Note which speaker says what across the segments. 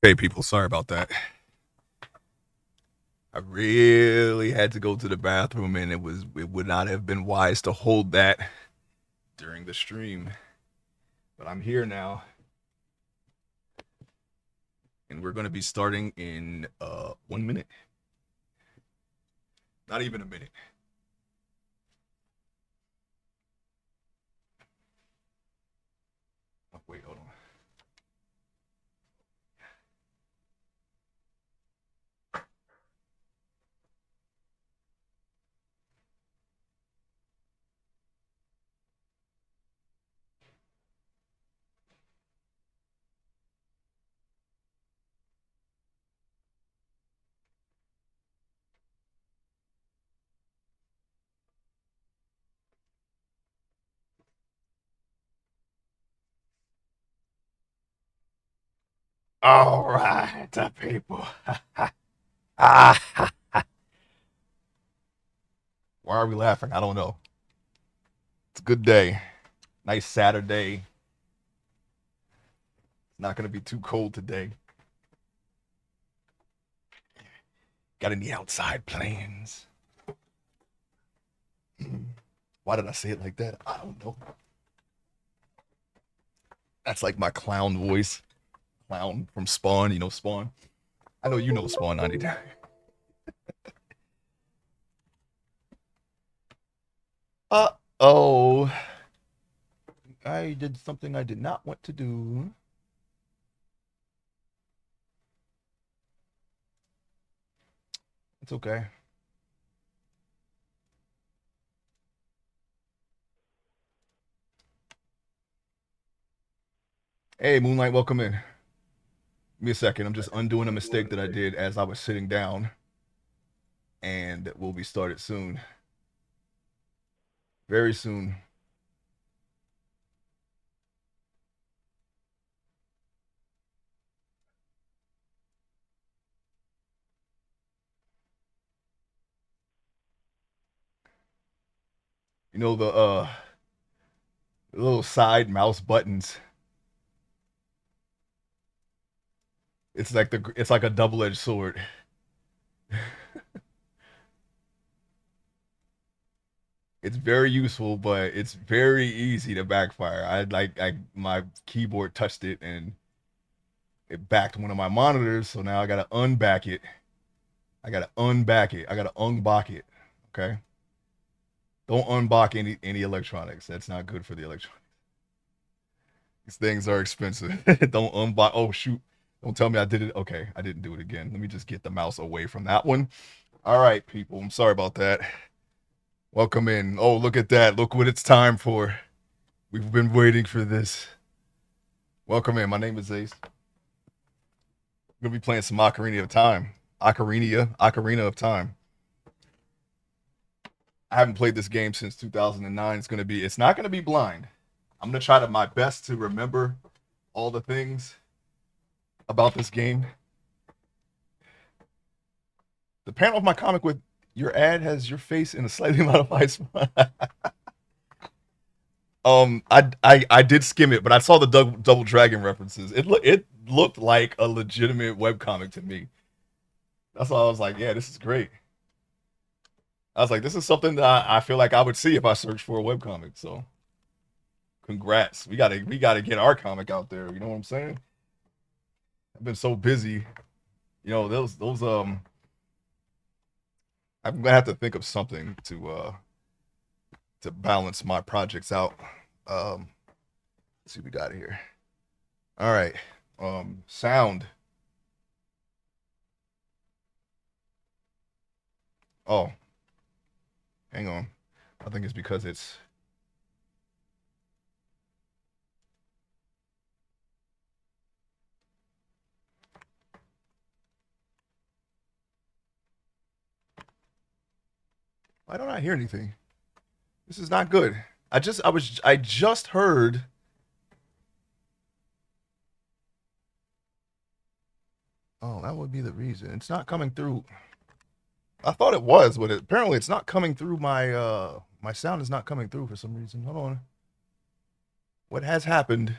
Speaker 1: Hey, people, sorry about that. I really had to go to the bathroom, and it would not have been wise to hold that during the stream. But I'm here now, and we're going to be starting in 1 minute. Not even a minute. Oh, wait, hold on. All right, people. ah, why are we laughing? I don't know. It's a good day. Nice Saturday. It's not going to be too cold today. Got any outside plans? Why did I say it like that? I don't know. That's like my clown voice. Clown from Spawn. You know Spawn? I know you know Spawn 90. Oh. I did something I did not want to do. It's okay. Hey, Moonlight, welcome in. Give me a second. I'm just undoing a mistake that I did as I was sitting down, and we'll be started soon. Very soon. You know the little side mouse buttons. It's like a double-edged sword. It's very useful, but it's very easy to backfire. I my keyboard touched it and it backed one of my monitors, so now I gotta unback it. I gotta unback it. I gotta unbox it. Okay. Don't unbox any electronics. That's not good for the electronics. These things are expensive. Don't unbox. Oh shoot! Don't tell me I did it. Okay, I didn't do it again. Let me just get the mouse away from that one. All right, people. I'm sorry about that. Welcome in. Oh, look at that. Look what it's time for. We've been waiting for this. Welcome in. My name is Ace. We're gonna be playing some Ocarina of Time. Ocarina of Time. I haven't played this game since 2009. It's not gonna be blind. I'm gonna try to my best to remember all the things about this game. The panel of my comic with your ad has your face in a slightly modified spot. I did skim it, but I saw the Double Dragon references. It looked like a legitimate webcomic to me. That's why I was like, yeah, this is great. I was like, this is something that I feel like I would see if I searched for a webcomic. So congrats. We gotta get our comic out there. You know what I'm saying? I've been so busy. You know, those I'm gonna have to think of something to balance my projects out. Let's see what we got here. All right. Sound. Oh, hang on. I think it's because it's. Why don't I hear anything? This is not good. I just heard. Oh, that would be the reason. It's not coming through. I thought it was, but apparently it's not coming through my sound is not coming through for some reason. Hold on. What has happened?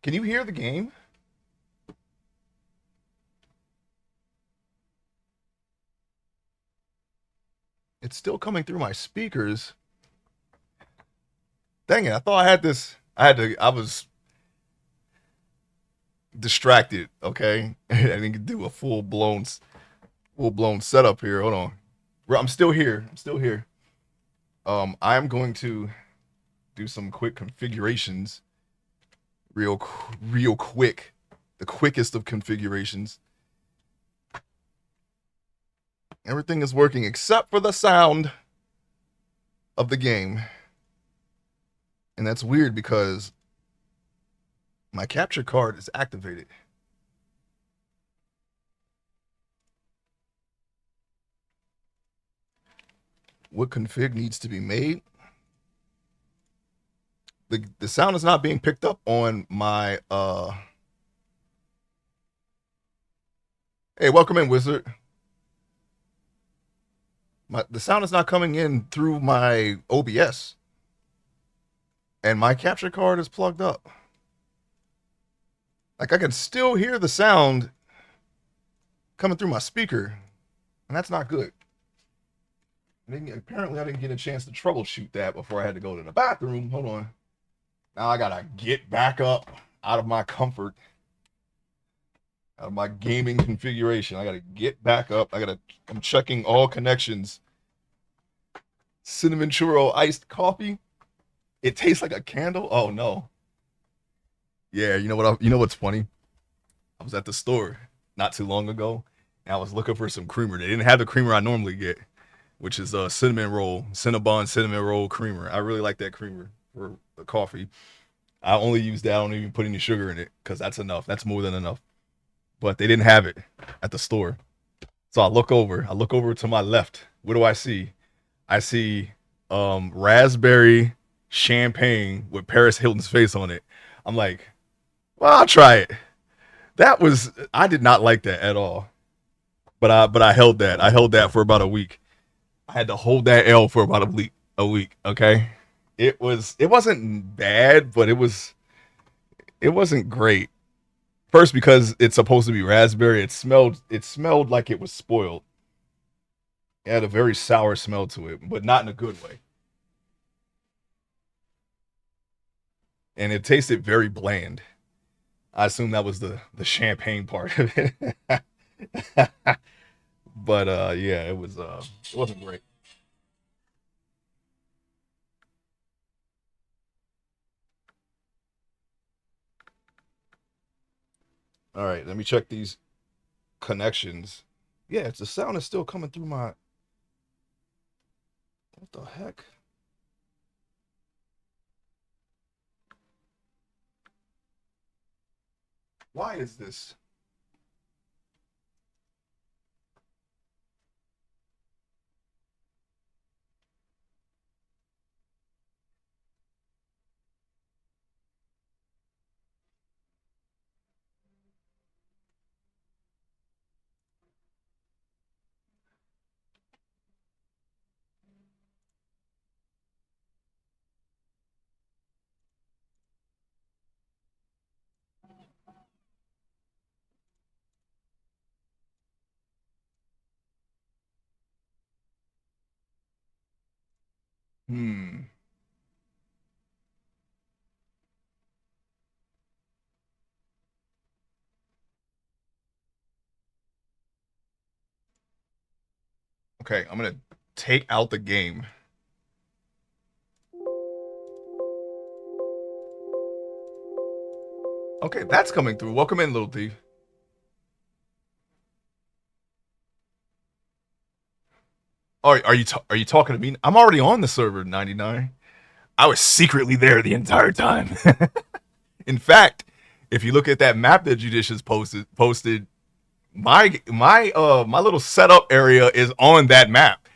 Speaker 1: Can you hear the game? It's still coming through my speakers. Dang it! I thought I had this. I was distracted. Okay, I didn't do a full blown setup here. Hold on. I'm still here. I'm still here. I'm going to do some quick configurations, real quick. The quickest of configurations. Everything is working except for the sound of the game. And that's weird because my capture card is activated. What config needs to be made? The sound is not being picked up on my Hey, welcome in, Wizard. The sound is not coming in through my OBS. And my capture card is plugged up. Like I can still hear the sound coming through my speaker, and that's not good. Apparently, I didn't get a chance to troubleshoot that before I had to go to the bathroom. Hold on. Now I gotta get back up out of my comfort, out of my gaming configuration. I gotta get back up. I'm checking all connections. Cinnamon churro iced coffee. It tastes like a candle. Oh no. Yeah, you know what? You know what's funny? I was at the store not too long ago, and I was looking for some creamer. They didn't have the creamer I normally get, which is a Cinnabon cinnamon roll creamer. I really like that creamer for the coffee. I only use that. I don't even put any sugar in it because that's enough. That's more than enough. But they didn't have it at the store. So I look over. To my left. What do I see? I see raspberry champagne with Paris Hilton's face on it. I'm like, well, I'll try it. I did not like that at all. But I held that. I held that for about a week. I had to hold that L for about a week, okay? It wasn't bad, but it wasn't great. First because it's supposed to be raspberry, it smelled like it was spoiled. It had a very sour smell to it, but not in a good way. And it tasted very bland. I assume that was the champagne part of it. But yeah, it wasn't great. All right, let me check these connections. Yeah, the sound is still coming through my. What the heck? Why is this? Hmm. Okay, I'm gonna take out the game. Okay, that's coming through. Welcome in, little thief. Are you talking to me? I'm already on the server 99. I was secretly there the entire time. In fact, if you look at that map that Judicious posted, my little setup area is on that map.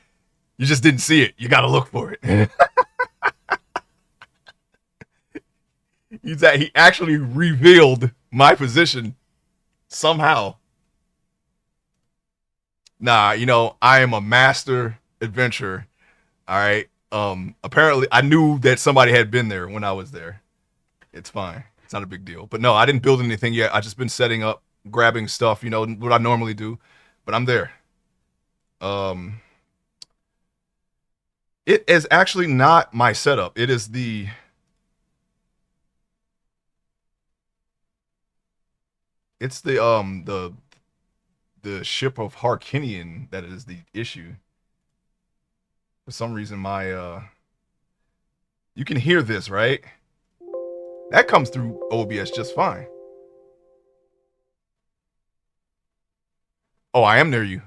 Speaker 1: You just didn't see it. You got to look for it. He actually revealed my position somehow. Nah, I am a master adventurer. All right. Apparently I knew that somebody had been there when I was there. It's fine. It's not a big deal. But no, I didn't build anything yet. I just been setting up, grabbing stuff, you know, what I normally do. But I'm there. Um, it is actually not my setup. It is the ship of Harkinian that is the issue. For some reason, my you can hear this, right? That comes through OBS just fine. Oh, I am near you.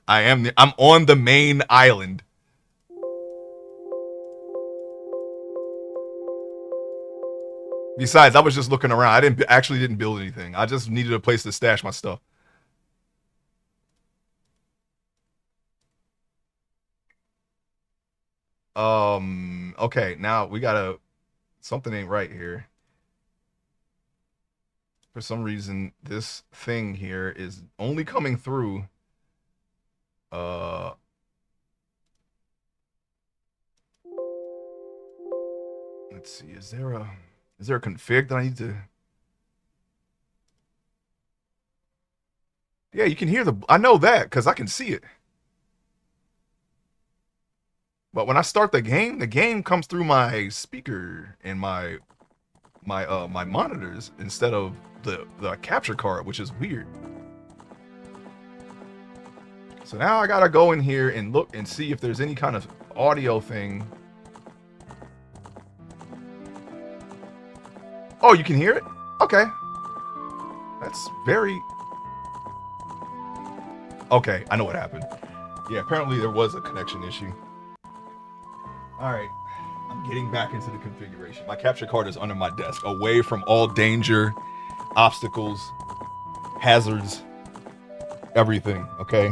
Speaker 1: I'm on the main island. Besides, I was just looking around. I didn't build anything. I just needed a place to stash my stuff. Okay, now we gotta something ain't right here. For some reason, this thing here is only coming through. Uh, let's see. Is there a config that I need to? Yeah, you can hear I know that because I can see it. But when I start the game comes through my speaker and my monitors instead of the capture card, which is weird. So now I gotta go in here and look and see if there's any kind of audio thing. Oh, you can hear it? Okay. That's very... Okay, I know what happened. Yeah, apparently there was a connection issue. Alright, I'm getting back into the configuration. My capture card is under my desk, away from all danger, obstacles, hazards, everything, okay?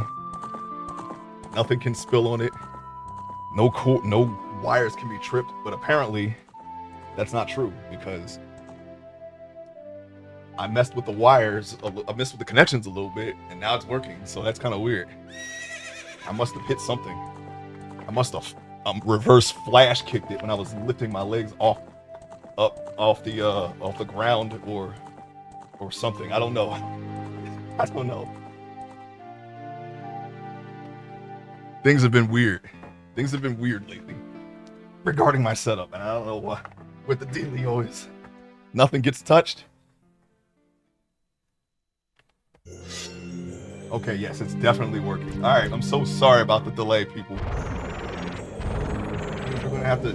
Speaker 1: Nothing can spill on it. No wires can be tripped, but apparently that's not true because I messed with the wires, I messed with the connections a little bit, and now it's working, so that's kind of weird. I must have hit something. I must have reverse flash kicked it when I was lifting my legs off the ground or something. I don't know. I don't know. Things have been weird. Things have been weird lately regarding my setup, and I don't know what the dealio is. Nothing gets touched. Okay, yes, it's definitely working. All right, I'm so sorry about the delay, people. We're gonna have to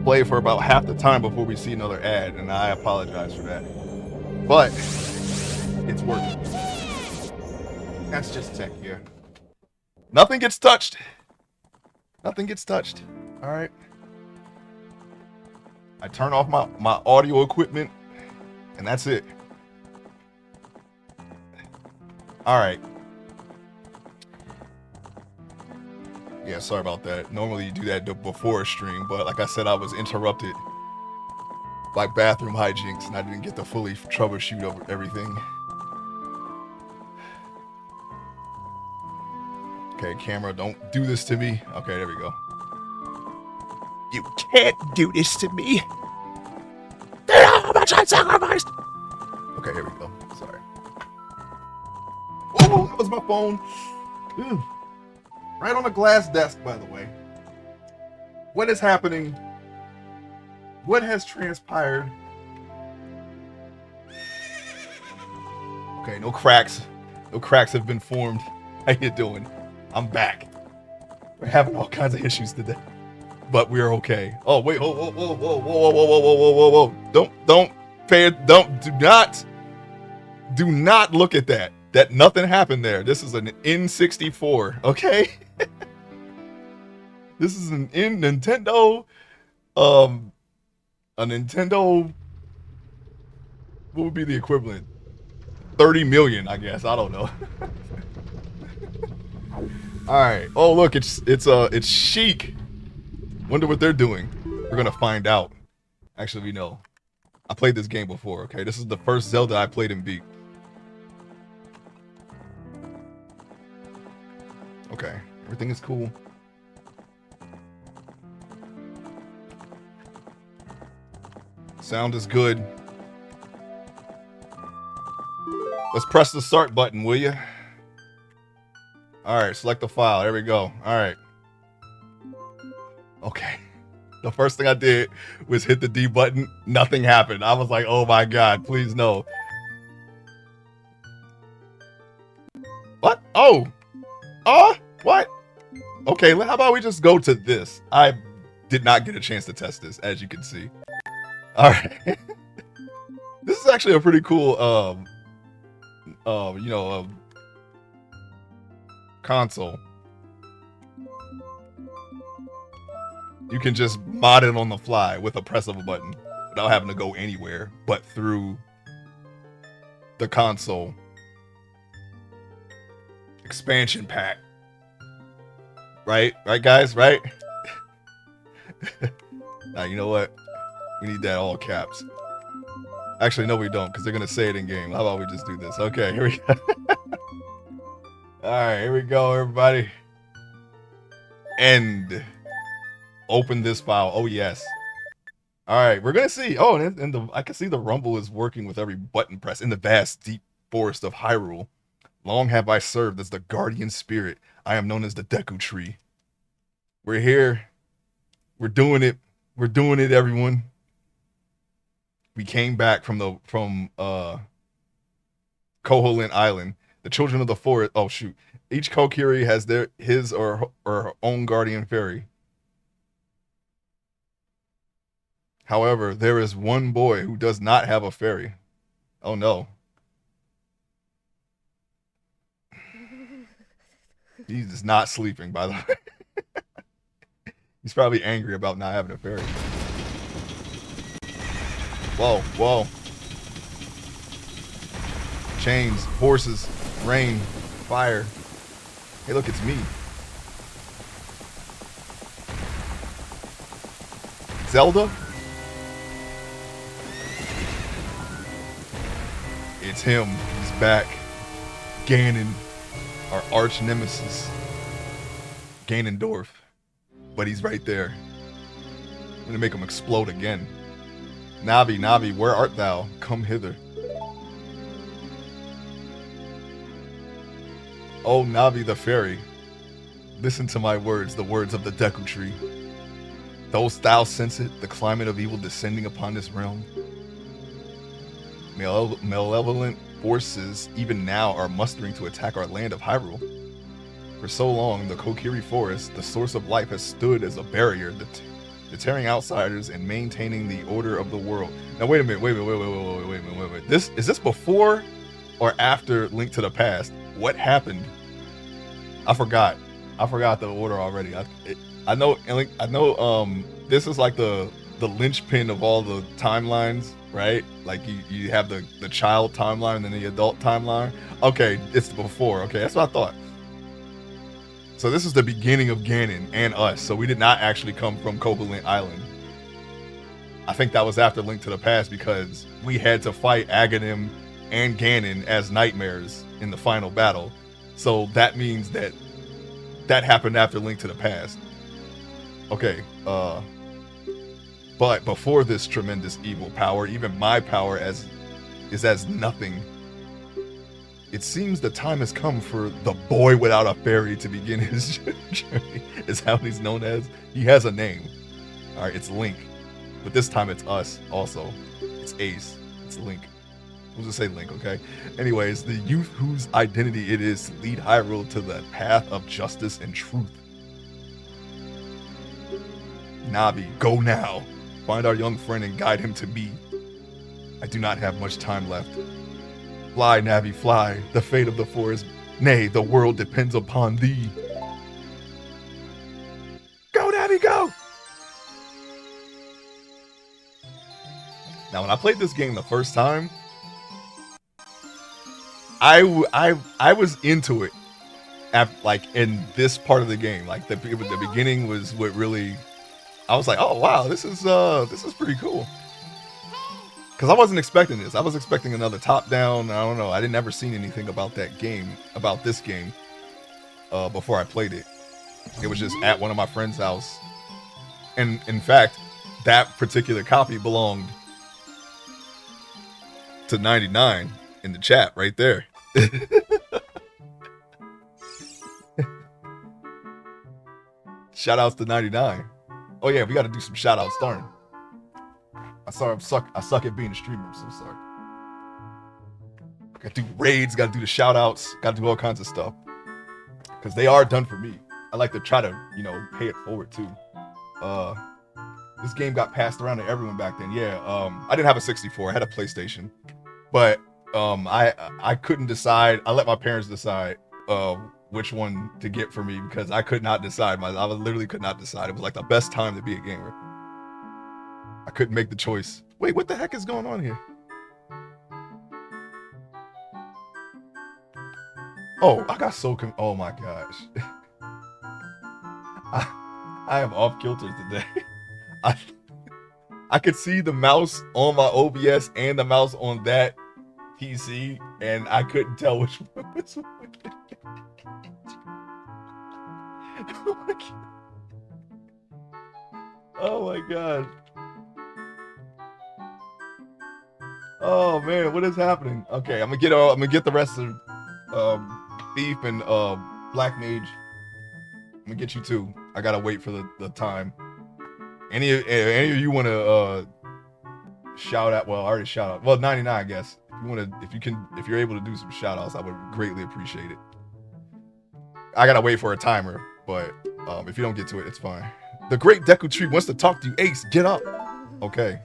Speaker 1: play for about half the time before we see another ad, and I apologize for that. But it's working. That's just tech here. Nothing gets touched. Nothing gets touched. All right. I turn off my audio equipment, and that's it. All right. Yeah, sorry about that. Normally you do that before a stream, but like I said, I was interrupted by bathroom hijinks, and I didn't get to fully troubleshoot over everything. Okay, camera, don't do this to me. Okay, there we go. You can't do this to me. How much I sacrificed. Okay, here we go. Sorry. Oh, that was my phone. Ew. Right on the glass desk, by the way. What is happening? What has transpired? Okay, no cracks. No cracks have been formed. How you doing? I'm back. We're having all kinds of issues today, but we're okay. Oh wait! Oh whoa! Whoa! Whoa! Whoa! Whoa! Whoa! Whoa! Whoa! Whoa! Don't pay it. Do not look at that. That nothing happened there. This is an N64. Okay. This is an Nintendo. A Nintendo. What would be the equivalent? 30 million, I guess. I don't know. All right. Oh, look, it's Chic. Wonder what they're doing. We're gonna find out. Actually, we know. I played this game before. Okay, this is the first Zelda I played and beat. Okay, everything is cool. Sound is good. Let's press the start button, will you? All right, select the file. There we go. All right. Okay. The first thing I did was hit the D button. Nothing happened. I was like, oh my God, please no. What? Oh. What? Okay, how about we just go to this? I did not get a chance to test this, as you can see. All right. This is actually a pretty cool, console. You can just mod it on the fly with a press of a button without having to go anywhere but through the console. Expansion pack. Right, guys? Right? Now, you know what? We need that all caps. Actually, no, we don't, because they're going to say it in game. How about we just do this? Okay, here we go. All right, here we go, everybody. End. Open this file. Oh, yes. All right, we're going to see. Oh, and I can see the rumble is working with every button press in the vast, deep forest of Hyrule. Long have I served as the guardian spirit. I am known as the Deku Tree. We're here. We're doing it. We're doing it, everyone. We came back from Koholint Island. The children of the forest. Oh shoot! Each Kokiri has his or her own guardian fairy. However, there is one boy who does not have a fairy. Oh no! He's not sleeping, by the way. He's probably angry about not having a fairy. Whoa, whoa. Chains, horses, rain, fire. Hey, look, it's me. Zelda? It's him. He's back. Ganon, our arch nemesis. Ganondorf. But he's right there. I'm gonna make him explode again. Navi, Navi, where art thou? Come hither. Oh, Navi the fairy, listen to my words, the words of the Deku Tree. Dost thou sense it, the climate of evil descending upon this realm? Malevolent forces even now are mustering to attack our land of Hyrule. For so long, the Kokiri Forest, the source of life, has stood as a barrier, deterring outsiders and maintaining the order of the world. Now, wait a minute, wait. Is this before or after Link to the Past? What happened? I forgot the order already. I know. This is like the linchpin of all the timelines, right? Like you have the child timeline and then the adult timeline. Okay, it's before. Okay, that's what I thought. So this is the beginning of Ganon and us. So we did not actually come from Koholint Island. I think that was after Link to the Past because we had to fight Aghanim and Ganon as nightmares in the final battle. So that means that happened after Link to the Past. Okay, but before this tremendous evil power, even my power is as nothing. It seems the time has come for the boy without a fairy to begin his journey, is how he's known as. He has a name. All right, it's Link. But this time it's us also. It's Ace. It's Link. We'll just say Link, okay? Anyways, the youth whose identity it is to lead Hyrule to the path of justice and truth. Navi, go now. Find our young friend and guide him to me. I do not have much time left. Fly, Navi, fly. The fate of the forest, nay, the world depends upon thee. Go, Navi, go! Now, when I played this game the first time, I was into it, like in this part of the game. Like the beginning was what really, I was like, oh wow, this is pretty cool. Because I wasn't expecting this. I was expecting another top-down. I don't know. I didn't ever seen anything about that game, about this game, before I played it. It was just at one of my friend's house, and in fact, that particular copy belonged to 99 in the chat right there. Shout outs to 99. Oh yeah, we got to do some shout outs. Darn. I suck at being a streamer. I'm so sorry. Got to do raids. Got to do the shout outs. Got to do all kinds of stuff because they are done for me. I like to try to pay it forward too. This game got passed around to everyone back then. Yeah. I didn't have a 64. I had a PlayStation, but I couldn't decide. I let my parents decide which one to get for me because I could not decide. I literally could not decide. It was like the best time to be a gamer. I couldn't make the choice. Wait, what the heck is going on here? Oh, I got so oh my gosh. I am off kilter today. I could see the mouse on my OBS and the mouse on that PC, and I couldn't tell which one was which. Oh my god. Oh man, what is happening? Okay, I'm gonna get the rest of Thief and Black Mage. I'm gonna get you too. I gotta wait for the time. Any of you want to shout out? Well, I already shout out. Well, 99, I guess. If you're able to do some shout outs, I would greatly appreciate it. I gotta wait for a timer, but if you don't get to it, it's fine. The Great Deku Tree wants to talk to you. Ace, get up. Okay.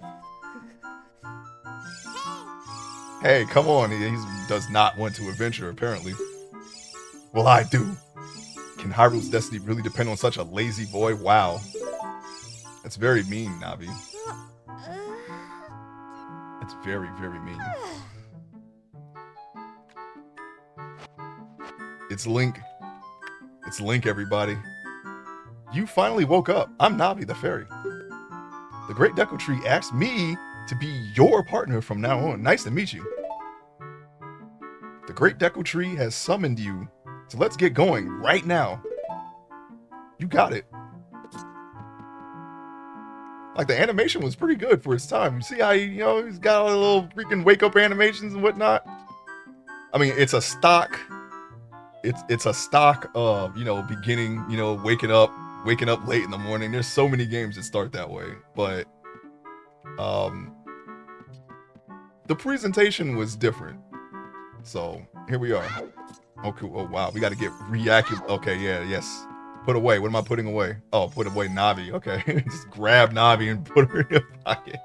Speaker 1: Hey, come on. He does not want to adventure, apparently. Well, I do. Can Hyrule's destiny really depend on such a lazy boy? Wow. That's very mean, Navi. It's very, very mean. It's Link. It's Link, everybody. You finally woke up. I'm Navi the fairy. The Great Deku Tree asked me to be your partner from now on. Nice to meet you. The Great Deku Tree has summoned you, so let's get going right now. You got it. Like, the animation was pretty good for its time. You see how he's got all the little freaking wake up animations and whatnot. I mean, it's a stock. It's a stock of beginning, waking up late in the morning. There's so many games that start that way, but the presentation was different. So here we are. Oh cool. Oh wow, we got to get reactive. Okay, yeah, yes. Put away. What am I putting away? Oh, put away Navi. Okay, just grab Navi and put her in your pocket.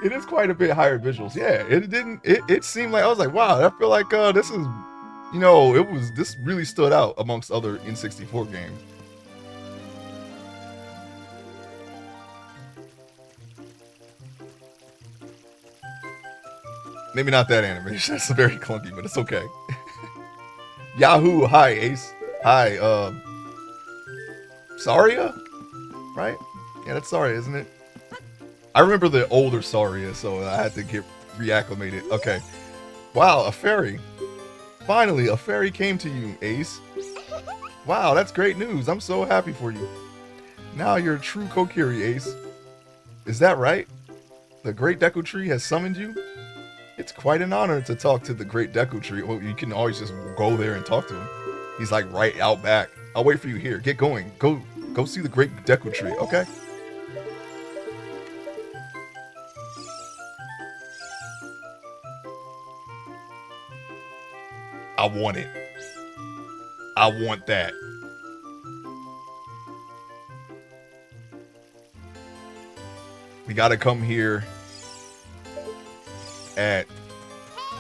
Speaker 1: It is quite a bit higher visuals. Yeah, it seemed like I was like, wow, I feel like this is, this really stood out amongst other N64 games. Maybe not that animation. That's very clunky, but it's okay. Yahoo! Hi, Ace. Hi, Saria? Right? Yeah, that's Saria, isn't it? I remember the older Saria, so I had to get reacclimated. Okay. Wow, a fairy. Finally, a fairy came to you, Ace. Wow, that's great news. I'm so happy for you. Now you're a true Kokiri, Ace. Is that right? The Great Deku Tree has summoned you? It's quite an honor to talk to the Great Deku Tree. Well, you can always just go there and talk to him. He's like right out back. I'll wait for you here. Get going. Go see the Great Deku Tree. Okay. I want it. I want that. We gotta come here at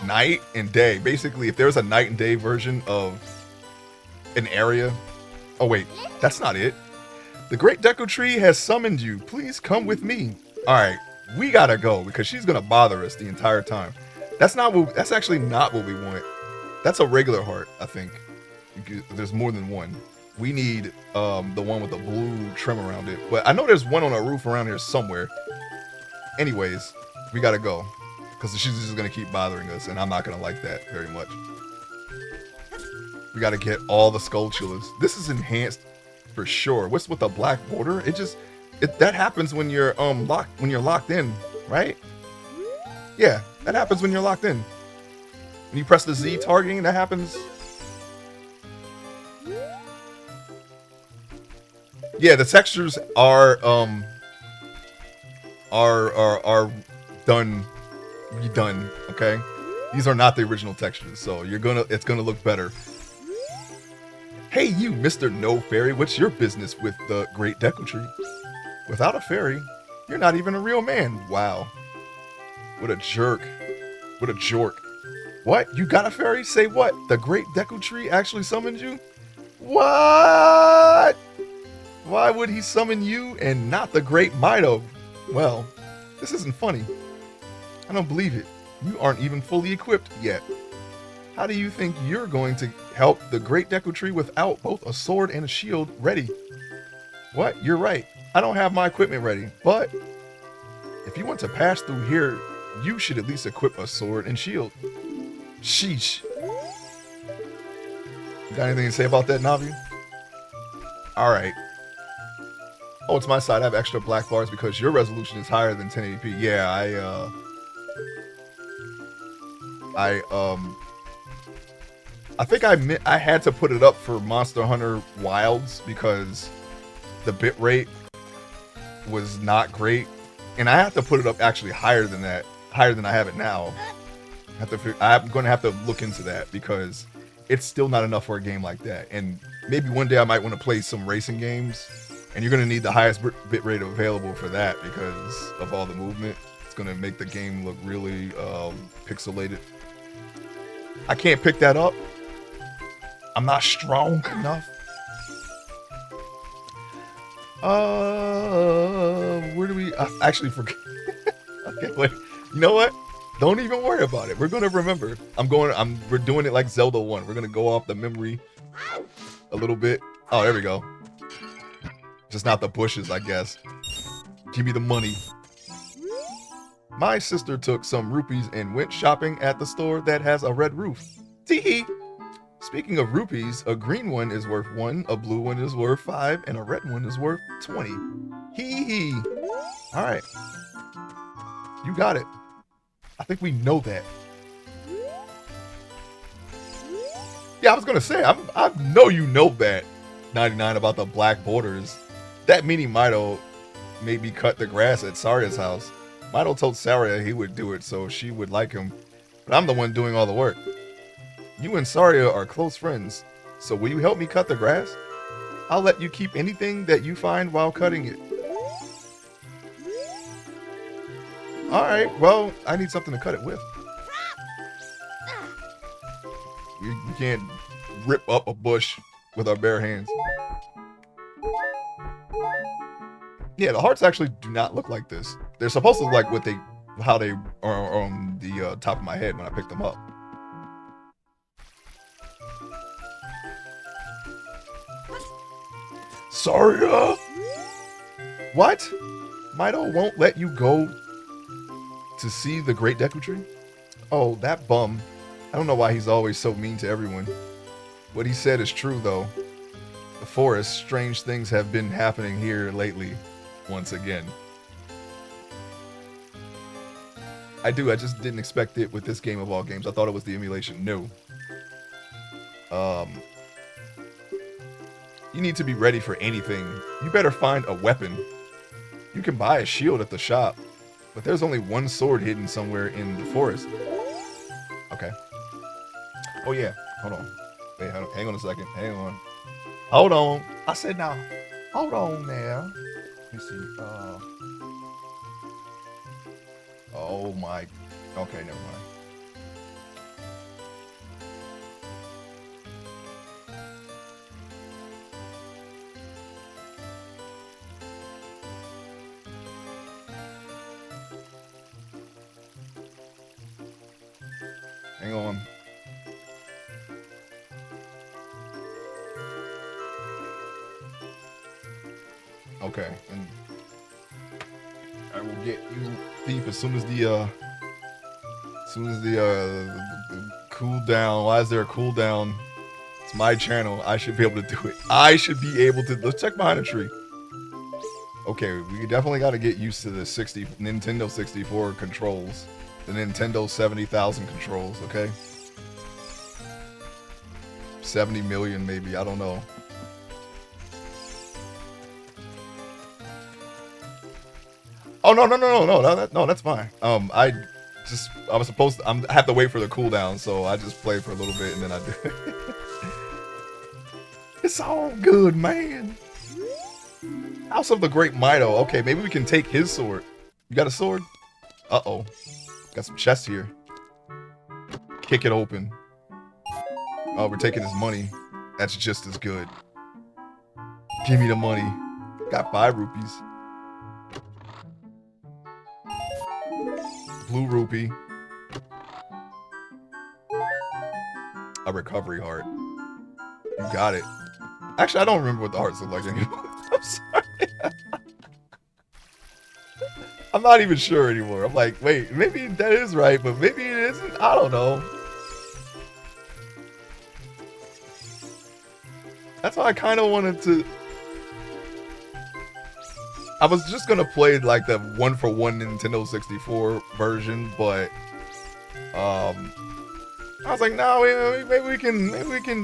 Speaker 1: night and day. Basically, if there's a night and day version of an area. Oh wait, that's not it. The Great Deku Tree has summoned you. Please come with me. All right, we gotta go because she's gonna bother us the entire time. That's actually not what we want. That's a regular heart, I think. There's more than one. We need the one with the blue trim around it. But I know there's one on a roof around here somewhere. Anyways, we gotta go. Because she's just gonna keep bothering us, and I'm not gonna like that very much. We gotta get all the Skulltulas. This is enhanced for sure. What's with the black border? That happens when you're locked in, right? Yeah, that happens when you're locked in. When you press the Z targeting, that happens. Yeah, the textures are done redone, okay? These are not the original textures, so it's gonna look better. Hey you, Mr. No Fairy, what's your business with the Great Deku Tree? Without a fairy, you're not even a real man. Wow. What a jerk. What a jork. What? You got a fairy? Say what? The Great Deku Tree actually summoned you? What? Why would he summon you and not the Great Mido? Well, this isn't funny. I don't believe it. You aren't even fully equipped yet. How do you think you're going to help the Great Deku Tree without both a sword and a shield ready? What? You're right. I don't have my equipment ready, but if you want to pass through here, you should at least equip a sword and shield. Sheesh. You got anything to say about that, Navi? Alright. Oh, it's my side. I have extra black bars because your resolution is higher than 1080p. Yeah, I think I had to put it up for Monster Hunter Wilds because the bitrate was not great, and I have to put it up actually higher than that, higher than I have it now. I'm going to have to look into that because it's still not enough for a game like that. And maybe one day I might want to play some racing games, and you're going to need the highest bitrate available for that because of all the movement. It's going to make the game look really pixelated. I can't pick that up. I'm not strong enough. Where do we? I actually forget. Okay, wait. You know what? Don't even worry about it. We're gonna remember. We're doing it like Zelda 1. We're gonna go off the memory a little bit. Oh, there we go. Just not the bushes, I guess. Give me the money. My sister took some rupees and went shopping at the store that has a red roof. Tee-hee. Speaking of rupees, a green one is worth 1, a blue one is worth 5, and a red one is worth 20. Hee hee. Alright. You got it. I think we know that. Yeah, I was gonna say, I know you know that. 99 about the black borders. That meanie Mido made me cut the grass at Saria's house. Mido told Saria he would do it so she would like him, but I'm the one doing all the work. You and Saria are close friends, so will you help me cut the grass? I'll let you keep anything that you find while cutting it. Alright, well, I need something to cut it with. You can't rip up a bush with our bare hands. Yeah, the hearts actually do not look like this. They're supposed to look like how they are on the top of my head when I picked them up. Saria! What? Mido won't let you go to see the Great Deku Tree? Oh, that bum. I don't know why he's always so mean to everyone. What he said is true, though. The forest, strange things have been happening here lately, once again. I just didn't expect it with this game of all games. I thought it was the emulation. No. You need to be ready for anything. You better find a weapon. You can buy a shield at the shop, but there's only one sword hidden somewhere in the forest. Okay. Oh yeah, hold on. Wait, hang on a second. Hang on. Hold on. I said now. Hold on now. Let me see. Oh my. Okay, never mind. Hang on. Okay, and I will get you, thief, as soon as the cooldown. Why is there a cooldown? It's my channel. I should be able to do it. I should be able to. Let's check behind a tree. Okay, we definitely got to get used to the Nintendo 64 controls. The Nintendo 70,000 controls, okay? 70 million maybe, I don't know. Oh no, that's fine. I was supposed to, I have to wait for the cooldown, so I just play for a little bit and then I do. It's all good, man. House of the Great Mido. Okay, maybe we can take his sword. You got a sword? Uh-oh. Got some chests here. Kick it open. Oh, we're taking his money. That's just as good. Give me the money. Got 5 rupees. Blue rupee. A recovery heart. You got it. Actually, I don't remember what the hearts look like anymore. I'm sorry. I'm not even sure anymore. I'm like, wait, maybe that is right, but maybe it isn't. I don't know. That's why I kind of wanted to. I was just gonna play like the 1-for-1 Nintendo 64 version, but I was like, no, maybe we can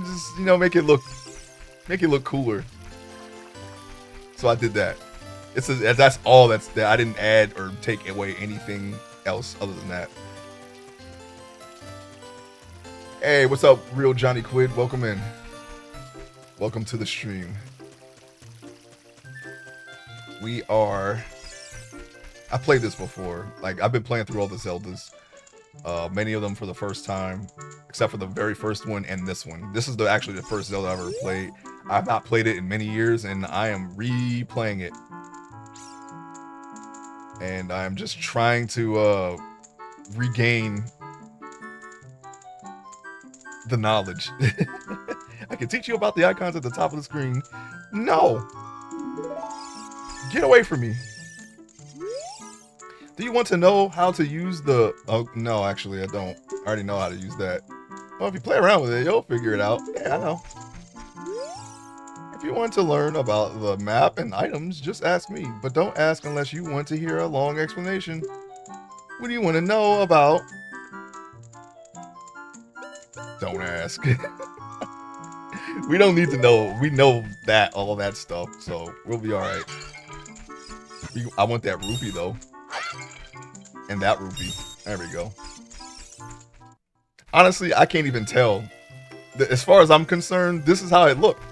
Speaker 1: just, you know, make it look cooler. So I did that. That's all that's there. I didn't add or take away anything else other than that. Hey, what's up, Real Johnny Quid? Welcome in. Welcome to the stream. I played this before. Like, I've been playing through all the Zeldas. Many of them for the first time, except for the very first one and this one. This is actually the first Zelda I've ever played. I've not played it in many years, and I am replaying it. And I'm just trying to regain the knowledge. I can teach you about the icons at the top of the screen. No! Get away from me. Do you want to know how to use the... Oh, no, actually, I don't. I already know how to use that. Well, if you play around with it, you'll figure it out. Yeah, I know. If you want to learn about the map and items, just ask me. But don't ask unless you want to hear a long explanation. What do you want to know about? Don't ask. We don't need to know. We know that, all that stuff, so we'll be alright. I want that rupee, though. And that rupee. There we go. Honestly, I can't even tell. As far as I'm concerned, this is how it looked.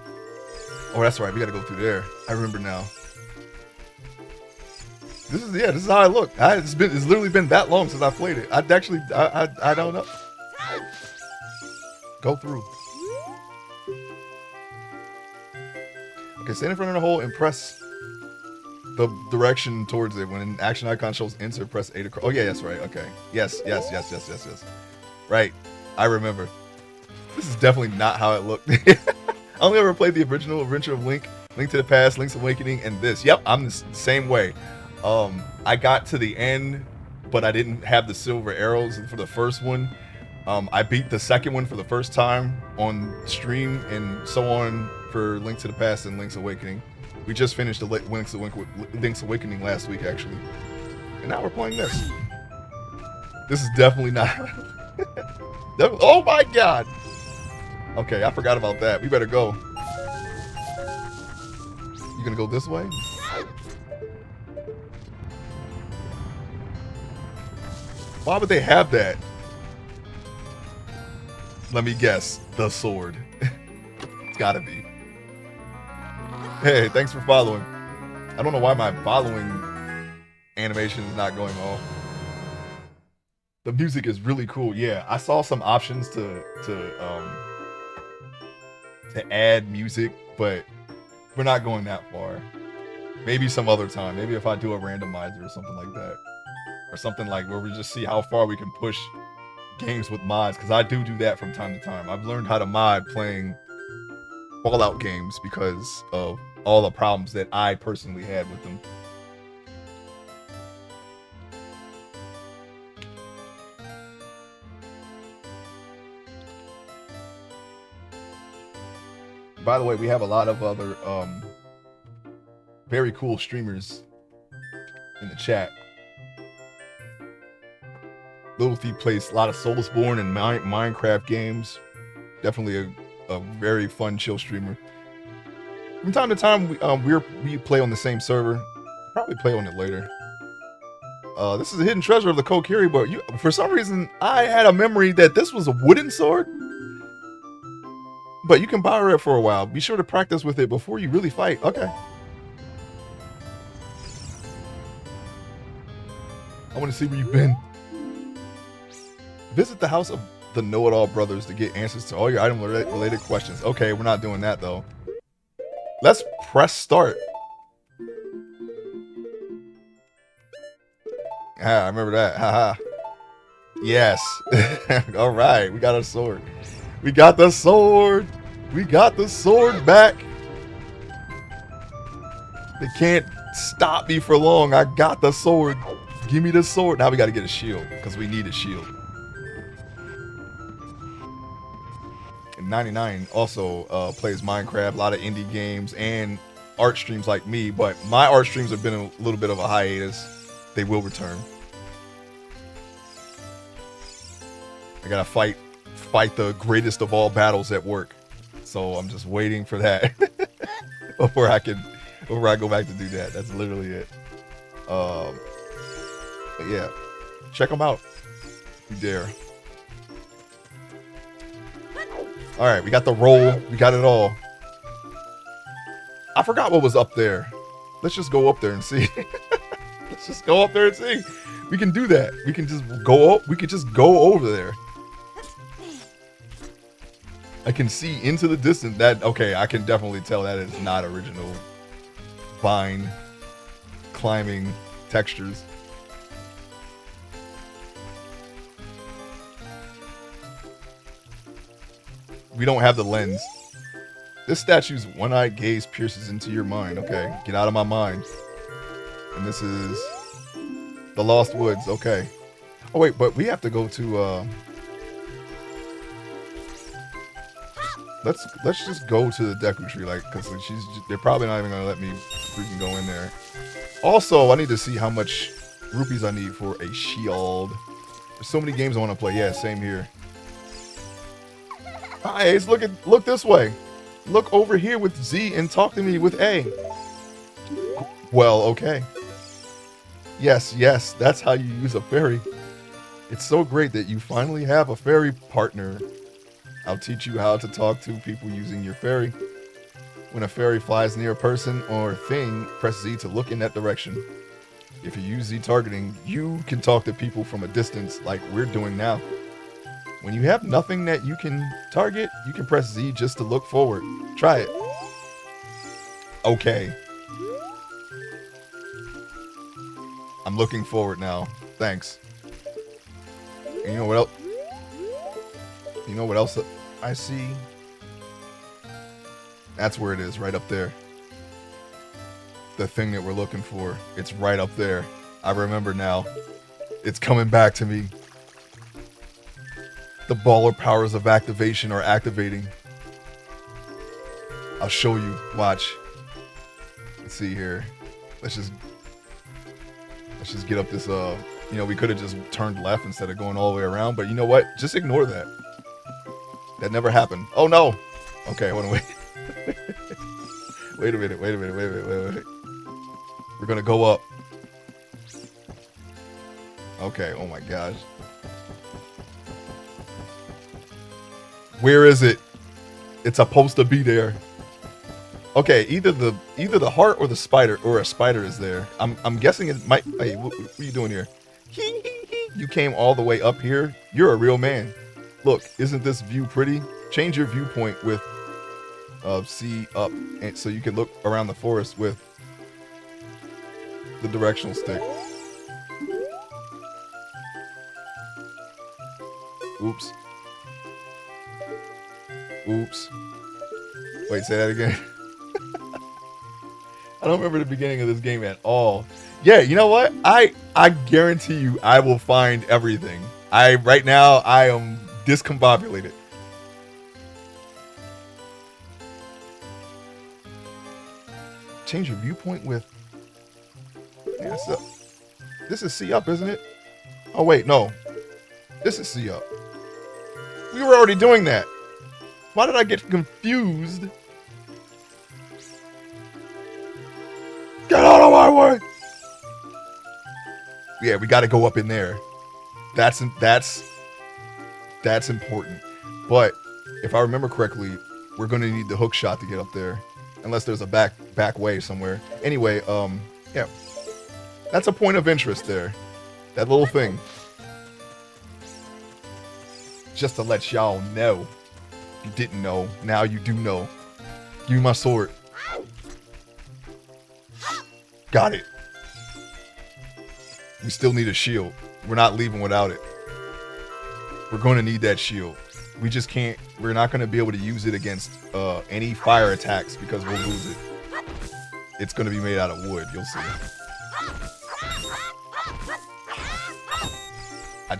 Speaker 1: Oh, that's right. We gotta go through there. I remember now. This is how I look. It's literally been that long since I played it. I don't know. Go through. Okay, stand in front of the hole and press the direction towards it. When an action icon shows enter, press A to cross. Oh yeah, that's right. Okay. Yes. Right. I remember. This is definitely not how it looked. I only ever played the original Adventure of Link, Link to the Past, Link's Awakening, and this. Yep, I'm the same way. I got to the end, but I didn't have the silver arrows for the first one. I beat the second one for the first time on stream, and so on for Link to the Past and Link's Awakening. We just finished the Link's Awakening last week, actually. And now we're playing this. This is definitely not... Oh my god! Okay, I forgot about that. We better go. You gonna go this way? Why would they have that? Let me guess. The sword. It's gotta be. Hey, thanks for following. I don't know why my following animation is not going off. The music is really cool. Yeah, I saw some options to add music, but we're not going that far. Maybe some other time. Maybe if I do a randomizer or something like that. Or something like where we just see how far we can push games with mods, because I do that from time to time. I've learned how to mod playing Fallout games because of all the problems that I personally had with them. By the way, we have a lot of other very cool streamers in the chat. Little Thief plays a lot of Soulsborne and Minecraft games. Definitely a very fun chill streamer. From time to time, we play on the same server. Probably play on it later. This is a hidden treasure of the Kokiri, but for some reason, I had a memory that this was a wooden sword. But you can borrow it for a while. Be sure to practice with it before you really fight. Okay. I want to see where you've been. Visit the house of the Know-It-All Brothers to get answers to all your item-related questions. Okay, we're not doing that, though. Let's press start. Ah, I remember that. Haha. Yes. All right, we got our sword. We got the sword. We got the sword back. They can't stop me for long. I got the sword. Give me the sword. Now we got to get a shield because we need a shield. And 99 also plays Minecraft, a lot of indie games and art streams like me, but my art streams have been a little bit of a hiatus. They will return. I gotta fight the greatest of all battles at work, so I'm just waiting for that before I go back to do that. That's literally it. But yeah, check them out if you dare. All right, we got the roll. We got it all. I forgot what was up there. Let's just go up there and see. Let's just go up there and see. We can do that. We can just go up. We could just go over there. I can see into the distance. That okay? I can definitely tell that is not original vine climbing textures. We don't have the lens. This statue's one-eyed gaze pierces into your mind. Okay, get out of my mind. And this is the Lost Woods. Okay. Oh wait, but we have to go to. Let's just go to the Deku Tree, like, cause they're probably not even gonna let me freaking go in there. Also, I need to see how much rupees I need for a shield. There's so many games I want to play. Yeah, same here. Hi, Ace, look this way. Look over here with Z and talk to me with A. Well, okay. Yes, that's how you use a fairy. It's so great that you finally have a fairy partner. I'll teach you how to talk to people using your fairy. When a fairy flies near a person or thing, press Z to look in that direction. If you use Z targeting, you can talk to people from a distance like we're doing now. When you have nothing that you can target, you can press Z just to look forward. Try it. Okay. I'm looking forward now. Thanks. And you know what else? You know what else I see? That's where it is, right up there. The thing that we're looking for. It's right up there. I remember now. It's coming back to me. The baller powers of activation are activating. I'll show you. Watch. Let's see here. Let's just get up this, we could have just turned left instead of going all the way around, but you know what? Just ignore that. That never happened. Oh no! Okay, hold on, wait. Wait a minute. We're gonna go up. Okay, oh my gosh. Where is it? It's supposed to be there. Okay, either the heart or the spider or a spider is there. I'm guessing it might. Hey, what are you doing here? You came all the way up here. You're a real man. Look, isn't this view pretty? Change your viewpoint with C up, and so you can look around the forest with the directional stick. Oops. Oops. Wait, say that again. I don't remember the beginning of this game at all. Yeah, you know what? I guarantee you I will find everything. Right now I am discombobulated. Change your viewpoint with. Yeah, so this is C up, isn't it? Oh wait, no. This is C up. We were already doing that. Why did I get confused? Get out of my way! Yeah, we got to go up in there. That's important. But if I remember correctly, we're going to need the hook shot to get up there, unless there's a back way somewhere. Anyway, yeah, that's a point of interest there. That little thing. Just to let y'all know. You didn't know. Now you do know. Give me my sword. Got it. We still need a shield. We're not leaving without it. We're going to need that shield. We just can't. We're not going to be able to use it against any fire attacks because we'll lose it. It's going to be made out of wood. You'll see. I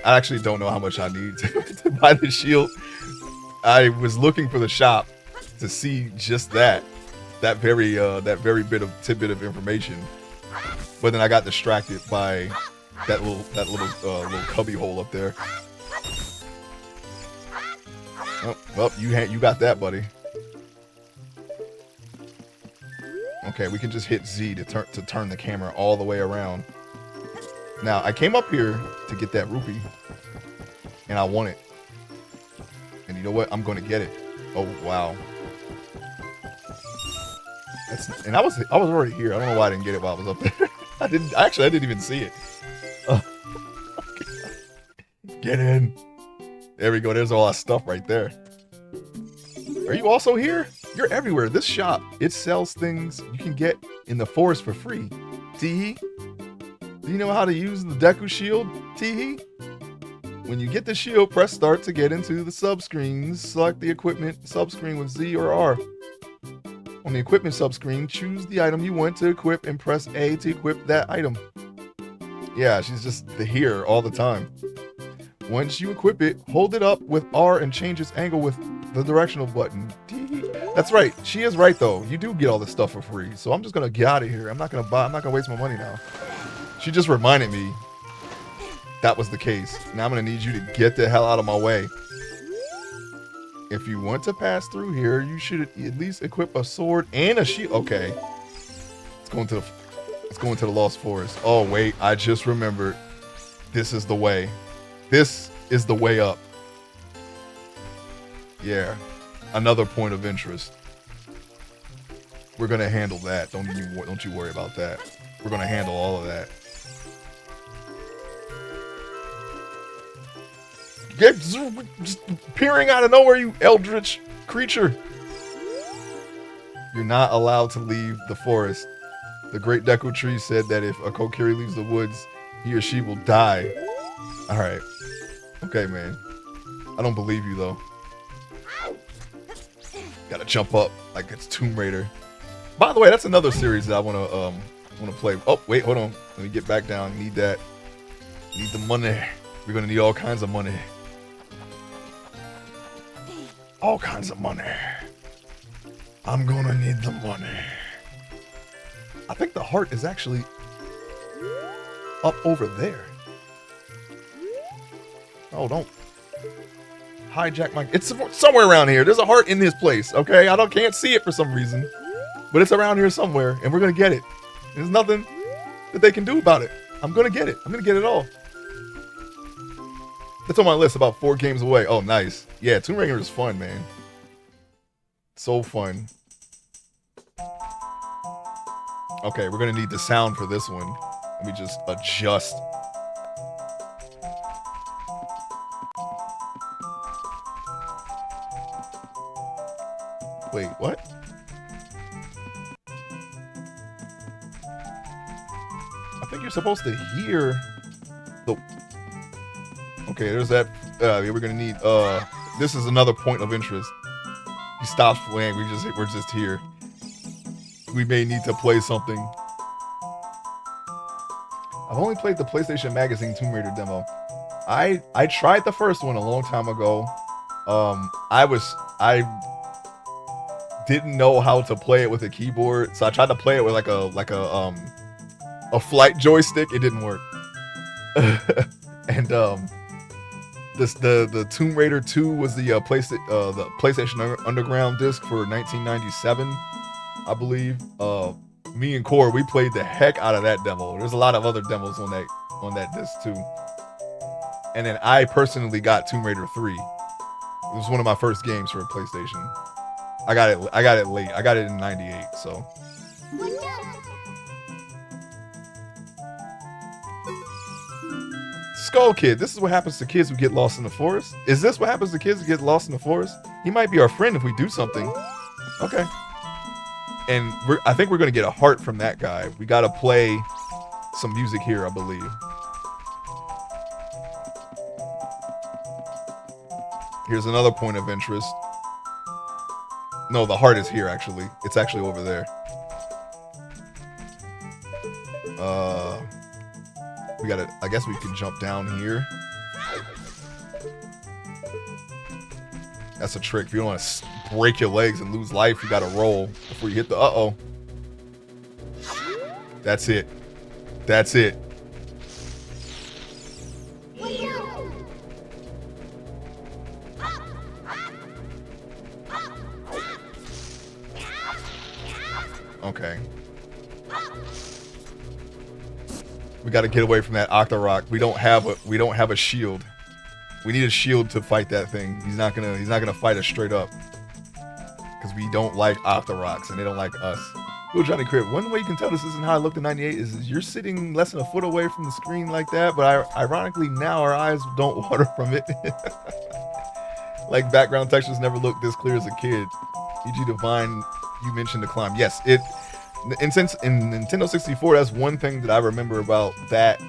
Speaker 1: actually don't know how much I need to buy the shield. I was looking for the shop to see just that very tidbit of information, but then I got distracted by that little cubby hole up there. Oh, well, you got that, buddy. Okay, we can just hit Z to turn the camera all the way around. Now, I came up here to get that rupee, and I want it. And you know what? I'm going to get it. Oh, wow. And I was already here. I don't know why I didn't get it while I was up there. I didn't even see it. Get in. There we go. There's all our stuff right there. Are you also here? You're everywhere. This shop, it sells things you can get in the forest for free. Teehee? Do you know how to use the Deku Shield, Teehee? When you get the shield, press start to get into the subscreens. Select the equipment subscreen with Z or R. On the equipment subscreen, choose the item you want to equip and press A to equip that item. Yeah, she's just here all the time. Once you equip it, hold it up with R and change its angle with the directional button. That's right. She is right though. You do get all this stuff for free. So I'm just gonna get out of here. I'm not gonna waste my money now. She just reminded me that was the case. Now I'm gonna need you to get the hell out of my way. If you want to pass through here, you should at least equip a sword and a shield. Okay. Let's go into the Lost Forest. Oh wait, I just remembered. This is the way. This is the way up. Yeah. Another point of interest. We're gonna handle that. Don't you worry about that. We're gonna handle all of that. Get just appearing out of nowhere, you eldritch creature. You're not allowed to leave the forest. The great Deku Tree said that if a Kokiri leaves the woods, he or she will die. Alright. Okay, man. I don't believe you, though. Gotta jump up like it's Tomb Raider. By the way, that's another series that I wanna play. Oh, wait, hold on. Let me get back down. Need that. Need the money. We're gonna need all kinds of money. All kinds of money. I'm gonna need the money. I think the heart is actually up over there. Oh, don't hijack my... It's somewhere around here. There's a heart in this place, okay? Can't see it for some reason. But it's around here somewhere, and we're gonna get it. There's nothing that they can do about it. I'm gonna get it. I'm gonna get it all. That's on my list, about 4 games away. Oh, nice. Yeah, Tomb Raider is fun, man. So fun. Okay, we're gonna need the sound for this one. Let me just adjust. Wait, what? I think you're supposed to hear the... Okay, there's that. We're gonna need. This is another point of interest. He stops playing. We're just here. We may need to play something. I've only played the PlayStation Magazine Tomb Raider demo. I tried the first one a long time ago. I didn't know how to play it with a keyboard, so I tried to play it with like a flight joystick. It didn't work. And The Tomb Raider 2 was the PlayStation Underground disc for 1997, I believe. Me and Core, we played the heck out of that demo. There's a lot of other demos on that disc too. And then I personally got Tomb Raider 3. It was one of my first games for a PlayStation. I got it late. I got it in '98. So. Skull Kid. This is what happens to kids who get lost in the forest. Is this what happens to kids who get lost in the forest? He might be our friend if we do something. Okay. And I think we're gonna get a heart from that guy. We gotta play some music here, I believe. Here's another point of interest. No, the heart is here, actually. It's actually over there. We gotta, I guess we can jump down here. That's a trick. If you don't want to break your legs and lose life, you gotta roll before you hit the, uh-oh. That's it. That's it. Okay. We got to get away from that Octorok. We don't have a shield. We need a shield to fight that thing. He's not gonna fight us straight up. Because we don't like Octoroks and they don't like us. Little Johnny Crib. One way you can tell this isn't how I looked in '98 is you're sitting less than a foot away from the screen like that, but ironically now our eyes don't water from it. Like background textures never looked this clear as a kid. E.g. Divine, you mentioned the climb. Yes, and since in Nintendo 64, that's one thing that I remember about that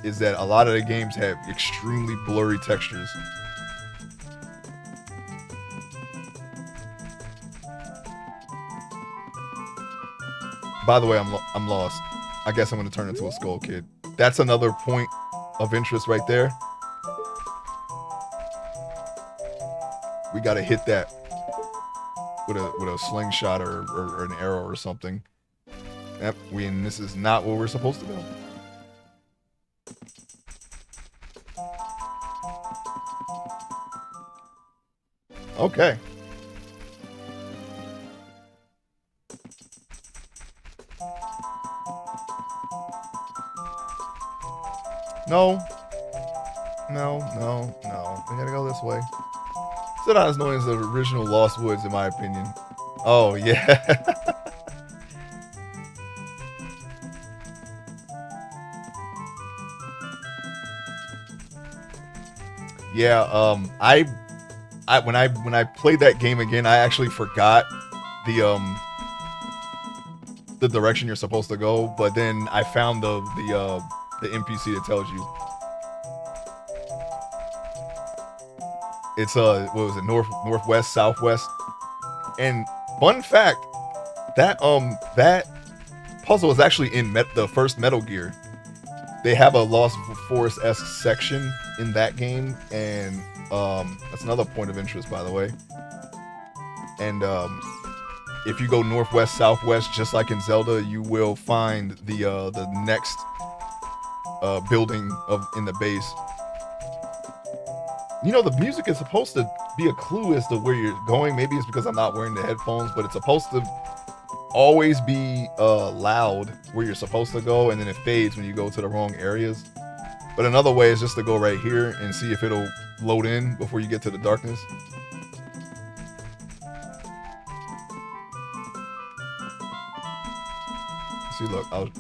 Speaker 1: is that a lot of the games have extremely blurry textures. By the way, I'm lost. I guess I'm going to turn into a Skull Kid. That's another point of interest right there. We got to hit that with a slingshot or an arrow or something. Yep, and this is not where we're supposed to go. Okay. No. We gotta go this way. Still not as known as the original Lost Woods, in my opinion. Oh, yeah. Yeah, when I played that game again, I actually forgot the direction you're supposed to go, but then I found the NPC that tells you. It's what was it, northwest, southwest. And fun fact, that puzzle is actually in the first Metal Gear. They have a Lost Forest-esque section in that game, and that's another point of interest, by the way. And if you go northwest, southwest, just like in Zelda, you will find the next building in the base. You know, the music is supposed to be a clue as to where you're going. Maybe it's because I'm not wearing the headphones, but it's supposed to always be loud where you're supposed to go, and then it fades when you go to the wrong areas. But another way is just to go right here and see if it'll load in before you get to the darkness. See, look, I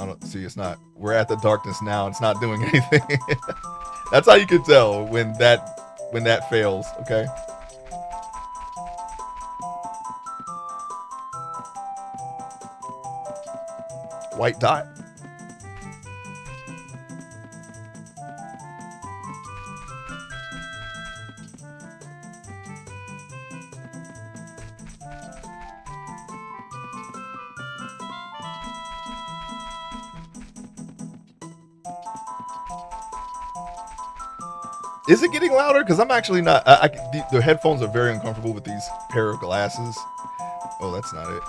Speaker 1: don't see. It's not. We're at the darkness now. It's not doing anything. That's how you can tell when that fails. Okay. White dot. Is it getting louder? Because I'm actually not. The headphones are very uncomfortable with these pair of glasses. Oh, that's not it.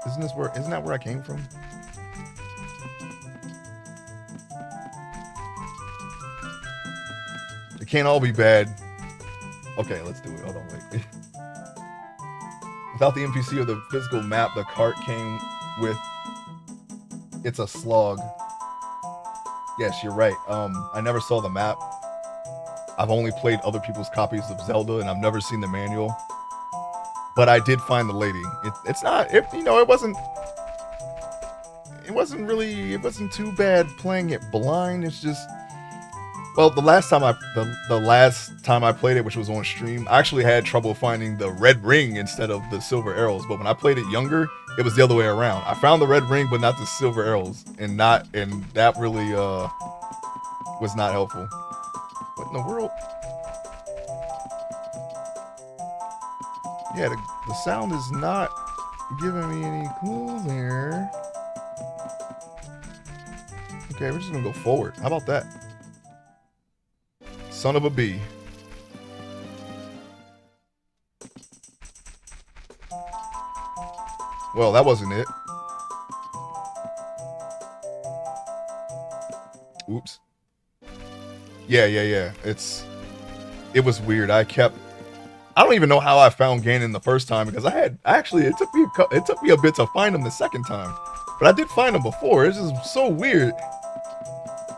Speaker 1: Isn't that where I came from? It can't all be bad. Okay, let's do it. Hold on, wait. Without the NPC or the physical map the cart came with, it's a slog. Yes, you're right. I never saw the map. I've only played other people's copies of Zelda, and I've never seen the manual. But I did find the lady. It's not, it wasn't too bad playing it blind. It's just, well, the last time I played it, which was on stream, I actually had trouble finding the red ring instead of the silver arrows. But when I played it younger, it was the other way around. I found the red ring, but not the silver arrows, and that really was not helpful. What in the world? Yeah, the sound is not giving me any clues here. Okay, we're just gonna go forward. How about that? Son of a bee. Well, that wasn't it. Oops. Yeah. It was weird. I don't even know how I found Ganon the first time, because it took me a bit to find him the second time. But I did find him before. It's just so weird.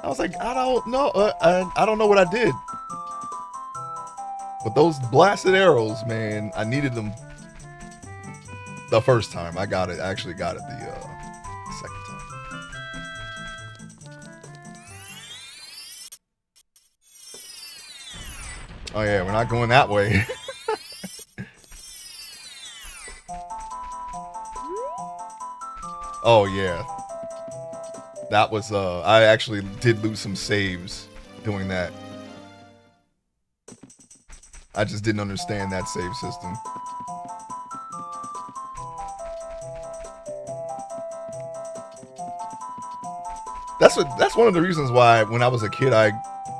Speaker 1: I was like, I don't know. I don't know what I did. But those blasted arrows, man, I needed them the first time. I actually got it the second time. Oh yeah, we're not going that way. Oh yeah. That was I actually did lose some saves doing that. I just didn't understand that save system. That's one of the reasons why when I was a kid I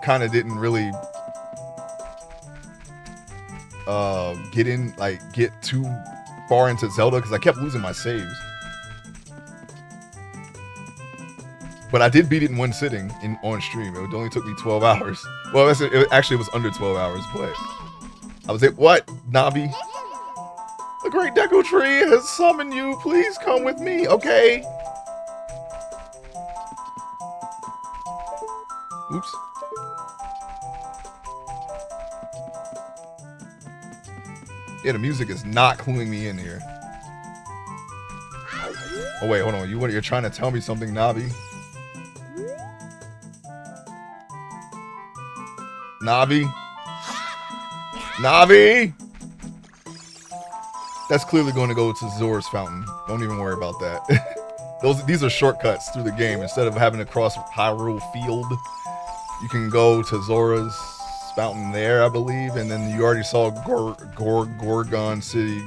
Speaker 1: kind of didn't really get too far into Zelda, because I kept losing my saves. But I did beat it in one sitting on stream. It only took me 12 hours. Well, it actually was under 12 hours, but I was at what? Navi? The Great Deku Tree has summoned you. Please come with me. Okay. Oops. Yeah, the music is not cluing me in here. Oh wait, hold on. You're trying to tell me something, Navi? Navi? Navi? That's clearly going to go to Zora's Fountain. Don't even worry about that. These are shortcuts through the game. Instead of having to cross Hyrule Field, you can go to Zora's Fountain there, I believe. And then you already saw Gorgon City.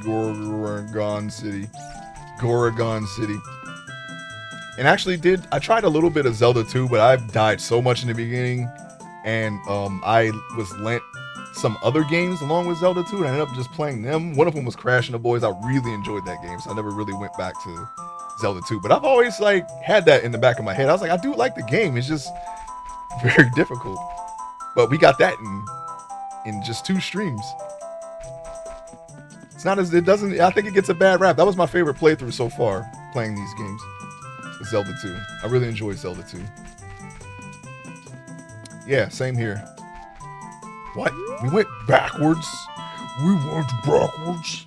Speaker 1: And actually I tried a little bit of Zelda 2, but I've died so much in the beginning. And I was lent some other games along with Zelda 2, and I ended up just playing them. One of them was Crash and the Boys. I really enjoyed that game, so I never really went back to Zelda 2. But I've always had that in the back of my head. I was like, I do like the game. It's just very difficult. But we got that in just 2 streams. It's not as, it doesn't, I think it gets a bad rap. That was my favorite playthrough so far, playing these games. Zelda 2. I really enjoyed Zelda 2. Yeah, same here. What? We went backwards? We went backwards?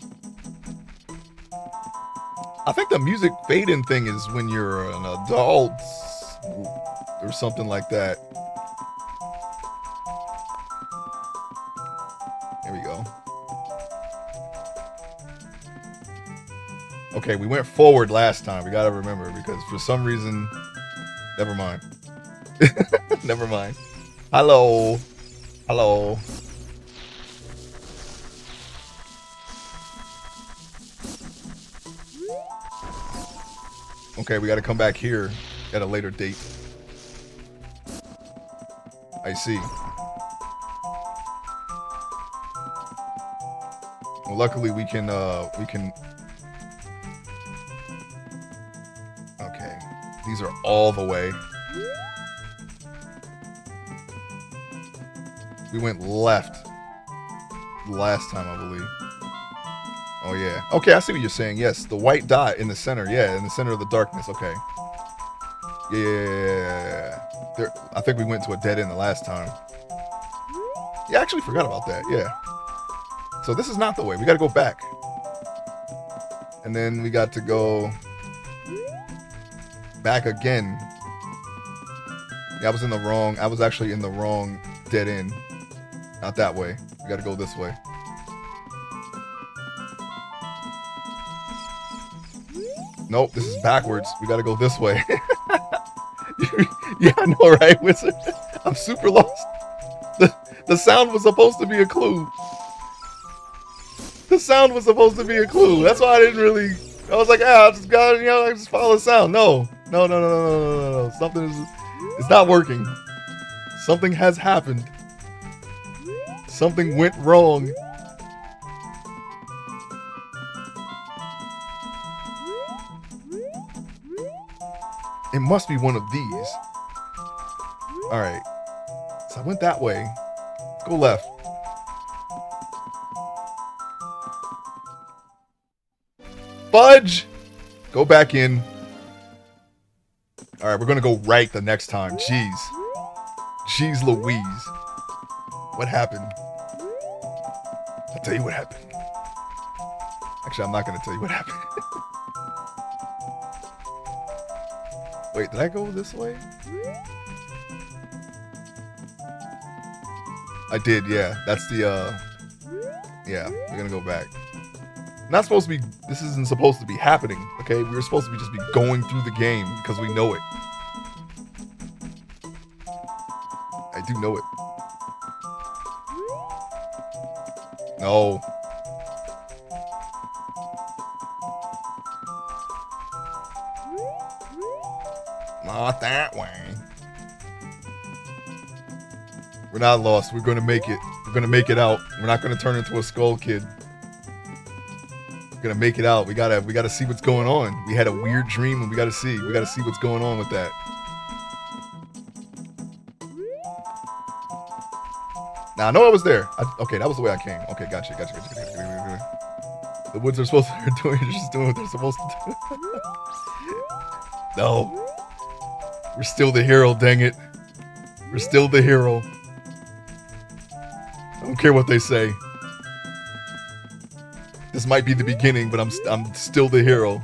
Speaker 1: I think the music fade-in thing is when you're an adult or something like that. There we go. Okay, we went forward last time. We gotta remember, because for some reason... Never mind. Never mind. Hello. Hello. Okay, we got to come back here at a later date. I see. Well, luckily we can okay. These are all the way. We went left last time, I believe. Oh, yeah. Okay, I see what you're saying. Yes, the white dot in the center. Yeah, in the center of the darkness. Okay. Yeah. There, I think we went to a dead end the last time. Yeah, I actually forgot about that. Yeah. So this is not the way. We got to go back. And then we got to go back again. Yeah, I was actually in the wrong dead end. Not that way. We got to go this way. Nope, this is backwards. We got to go this way. Yeah, I know, right, Wizard? I'm super lost. The sound was supposed to be a clue. The sound was supposed to be a clue. That's why I didn't really. I was like, I just got, I just follow the sound. No. Something is. It's not working. Something has happened. Something went wrong. It must be one of these. All right. So I went that way. Let's go left. Fudge! Go back in. All right, we're going to go right the next time. Jeez. Jeez Louise. What happened? I'll tell you what happened. Actually, I'm not going to tell you what happened. Wait, did I go this way? I did, yeah. That's the, yeah, we're gonna go back. Not supposed to be, this isn't supposed to be happening, okay? We were supposed to be just be going through the game because we know it. I do know it. No. Not that way. We're not lost. We're gonna make it. We're gonna make it out. We're not gonna turn into a skull kid. We're gonna make it out. We gotta see what's going on. We had a weird dream and we gotta see what's going on with that. Now I know I was there. Okay, that was the way I came. Okay, gotcha. The woods are supposed to be doing, just doing what they're supposed to do. No. We're still the hero, dang it. We're still the hero. I don't care what they say. This might be the beginning, but I'm still the hero.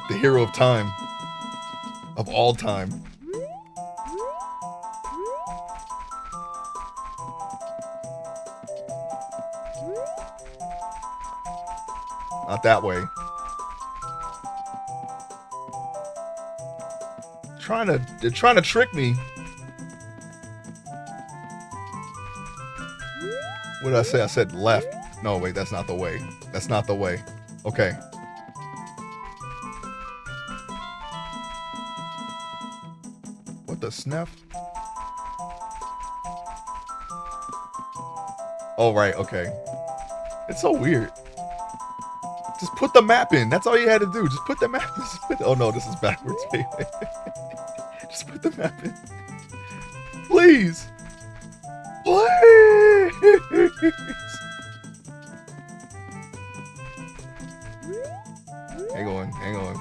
Speaker 1: The hero of time. Of all time. Not that way. They're trying to trick me. What did I say? I said left. No, wait, that's not the way. That's not the way. Okay. What the sniff? Oh, right, okay. It's so weird. Just put the map in. That's all you had to do. Just put the map in. Oh no, this is backwards. Wait. Just put the map in. Please. Please. Hang on.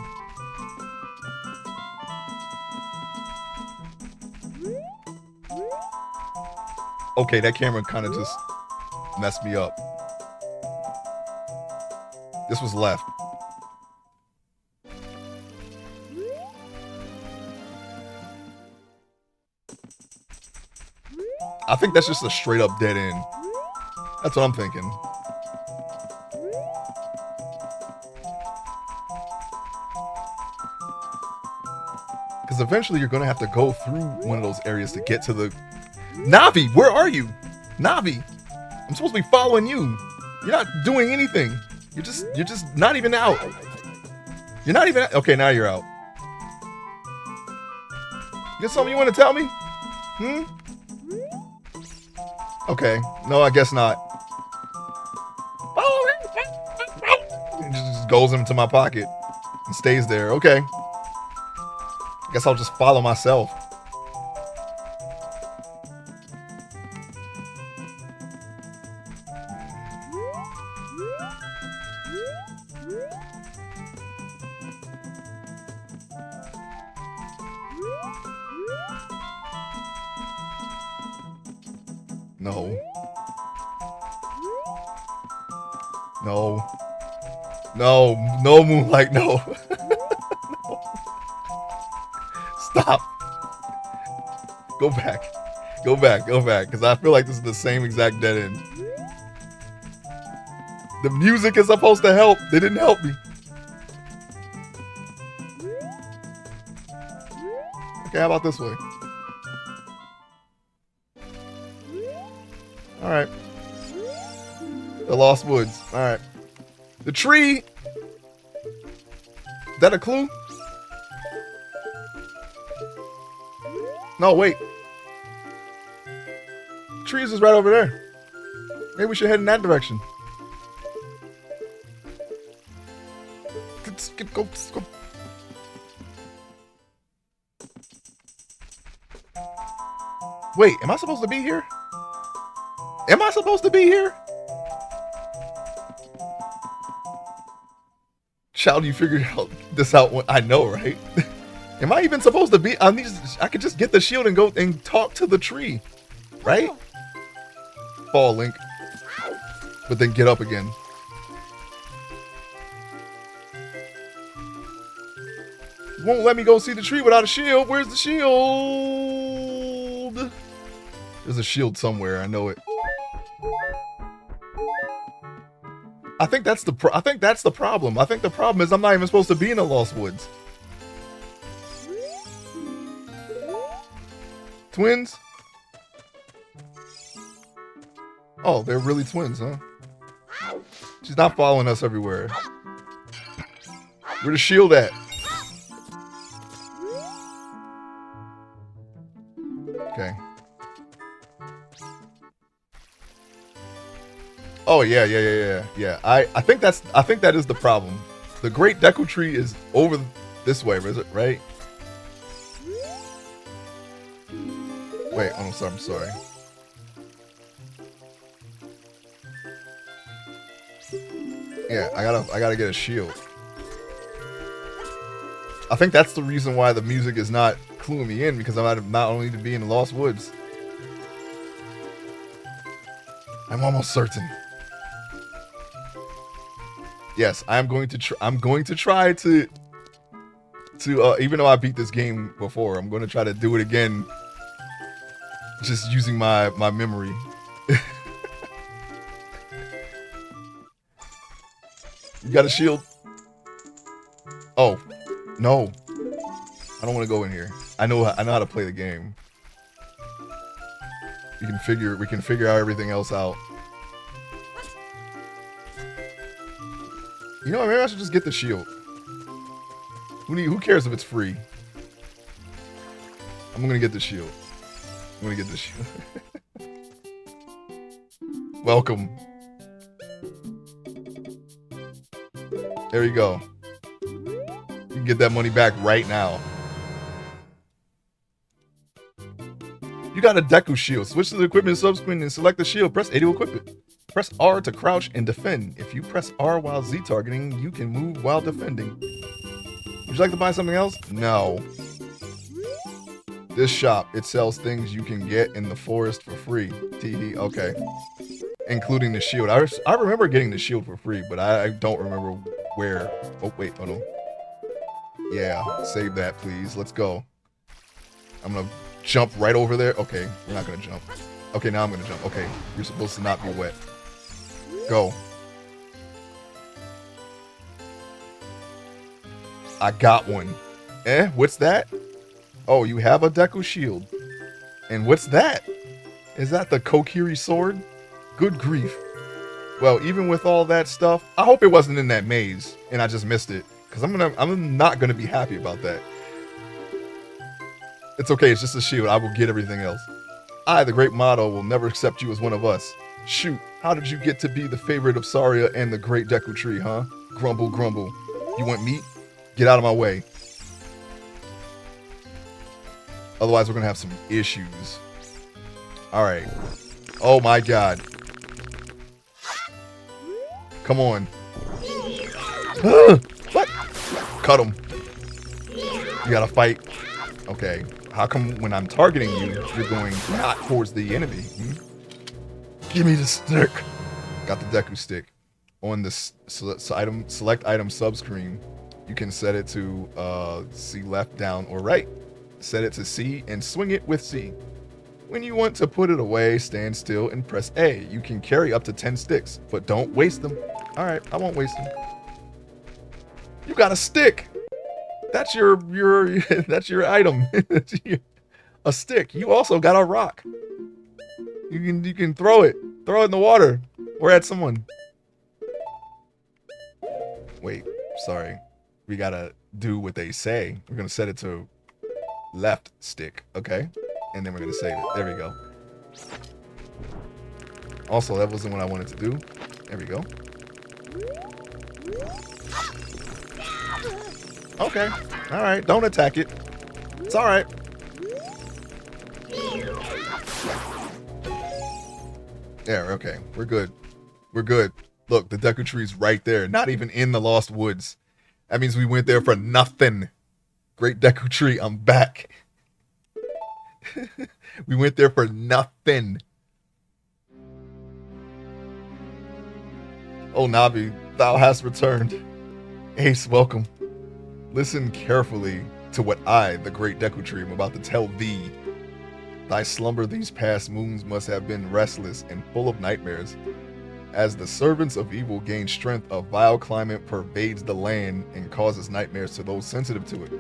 Speaker 1: Okay, that camera kind of just messed me up. This was left. I think that's just a straight up dead end. That's what I'm thinking. Because eventually you're going to have to go through one of those areas to get to the... Navi, where are you? Navi, I'm supposed to be following you. You're not doing anything. You're just not even out. You're not even... Okay, now you're out. You got something you want to tell me? Okay. No, I guess not. It just goes into my pocket and stays there. Okay. I guess I'll just follow myself. No. No. No. No, Moonlight, no. No. Stop. Go back. Go back. Go back. Because I feel like this is the same exact dead end. The music is supposed to help. They didn't help me. Okay, how about this way? Alright. The Lost Woods. Alright. The tree. Is that a clue? No, wait. The trees is right over there. Maybe we should head in that direction. Go. Wait, am I supposed to be here? Am I supposed to be here? Child, you figured this out. I know, right? Am I even supposed to be on these? I could just get the shield and go and talk to the tree, right? Fall, Link. But then get up again. Won't let me go see the tree without a shield. Where's the shield? There's a shield somewhere. I know it. I think that's the problem. I think the problem is I'm not even supposed to be in the Lost Woods. Twins? Oh, they're really twins, huh? She's not following us everywhere. Where's the shield at? Okay. Oh yeah. I think that is the problem. The Great Deku Tree is over this way, is it right? Wait, oh, I'm sorry. Yeah, I gotta get a shield. I think that's the reason why the music is not cluing me in, because I'm not only to be in the Lost Woods. I'm almost certain. Yes, I'm going to try to even though I beat this game before, I'm going to try to do it again, just using my memory. You got a shield? Oh, no. I don't want to go in here. I know how to play the game. We can figure out everything else out. You know what, maybe I should just get the shield. Who cares if it's free? I'm gonna get the shield. Welcome. There you go. You can get that money back right now. You got a Deku shield. Switch to the equipment sub-screen and select the shield. Press A to equip it. Press R to crouch and defend. If you press R while Z targeting, you can move while defending. Would you like to buy something else? No. This shop, it sells things you can get in the forest for free. Teehee, okay. Including the shield. I remember getting the shield for free, but I don't remember where. Oh, wait, hold on. Yeah, save that, please. Let's go. I'm gonna jump right over there. Okay, we're not gonna jump. Okay, now I'm gonna jump. Okay, you're supposed to not be wet. Go. I got one. What's that? Oh, you have a Deku shield. And what's that? Is that the Kokiri sword? Good grief. Well, even with all that stuff, I hope it wasn't in that maze and I just missed it, because I'm not gonna be happy about that. It's okay, it's just a shield. I will get everything else. I, the Great Motto, will never accept you as one of us. Shoot, how did you get to be the favorite of Saria and the Great Deku Tree, huh? Grumble, grumble. You want meat? Get out of my way. Otherwise, we're gonna have some issues. Alright. Oh my god. Come on. What? Cut him. You gotta fight. Okay. How come when I'm targeting you, you're going not towards the enemy? Give me the stick. Got the Deku stick. On the select item subscreen, you can set it to C left, down, or right. Set it to C and swing it with C. When you want to put it away, stand still and press A. You can carry up to 10 sticks, but don't waste them. All right, I won't waste them. You got a stick. That's your that's your item. A stick. You also got a rock. You can throw it. Throw it in the water or at someone. Wait, sorry. We gotta do what they say. We're gonna set it to left stick, okay? And then we're gonna save it. There we go. Also, that wasn't what I wanted to do. There we go. Okay. All right. Don't attack it. It's all right. There. Okay. We're good. We're good. Look, the Deku Tree's right there. Not even in the Lost Woods. That means we went there for nothing. Great Deku Tree, I'm back. We went there for nothing. Oh, Navi, thou hast returned. Ace, welcome. Listen carefully to what I, the great Deku Tree, am about to tell thee. Thy slumber these past moons must have been restless and full of nightmares. As the servants of evil gain strength, a vile climate pervades the land and causes nightmares to those sensitive to it.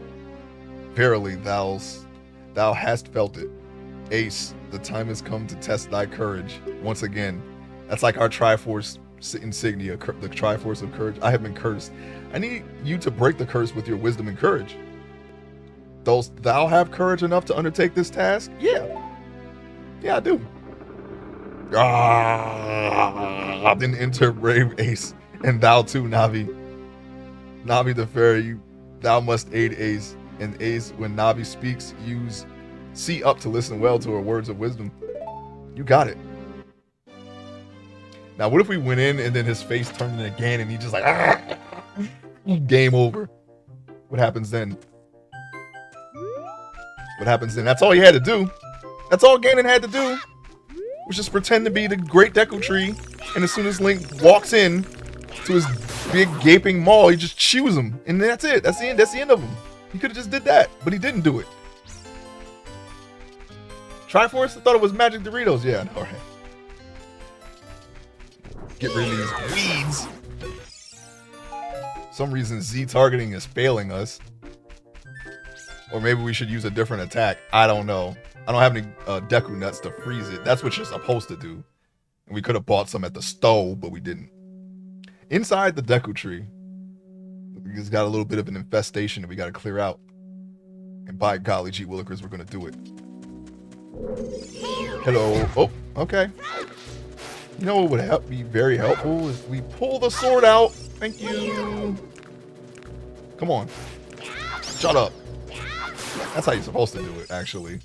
Speaker 1: Verily, thou hast felt it. Ace, the time has come to test thy courage. Once again, that's like our Triforce insignia, the Triforce of Courage. I have been cursed. I need you to break the curse with your wisdom and courage. Dost thou have courage enough to undertake this task? Yeah. Yeah, I do. Then enter brave Ace, and thou too, Navi. Navi the fairy, thou must aid Ace. And Ace, when Navi speaks, use C up to listen well to her words of wisdom. You got it. Now, what if we went in and then his face turned into Ganon and he just like, game over? What happens then? What happens then? That's all he had to do. That's all Ganon had to do. Was just pretend to be the great Deku Tree, and as soon as Link walks in to his big gaping maw, he just chews him, and that's it. That's the end. That's the end of him. He could have just did that, but he didn't do it. Triforce? I thought it was Magic Doritos. Yeah, all right. Get rid of these weeds. For some reason Z targeting is failing us. Or maybe we should use a different attack. I don't know. I don't have any Deku Nuts to freeze it. That's what you're supposed to do. And we could have bought some at the stove, but we didn't. Inside the Deku Tree, it's got a little bit of an infestation that we got to clear out. And by golly gee willikers, we're going to do it. Hello. Oh, okay. You know what would be very helpful is we pull the sword out. Thank you. Come on. Shut up. That's how you're supposed to do it, actually.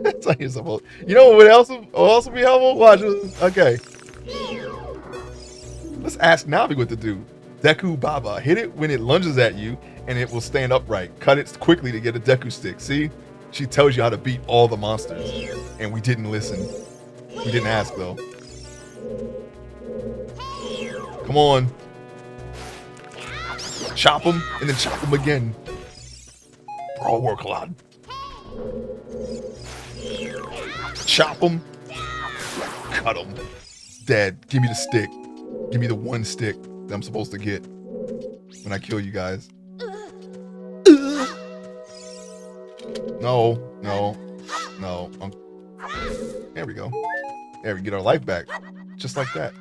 Speaker 1: That's how you're supposed. You know what else would be helpful? Watch this. Okay. Let's ask Navi what to do. Deku Baba. Hit it when it lunges at you, and it will stand upright. Cut it quickly to get a Deku stick. See? She tells you how to beat all the monsters. And we didn't listen. We didn't ask, though. Come on. Chop him, and then chop him again. Bro, work a lot. Chop him. Cut him. It's dead. Give me the stick. Give me the one stick that I'm supposed to get when I kill you guys. No. There we go. There we get our life back. Just like that.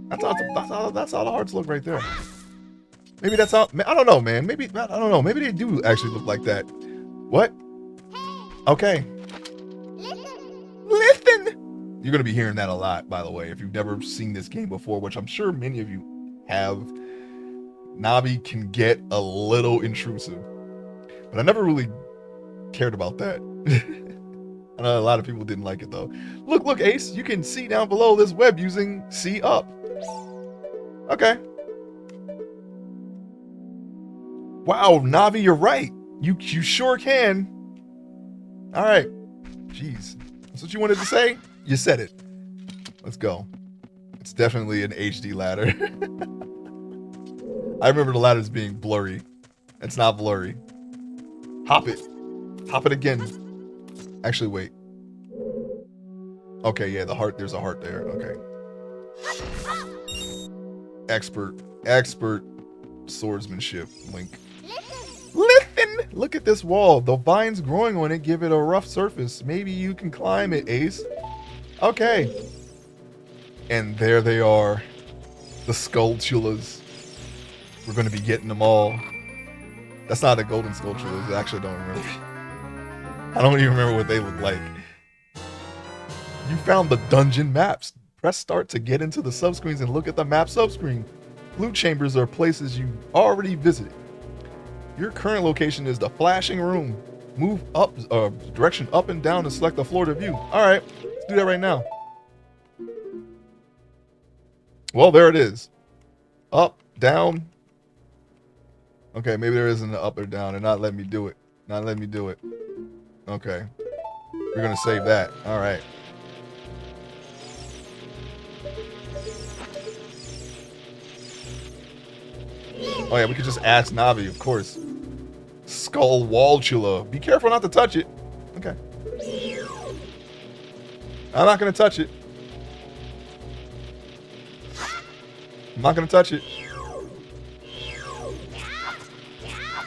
Speaker 1: That's how the hearts look right there. Maybe that's how. I don't know, man. Maybe I don't know. Maybe they do actually look like that. What? Okay. Listen. You're gonna be hearing that a lot, by the way. If you've never seen this game before, which I'm sure many of you have, Navi can get a little intrusive. But I never really cared about that. I know a lot of people didn't like it though. Look, Ace. You can see down below this web using C up. Okay. Wow, Navi, you're right. You sure can. All right. Jeez. That's what you wanted to say? You said it. Let's go. It's definitely an HD ladder. I remember the ladders being blurry. It's not blurry. Hop it. Hop it again. Actually, wait. Okay, yeah, the heart. There's a heart there. Okay. Expert swordsmanship, Link. Listen! Look at this wall. The vines growing on it give it a rough surface. Maybe you can climb it, Ace. Okay. And there they are. The Skulltulas. We're going to be getting them all. That's not a golden Skulltulas. I actually don't remember. I don't even remember what they look like. You found the dungeon maps. Press start to get into the subscreens and look at the map subscreen. Loot chambers are places you already visited. Your current location is the flashing room. Move up, direction up and down to select the floor to view. All right, let's do that right now. Well, there it is. Up, down. Okay, maybe there isn't an up or down. They're not letting me do it. Not letting me do it. Okay. We're gonna save that. All right. Oh yeah, we could just ask Navi, of course. Skullwalchula. Be careful not to touch it. Okay. I'm not gonna touch it. I'm not gonna touch it.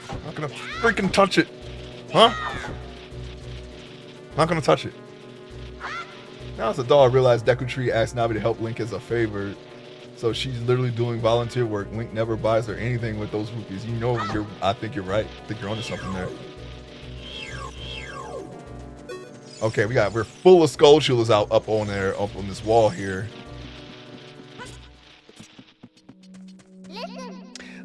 Speaker 1: I'm not gonna freaking touch it. Huh? I'm not gonna touch it. Now as a doll, I realized Deku Tree asked Navi to help Link as a favor. So she's literally doing volunteer work. Link never buys her anything with those rupees. You know, I think you're right. I think you're onto something there. Okay, we're full of Skulltulas out up on this wall here.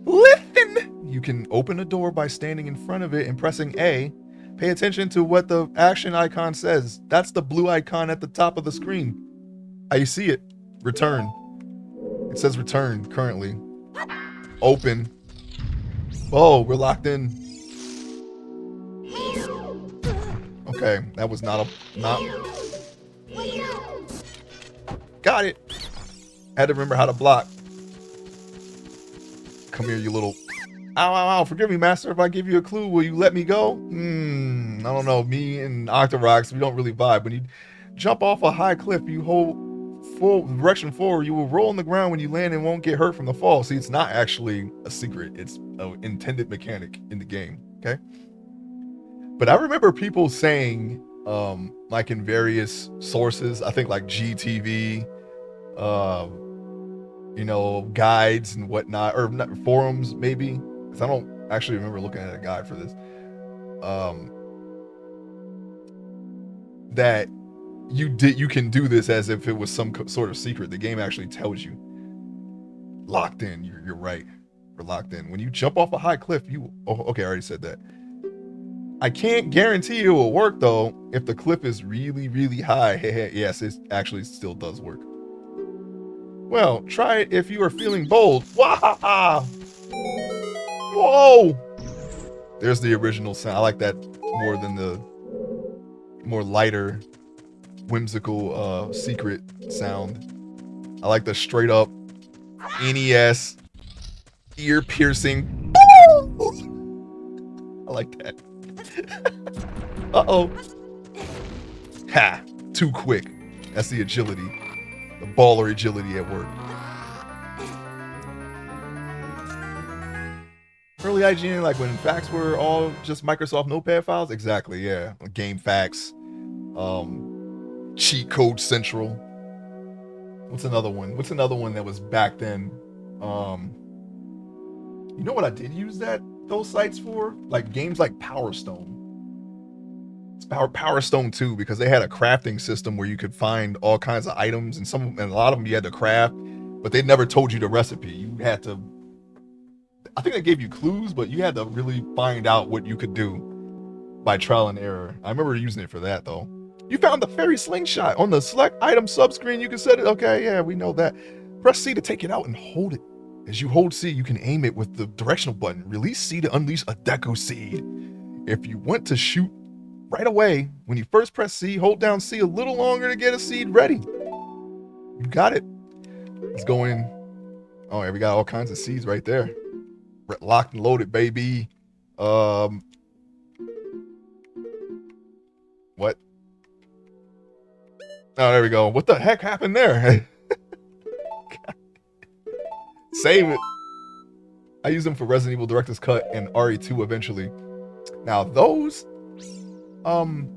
Speaker 1: Listen! You can open a door by standing in front of it and pressing A. Pay attention to what the action icon says. That's the blue icon at the top of the screen. I see it. Return. It says return currently. Open. Oh, we're locked in. Okay, that was not. Got it. Had to remember how to block. Come here, you little. Ow, ow, ow. Forgive me, master. If I give you a clue, will you let me go? I don't know. Me and Octorox, we don't really vibe. When you jump off a high cliff, you hold full direction forward, you will roll on the ground when you land and won't get hurt from the fall. See, it's not actually a secret. It's an intended mechanic in the game. Okay. But I remember people saying, like in various sources, I think like GTV, you know, guides and whatnot, or not, forums maybe, because I don't actually remember looking at a guide for this. That you can do this as if it was some sort of secret. The game actually tells you. Locked in. You're right. We're locked in. When you jump off a high cliff, okay, I already said that. I can't guarantee it will work though. If the cliff is really, really high, yes, it actually still does work. Well, try it if you are feeling bold. Wah! Whoa! There's the original sound. I like that more than the more lighter, whimsical secret sound. I like the straight up NES ear piercing. I like that. Uh-oh. Ha! Too quick. That's the agility. The baller agility at work. Early IGN, like when facts were all just Microsoft Notepad files? Exactly, yeah. Game facts. Cheat Code Central. What's another one? What's another one that was back then? You know what I did use those sites for? Like games like Power Stone. It's Power Stone 2 because they had a crafting system where you could find all kinds of items and a lot of them you had to craft, but they never told you the recipe. You had to, I think they gave you clues, but you had to really find out what you could do by trial and error. I remember using it for that though. You found the fairy slingshot on the select item subscreen. You can set it. Okay, yeah, we know that. Press C to take it out and hold it. As you hold C, you can aim it with the directional button. Release C to unleash a Deku Seed. If you want to shoot right away, when you first press C, hold down C a little longer to get a seed ready. You got it. Let's go in. Oh, yeah, we got all kinds of seeds right there. Locked and loaded, baby. Um, what? Oh, there we go. What the heck happened there? Save it. I use them for Resident Evil Director's Cut and RE2 eventually. Now those, um,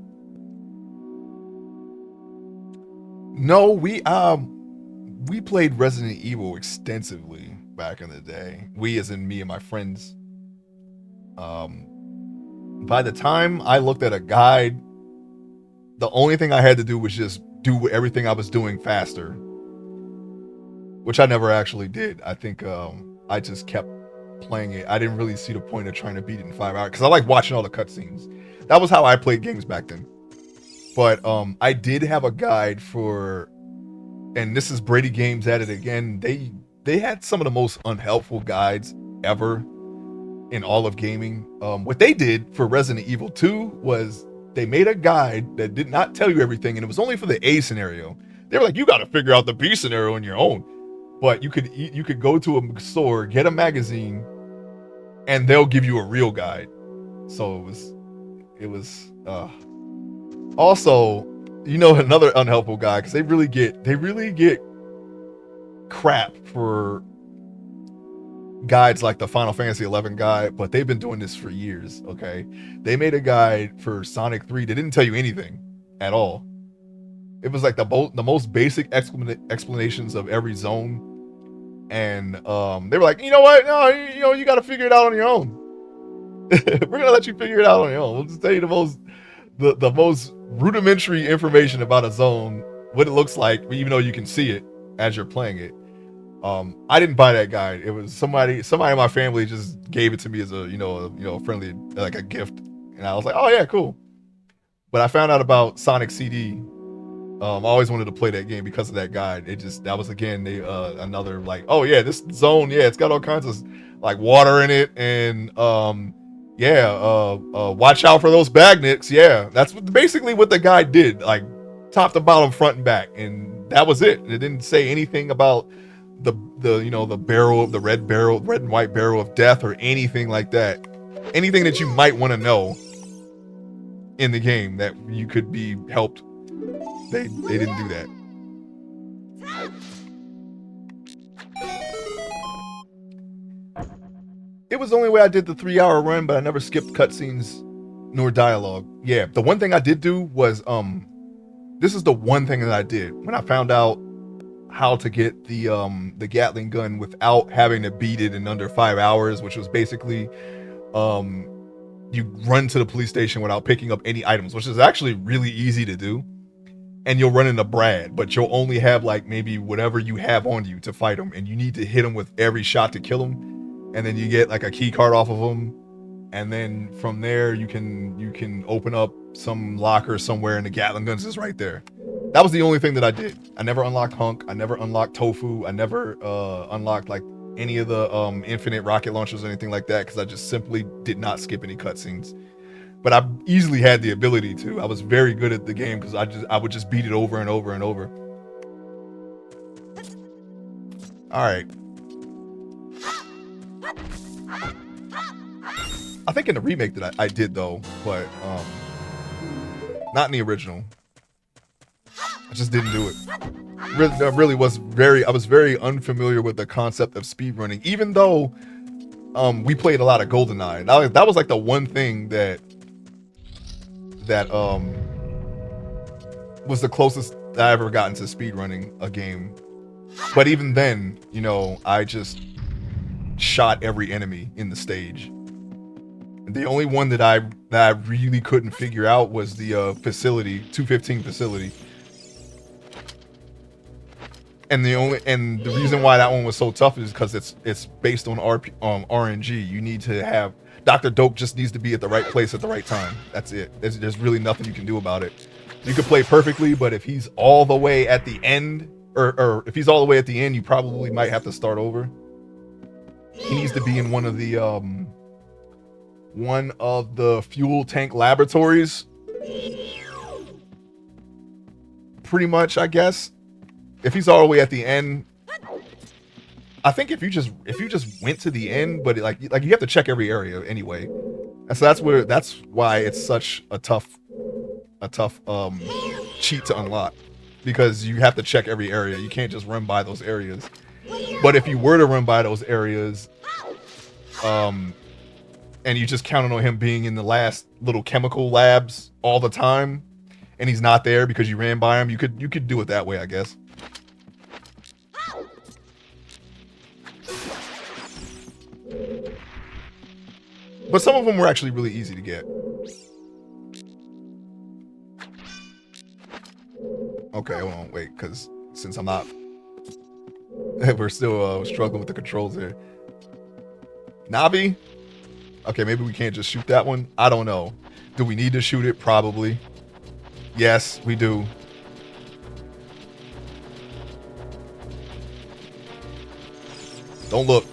Speaker 1: no, we played Resident Evil extensively back in the day. We, as in me and my friends. Um, by the time I looked at a guide, the only thing I had to do was just do everything I was doing faster, which I never actually did. I think I just kept playing it. I didn't really see the point of trying to beat it in 5 hours because I like watching all the cutscenes. That was how I played games back then. But I did have a guide for, and this is Brady Games at it again. They had some of the most unhelpful guides ever in all of gaming. What they did for Resident Evil 2 was they made a guide that did not tell you everything, and it was only for the A scenario. They were like, you got to figure out the B scenario on your own. But you could go to a store, get a magazine, and they'll give you a real guide. So it was also, another unhelpful guy, because they really get crap for guides like the Final Fantasy 11 guide, but they've been doing this for years. Okay, they made a guide for Sonic 3 that didn't tell you anything at all. It was like the most basic explanations of every zone, and they were like, you know what? No, you got to figure it out on your own. We're gonna let you figure it out on your own. We'll just tell you the most rudimentary information about a zone, what it looks like, even though you can see it as you're playing it. I didn't buy that guide. It was somebody in my family just gave it to me as a friendly, like a gift, and I was like, oh yeah, cool. But I found out about Sonic CD. I always wanted to play that game because of that guide. That was again another like, oh yeah, this zone, yeah, it's got all kinds of like water in it, and watch out for those bagnicks. Yeah, that's basically what the guide did, like top to bottom, front and back, and that was it. It didn't say anything about the barrel of the red and white barrel of death or anything like that. Anything that you might want to know in the game that you could be helped. They didn't do that. It was the only way I did the 3-hour run, but I never skipped cutscenes nor dialogue. Yeah, the one thing I did do was this is the one thing that I did when I found out how to get the Gatling gun without having to beat it in under 5 hours, which was basically you run to the police station without picking up any items, which is actually really easy to do. And you'll run into Brad, but you'll only have like maybe whatever you have on you to fight him, and you need to hit him with every shot to kill him, and then you get like a key card off of him, and then from there you can open up some locker somewhere, and the Gatling guns is right there. That was the only thing that I did. I never unlocked Hunk. I never unlocked Tofu. I never unlocked like any of the infinite rocket launchers or anything like that, because I just simply did not skip any cutscenes. But I easily had the ability to. I was very good at the game because I would just beat it over and over and over. All right. I think in the remake that I did though, but not in the original. I just didn't do it. I was very unfamiliar with the concept of speedrunning, even though we played a lot of GoldenEye. That was like the one thing that was the closest I ever gotten to speedrunning a game. But even then, I just shot every enemy in the stage. The only one that I really couldn't figure out was the facility, 215 facility. And the reason why that one was so tough is because it's based on RNG. You need to have Dr. Dope just needs to be at the right place at the right time. That's it. There's really nothing you can do about it. You could play perfectly, but if he's all the way at the end, or if he's all the way at the end, you probably might have to start over. He needs to be in one of the fuel tank laboratories. Pretty much, I guess. If he's all the way at the end, I think if you just went to the end, but like you have to check every area anyway, and so that's why it's such a tough cheat to unlock, because you have to check every area. You can't just run by those areas. But if you were to run by those areas, and you just counted on him being in the last little chemical labs all the time, and he's not there because you ran by him, you could do it that way, I guess. But some of them were actually really easy to get. Okay, hold on, wait, because since I'm not... we're still struggling with the controls here. Navi? Okay, maybe we can't just shoot that one. I don't know. Do we need to shoot it? Probably. Yes, we do. Don't look.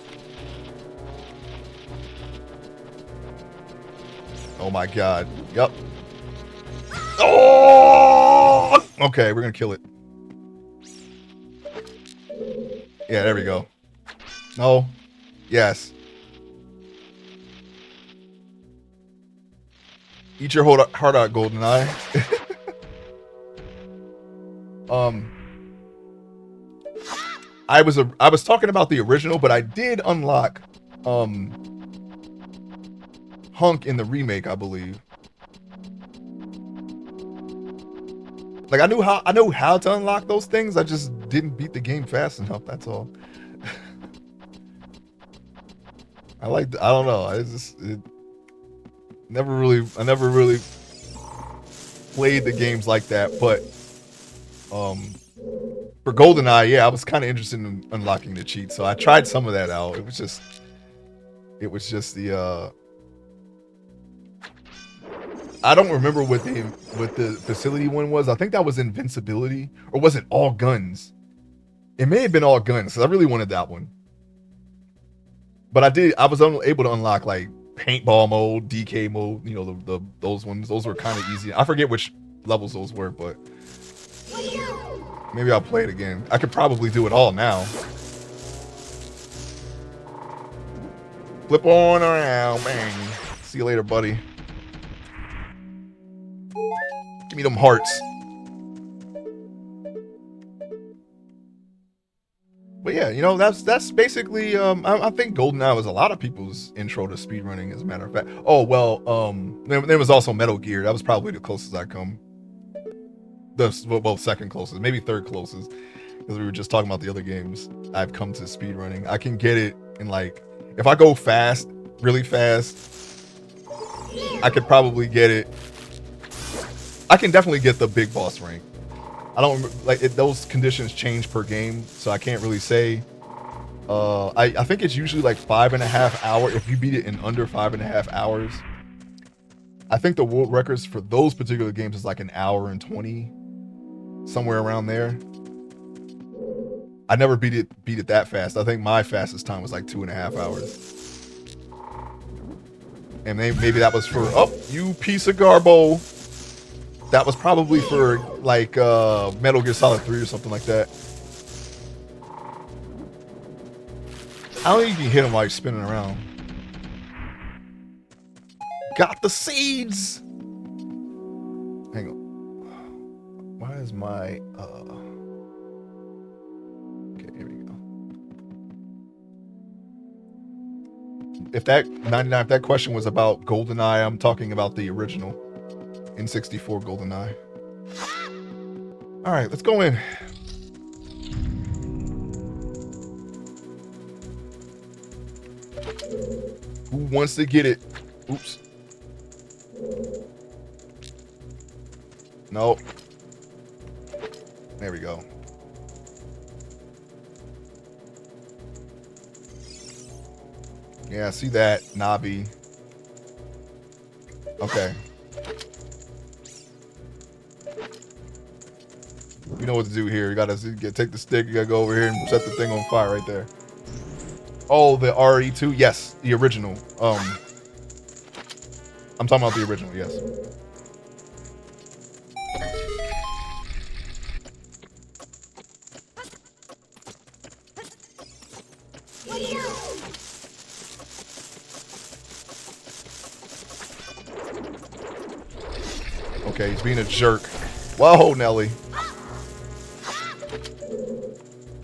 Speaker 1: Oh my god. Yep. Oh! Okay, we're gonna kill it. Yeah, there we go. No. Yes. Eat your heart out, GoldenEye. I was talking about the original, but I did unlock Hunk in the remake, I believe. Like I know how to unlock those things. I just didn't beat the game fast enough. That's all. I don't know. I never really played the games like that, but for GoldenEye, yeah, I was kind of interested in unlocking the cheat, so I tried some of that out. It was just the I don't remember what the facility one was. I think that was invincibility, or was it all guns? It may have been all guns, because I really wanted that one. But I was able to unlock like paintball mode, DK mode, you know, those ones. Those were kind of easy. I forget which levels those were, but maybe I'll play it again. I could probably do it all now. Flip on around, bang. See you later, buddy. Give me them hearts. But yeah, you know, that's basically I think GoldenEye was a lot of people's intro to speedrunning, as a matter of fact. Oh well, there was also Metal Gear. That was probably the closest I come. Well, second closest, maybe third closest, because we were just talking about the other games I've come to speedrunning. I can get it in, like, if I go fast, really fast, I could probably get it. I can definitely get the big boss rank. I don't like it. Those conditions change per game, so I can't really say. I think it's usually like 5.5 hours. If you beat it in under 5.5 hours, I think the world records for those particular games is like 1 hour and 20, somewhere around there. I never beat it that fast. I think my fastest time was like 2.5 hours. And maybe that was for, oh, you piece of garbo. That was probably for like Metal Gear Solid 3 or something like that. I don't think you can hit him while you're spinning around. Got the seeds! Hang on. Why is my okay, here we go. If that question was about GoldenEye, I'm talking about the original N64 GoldenEye. Alright, let's go in. Who wants to get it? Oops. Nope. There we go. Yeah, see that, Navi. Okay. You know what to do here. You gotta take the stick. You gotta go over here and set the thing on fire right there. Oh, the RE2? Yes, the original. I'm talking about the original, yes. Okay, he's being a jerk. Whoa, Nelly.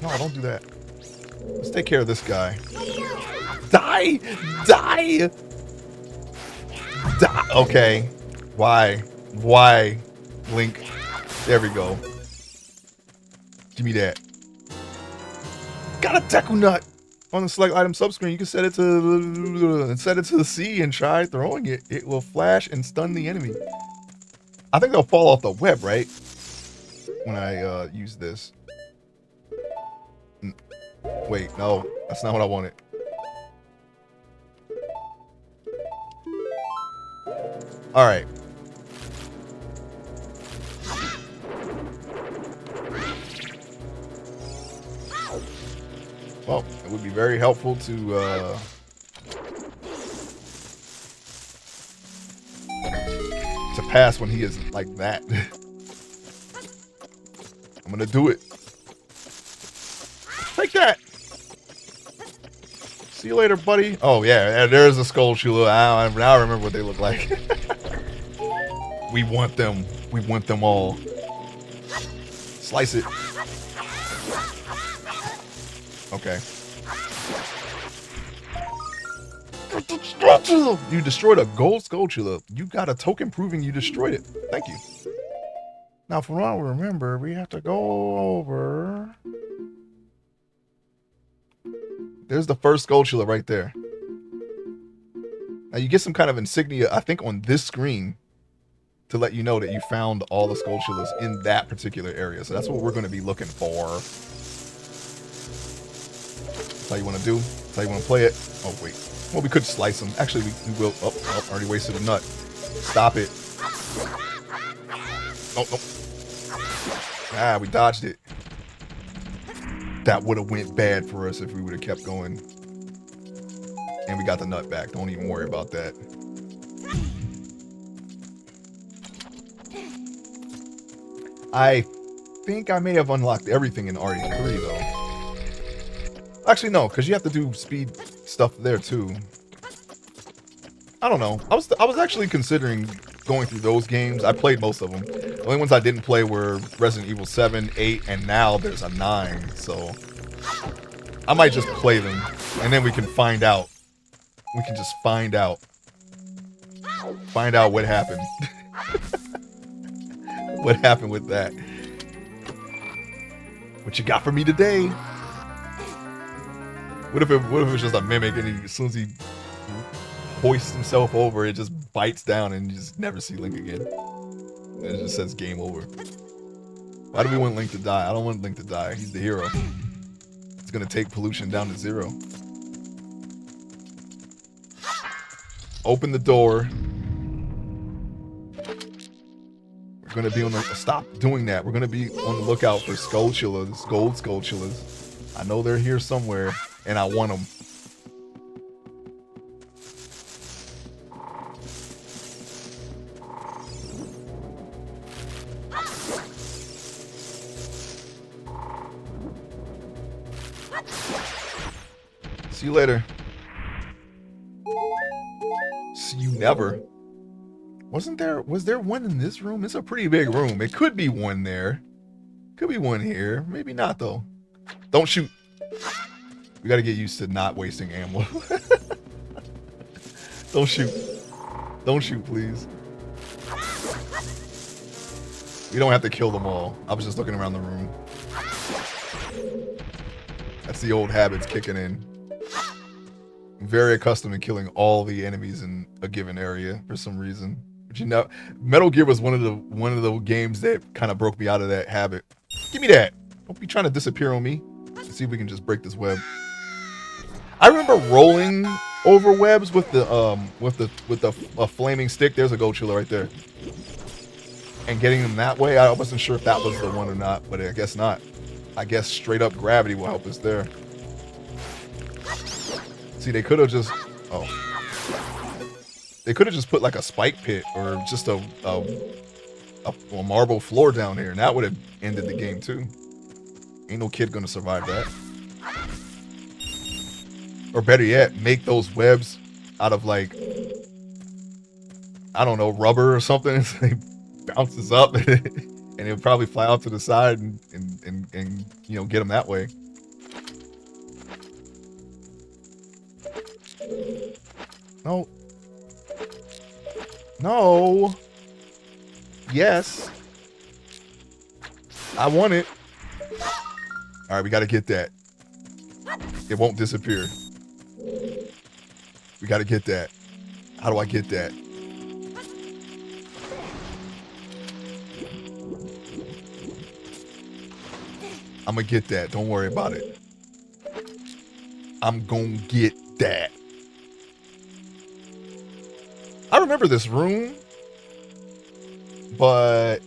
Speaker 1: No, don't do that. Let's take care of this guy. Die! Die! Die! Okay. Why? Why? Link. There we go. Give me that. Got a Deku Nut! On the select item subscreen, you can set it to the C and try throwing it. It will flash and stun the enemy. I think they'll fall off the web, right? When I use this. Wait, no, that's not what I wanted. All right. Well, it would be very helpful to pass when he is like that. I'm gonna do it. Take that. See you later, buddy. Oh yeah, there's a Skull Shula. Now I remember what they look like. We want them. We want them all. Slice it. Okay. You destroyed a gold Skulltula. You got a token proving you destroyed it. Thank you. Now, from what I remember, we have to go over. There's the first Skulltula right there. Now, you get some kind of insignia, I think, on this screen to let you know that you found all the Skulltulas in that particular area. So that's what we're going to be looking for. That's how you want to do. That's how you want to play it. Oh, wait. Well, we could slice them. Actually, we will. Oh, already wasted a nut. Stop it. Oh, no. Ah, we dodged it. That would have went bad for us if we would have kept going. And we got the nut back. Don't even worry about that. I think I may have unlocked everything in RE3, though. Actually, no, because you have to do speed stuff there, too. I don't know. I was actually considering going through those games. I played most of them. The only ones I didn't play were Resident Evil 7, 8, and now there's a 9. So I might just play them, and then we can find out. We can just find out. Find out what happened. What happened with that? What you got for me today? What if it was just a mimic, and he, as soon as he hoists himself over, it just bites down, and you just never see Link again. And it just says game over. Why do we want Link to die? I don't want Link to die. He's the hero. It's gonna take pollution down to 0. Open the door. We're gonna be on the stop doing that. We're gonna be on the lookout for Skulltulas, gold Skulltulas. I know they're here somewhere, and I want them. See you later. See you never. Was there one in this room? It's a pretty big room. It could be one there. Could be one here. Maybe not, though. Don't shoot. We gotta get used to not wasting ammo. Don't shoot. Don't shoot, please. We don't have to kill them all. I was just looking around the room. That's the old habits kicking in. I'm very accustomed to killing all the enemies in a given area for some reason. But you know, Metal Gear was one of the games that kind of broke me out of that habit. Give me that. Don't be trying to disappear on me. Let's see if we can just break this web. I remember rolling over webs with the flaming stick. There's a Gochula right there. And getting them that way. I wasn't sure if that was the one or not, but I guess not. I guess straight up gravity will help us there. See, they could have just... Oh. They could have just put like a spike pit or just a marble floor down here, and that would have ended the game too. Ain't no kid gonna survive that. Or better yet, make those webs out of like, I don't know, rubber or something. They bounces up, and he'll probably fly out to the side and you know, get him that way. No. No. Yes. I want it. All right, we got to get that. It won't disappear. We got to get that. How do I get that? I'm going to get that. Don't worry about it. I'm going to get that. I remember this room. But,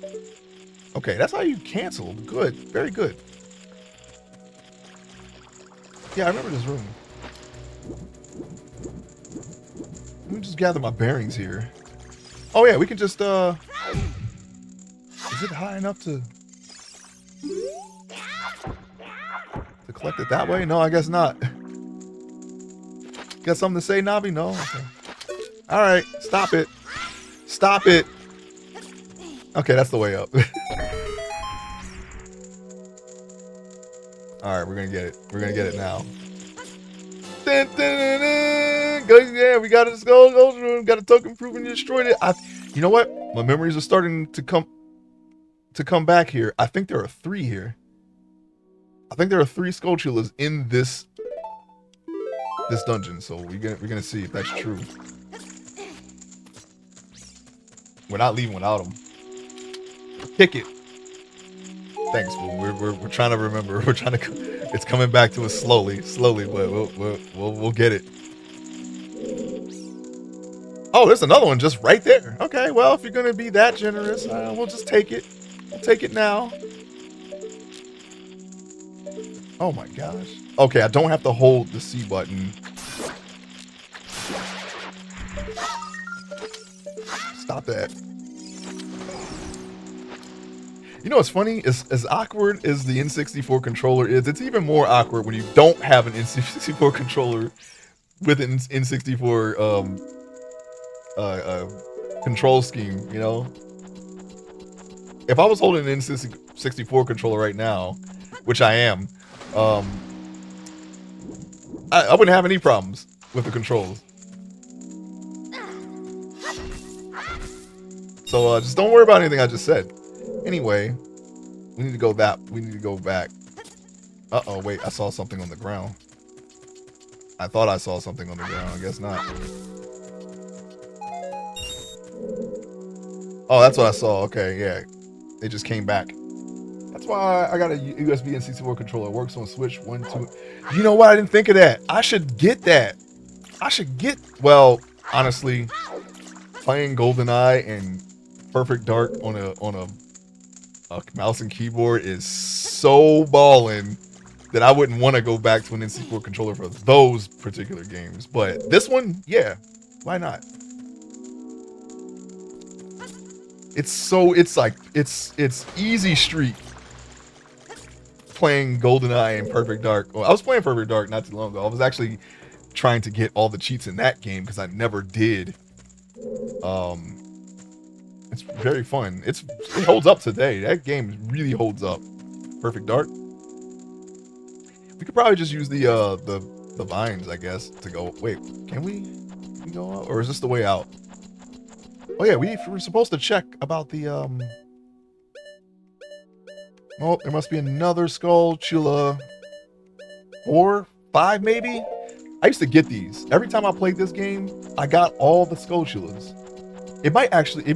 Speaker 1: okay, that's how you canceled. Good. Very good. Yeah, I remember this room. Let me just gather my bearings here. Oh, yeah, we can just, is it high enough to collect it that way? No, I guess not. Got something to say, Navi? No? Okay. All right, stop it. Stop it. Okay, that's the way up. All right, we're going to get it. We're going to get it now. Dun, dun, dun, dun. Go, yeah, we got a skull room. Got a token proving you destroyed it. You know what? My memories are starting to come back here. I think there are 3 here. I think there are 3 Skulltulas in this dungeon. So we're gonna see if that's true. We're not leaving without them. Kick it. Thanks, fool. We're trying to remember. We're trying to. It's coming back to us slowly, but we'll get it. Oh, there's another one just right there. Okay, well, if you're gonna be that generous, we'll just take it. We'll take it now. Oh my gosh. Okay, I don't have to hold the C button. Stop that. You know what's funny? As awkward as the N64 controller is, it's even more awkward when you don't have an N64 controller with an N64 control scheme, you know? If I was holding an N64 controller right now, which I am, I wouldn't have any problems with the controls. So just don't worry about anything I just said. Anyway, we need to go back. Uh-oh, wait, I saw something on the ground. I thought I saw something on the ground. I guess not. Oh, that's what I saw. Okay, yeah. It just came back. That's why I got a USB N64 controller. It works on Switch 1, 2. You know what? I didn't think of that. I should get that. Well, honestly, playing GoldenEye and Perfect Dark on a mouse and keyboard is so ballin' that I wouldn't want to go back to an N64 controller for those particular games. But this one, yeah, why not? It's easy street playing GoldenEye and Perfect Dark. Well, I was playing Perfect Dark not too long ago. I was actually trying to get all the cheats in that game because I never did. It's very fun. It holds up today. That game really holds up. Perfect Dark. We could probably just use the vines, I guess, to go. Wait, can we go out, or is this the way out? Oh yeah, we were supposed to check about the Oh, there must be another Skulltula. 4, 5 maybe. I used to get these every time I played this game. I got all the Skulltulas. It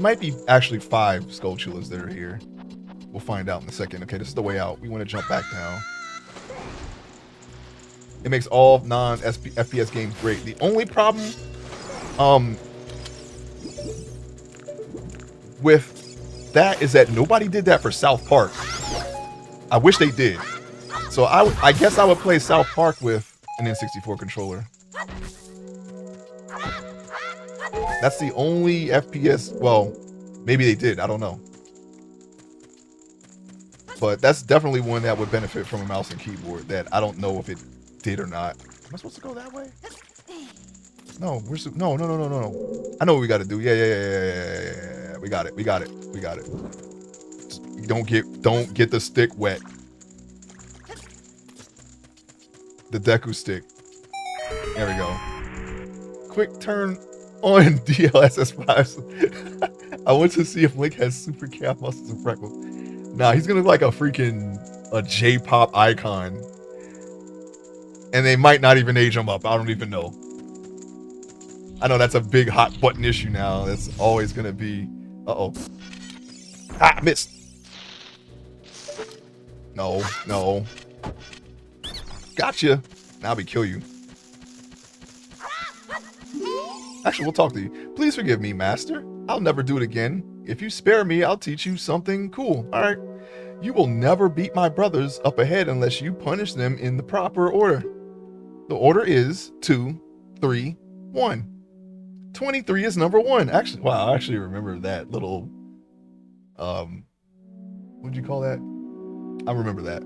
Speaker 1: might be actually 5 Skulltulas that are here. We'll find out in a second. Okay, this is the way out. We want to jump back down. It makes all non-FPS games great. The only problem, with that is that nobody did that for South Park. I wish they did. So I guess I would play South Park with an N64 controller. That's the only FPS. Well, maybe they did. I don't know. But that's definitely one that would benefit from a mouse and keyboard that I don't know if it did or not. Am I supposed to go that way? No, no. I know what we got to do. Yeah. right, we got it. We got it. We got it. Don't get the stick wet. The Deku stick. There we go. Quick turn on DLSS 5. I want to see if Link has super calf muscles and freckles. Nah, he's gonna look like a freaking J-pop icon. And they might not even age him up. I don't even know. I know that's a big hot button issue now. That's always gonna be. Uh-oh. Ah, missed. No, no. Gotcha. Now we kill you. Actually, we'll talk to you. Please forgive me, master. I'll never do it again. If you spare me, I'll teach you something cool. All right. You will never beat my brothers up ahead unless you punish them in the proper order. The order is 2, 3, 1. 23 is number 1. Actually, wow, I actually remember that little, what'd you call that? I remember that,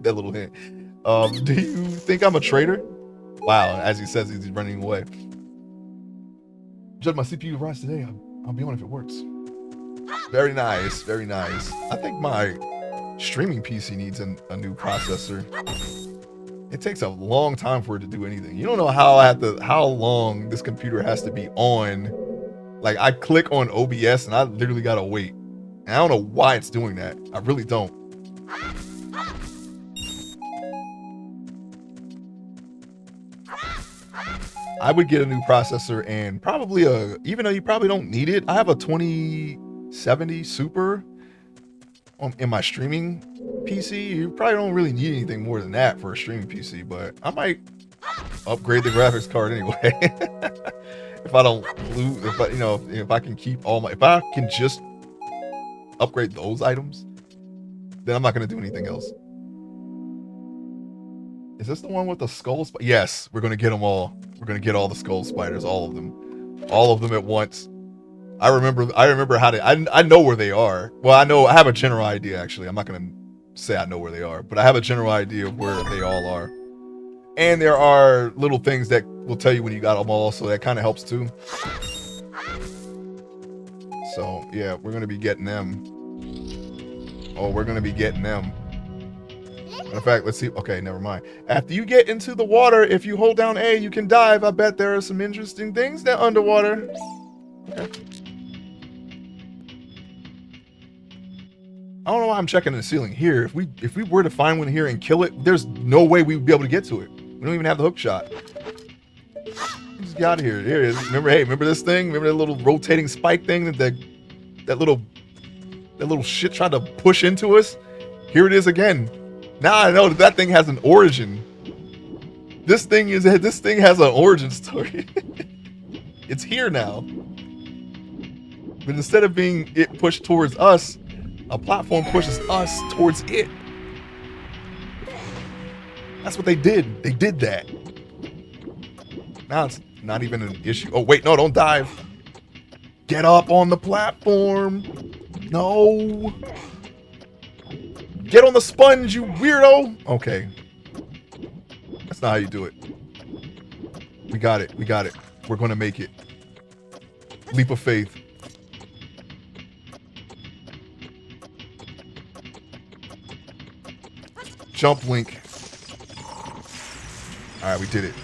Speaker 1: that little hint. Do you think I'm a traitor? Wow, as he says, he's running away. Judge my CPU rise today. I'll be on if it works. Very nice, very nice. I think my streaming PC needs a new processor. It takes a long time for it to do anything. You don't know how long this computer has to be on. Like, I click on OBS and I literally gotta wait. And I don't know why it's doing that. I really don't. I would get a new processor and probably even though you probably don't need it, I have a 2070 Super in my streaming PC. You probably don't really need anything more than that for a streaming PC, but I might upgrade the graphics card anyway. If I don't lose, if I can keep if I can just upgrade those items, then I'm not going to do anything else. Is this the one with the skull? Yes, we're going to get them all. We're going to get all the skull spiders, all of them at once. I remember how to, I know where they are. Well, I have a general idea, actually. I'm not going to say I know where they are, but I have a general idea of where they all are. And there are little things that will tell you when you got them all, so that kind of helps too. So, yeah, we're going to be getting them. Oh, we're going to be getting them. In fact, let's see. Okay, never mind. After you get into the water, if you hold down A, you can dive. I bet there are some interesting things that underwater. Okay. I don't know why I'm checking the ceiling here. If we were to find one here and kill it, there's no way we would be able to get to it. We don't even have the hook shot. Just got here. Here it is. Remember this thing? Remember that little rotating spike thing that little shit tried to push into us? Here it is again. Now I know that thing has an origin. This thing has an origin story. It's here now. But instead of being it pushed towards us, a platform pushes us towards it. That's what they did. They did that. Now it's not even an issue. Oh, wait, no, don't dive. Get up on the platform. No. Get on the sponge, you weirdo. Okay. That's not how you do it. We got it. We got it. We're going to make it. Leap of faith. Jump, Link. All right, we did it.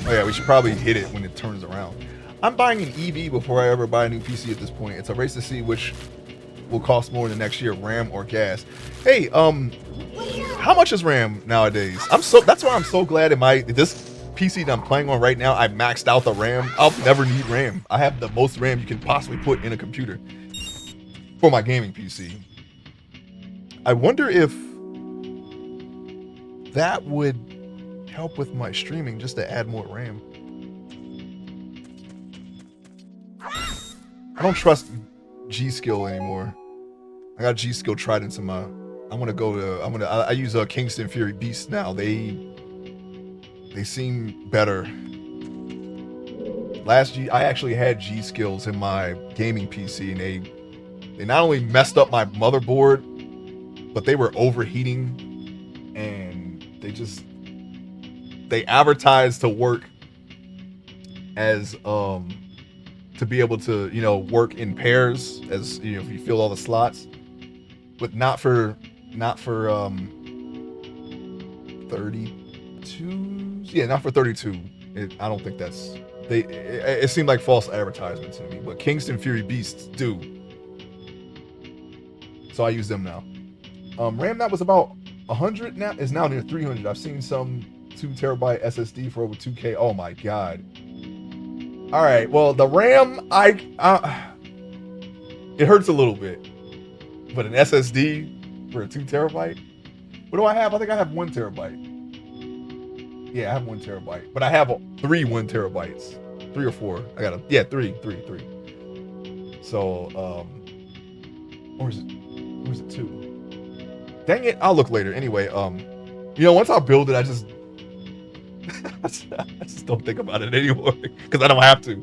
Speaker 1: Oh yeah, we should probably hit it when it turns around. I'm buying an EV before I ever buy a new PC at this point. It's a race to see which will cost more in the next year, RAM or gas. Hey, how much is RAM nowadays? That's why I'm so glad this PC that I'm playing on right now, I maxed out the RAM. I'll never need RAM. I have the most RAM you can possibly put in a computer for my gaming PC. I wonder if that would help with my streaming just to add more RAM. I don't trust G-Skill anymore. I got G-Skill tried into my. I use a Kingston Fury Beast now. They seem better. I actually had G-Skills in my gaming PC, and they not only messed up my motherboard, but they were overheating, and they they advertise to work as to be able to, you know, work in pairs, as you know, if you fill all the slots, but not for 32. Yeah, not for 32. I don't think that's it seemed like false advertisement to me, but Kingston Fury Beasts do. So I use them now. RAM that was about 100 now is now near 300. I've seen some 2 terabyte SSD for over 2K. Oh my god. All right, well, the RAM, it hurts a little bit, but an SSD for a 2 terabyte. What do I have? I think I have 1 terabyte. Yeah, I have 1 terabyte, but I have 3 1 terabytes, 3 or 4. I got three. So, or is it 2? Dang it, I'll look later. Anyway, you know, once I build it, I just don't think about it anymore because I don't have to.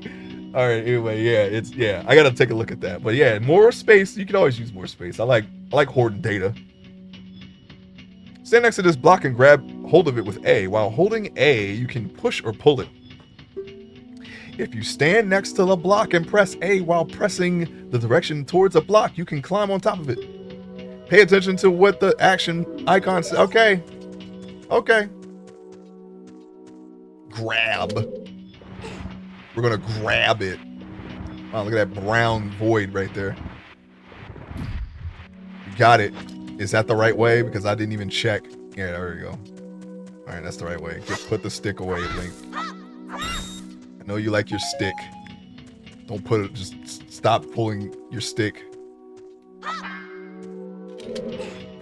Speaker 1: All right, anyway, yeah, I gotta take a look at that. But yeah, more space. You can always use more space. I like hoarding data. Stand next to this block and grab hold of it with A. While holding A, you can push or pull it. If you stand next to the block and press A while pressing the direction towards a block, you can climb on top of it. Pay attention to what the action icon says. Okay. Grab. We're gonna grab it. Wow, look at that brown void right there. You got it. Is that the right way? Because I didn't even check. Yeah, there we go. All right, that's the right way. Just put the stick away, Link. I know you like your stick. Don't put it. Just stop pulling your stick. I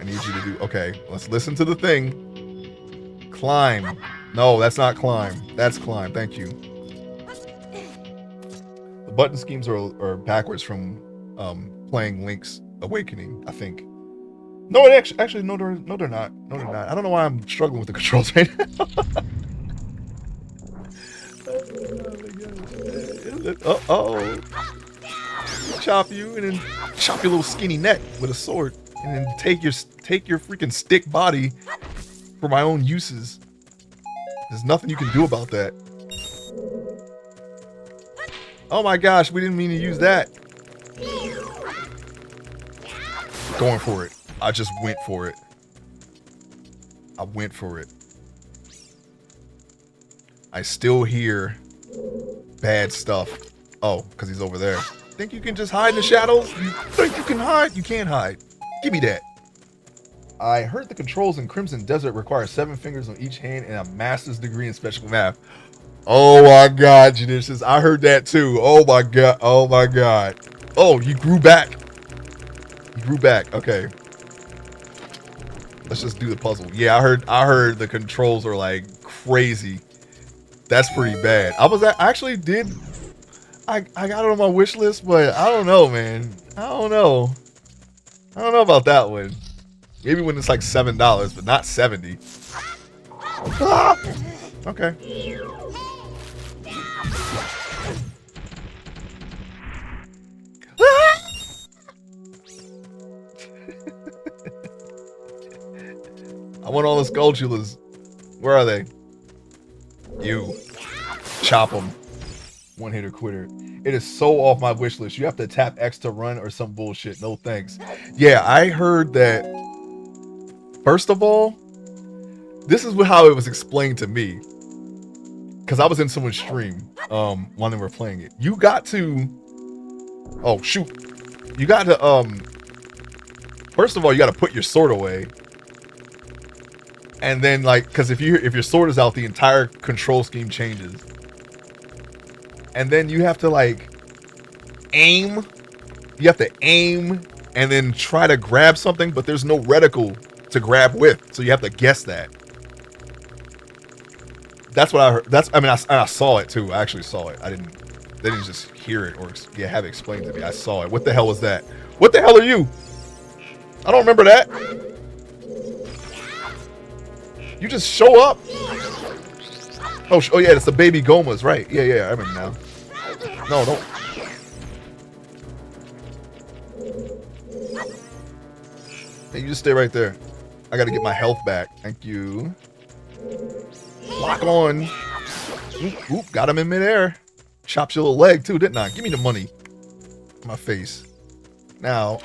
Speaker 1: need you to do. Okay, let's listen to the thing. Climb. No, that's not climb. That's climb. Thank you. The button schemes are backwards from playing Link's Awakening, I think. No, actually, no, they're not. No, they're not. I don't know why I'm struggling with the controls right now. Uh-oh. Chop you and then chop your little skinny neck with a sword, and then take your freaking stick body for my own uses. There's nothing you can do about that. Oh my gosh, we didn't mean to use that. Going for it. I just went for it. I went for it. I still hear bad stuff. Oh, because he's over there. Think you can just hide in the shadows? You think you can hide? You can't hide. Give me that. I heard the controls in Crimson Desert require 7 fingers on each hand and a master's degree in special math. Oh my god, Judicious. I heard that too. Oh my god. Oh my god. Oh, you grew back. You grew back. Okay. Let's just do the puzzle. Yeah, I heard the controls are like crazy. That's pretty bad. I got it on my wish list, but I don't know, man. I don't know about that one. Maybe when it's like $7, but not 70. Ah! Okay. I want all the Skulltulas. Where are they? You. Chop them. One hitter quitter. It is so off my wish list. You have to tap X to run or some bullshit. No thanks. Yeah, I heard that. First of all, this is how it was explained to me. Because I was in someone's stream when they were playing it. You got to. Oh, shoot. You got to. First of all, you got to put your sword away. And then, like, because if your sword is out, the entire control scheme changes. And then you have to, like, aim. You have to aim and then try to grab something, but there's no reticle to grab with. So you have to guess that. That's what I heard. I saw it, too. I actually saw it. I didn't just hear it or have it explained to me. I saw it. What the hell was that? What the hell are you? I don't remember that. You just show up. Oh yeah, it's the baby Gomas, right? Yeah, I remember now. No, don't. Hey, you just stay right there. I gotta get my health back. Thank you. Lock on. Oop, oop, got him in midair. Chopped your little leg too, didn't I? Give me the money. My face. Now.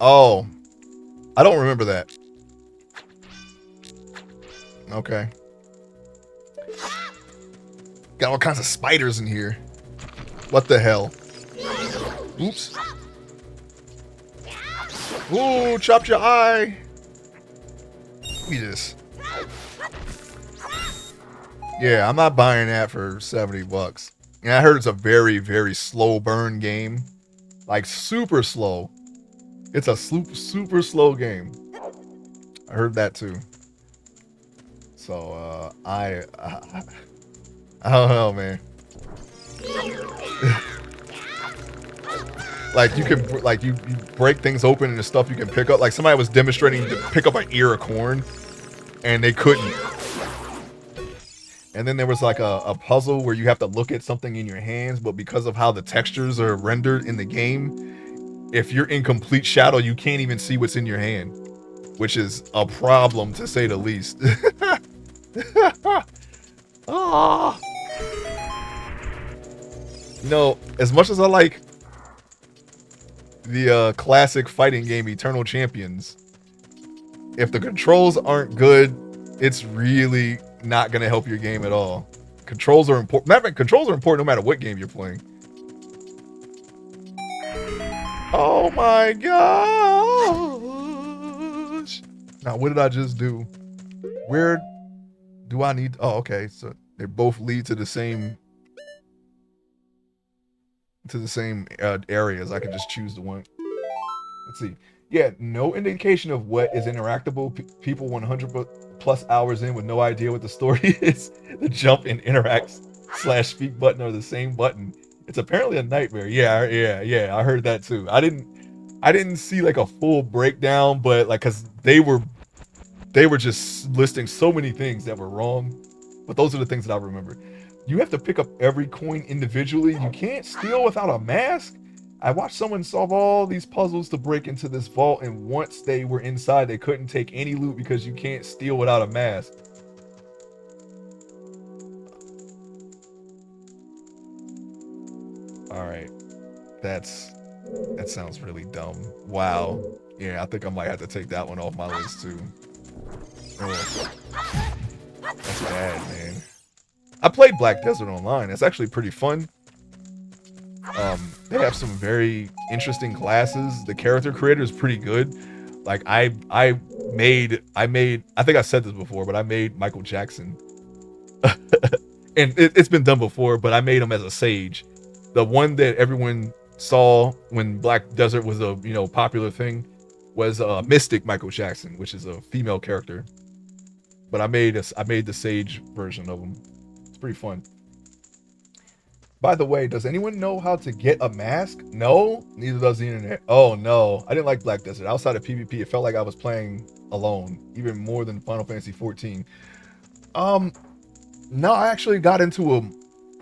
Speaker 1: Oh. I don't remember that. Okay. Got all kinds of spiders in here. What the hell? Oops. Ooh, chopped your eye. Give me this. Yeah, I'm not buying that for $70. And I heard it's a very, very slow burn game. Like, super slow. It's a super slow game. I heard that too. So, I don't know, man. Like, you can, like, you break things open and the stuff you can pick up. Like, somebody was demonstrating to pick up an ear of corn, and they couldn't. And then there was like a puzzle where you have to look at something in your hands, but because of how the textures are rendered in the game, if you're in complete shadow, you can't even see what's in your hand, which is a problem to say the least. Oh. You know, as much as I like the classic fighting game Eternal Champions, if the controls aren't good, it's really not going to help your game at all. Controls are important. Controls are important no matter what game you're playing. Oh my gosh. Now, what did I just do? Where do I need? Oh, okay. So they both lead to the same areas. I can just choose the one. Let's see. Yeah, no indication of what is interactable. People 100 plus hours in with no idea what the story is. The jump and interact / speak button are the same button. It's apparently a nightmare. Yeah. I heard that too. I didn't see like a full breakdown, but like, cause they were just listing so many things that were wrong. But those are the things that I remember. You have to pick up every coin individually. You can't steal without a mask. I watched someone solve all these puzzles to break into this vault, and once they were inside, they couldn't take any loot because you can't steal without a mask. All right, that sounds really dumb. Wow. Yeah, I think I might have to take that one off my list too. Ugh. That's bad, man. I played Black Desert Online. It's actually pretty fun. They have some very interesting classes. The character creator is pretty good. Like I think I said this before, but I made Michael Jackson. And it's been done before, but I made him as a sage. The one that everyone saw when Black Desert was a popular thing was Mystic Michael Jackson, which is a female character. But I made the sage version of him. It's pretty fun. By the way, does anyone know how to get a mask? No, neither does the internet. Oh no, I didn't like Black Desert. Outside of PvP, it felt like I was playing alone, even more than Final Fantasy 14. No, I actually got into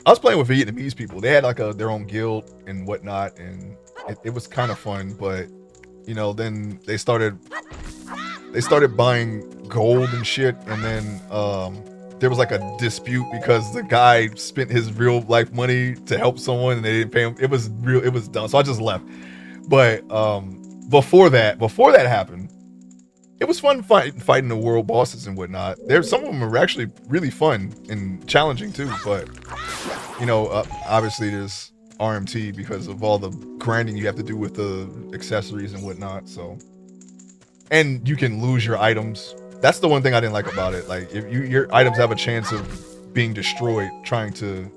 Speaker 1: I was playing with Vietnamese people. They had like their own guild and whatnot, and it was kind of fun. But then they started buying gold and shit, and then there was like a dispute because the guy spent his real life money to help someone and they didn't pay him. It was dumb. So I just left. But before that happened, it was fun fighting the world bosses and whatnot. Some of them are actually really fun and challenging too. But obviously there's RMT because of all the grinding you have to do with the accessories and whatnot. So, and you can lose your items. That's the one thing I didn't like about it. Like, if your items have a chance of being destroyed trying to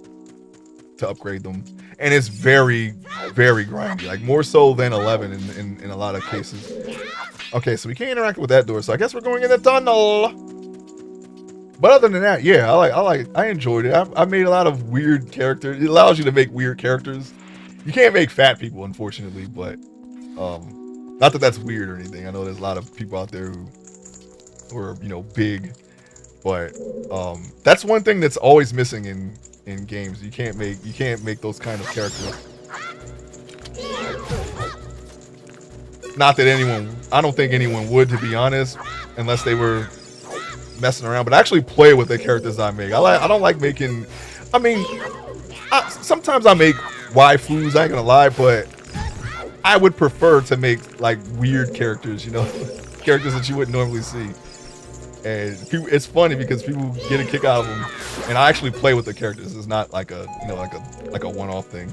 Speaker 1: upgrade them, and it's very, very grindy. Like more so than 11 in a lot of cases. Okay, so we can't interact with that door, so I guess we're going in the tunnel. But other than that, yeah, I enjoyed it. I made a lot of weird characters. It allows you to make weird characters. You can't make fat people, unfortunately, but not that that's weird or anything. I know there's a lot of people out there who are big, but that's one thing that's always missing in games. You can't make those kind of characters. Not that I don't think anyone would, to be honest, unless they were messing around, but I actually play with the characters I make. I don't like making. I mean, sometimes I make waifus. I ain't gonna lie, but I would prefer to make like weird characters. You know, characters that you wouldn't normally see. And it's funny because people get a kick out of them, and I actually play with the characters. It's not like a like a one-off thing.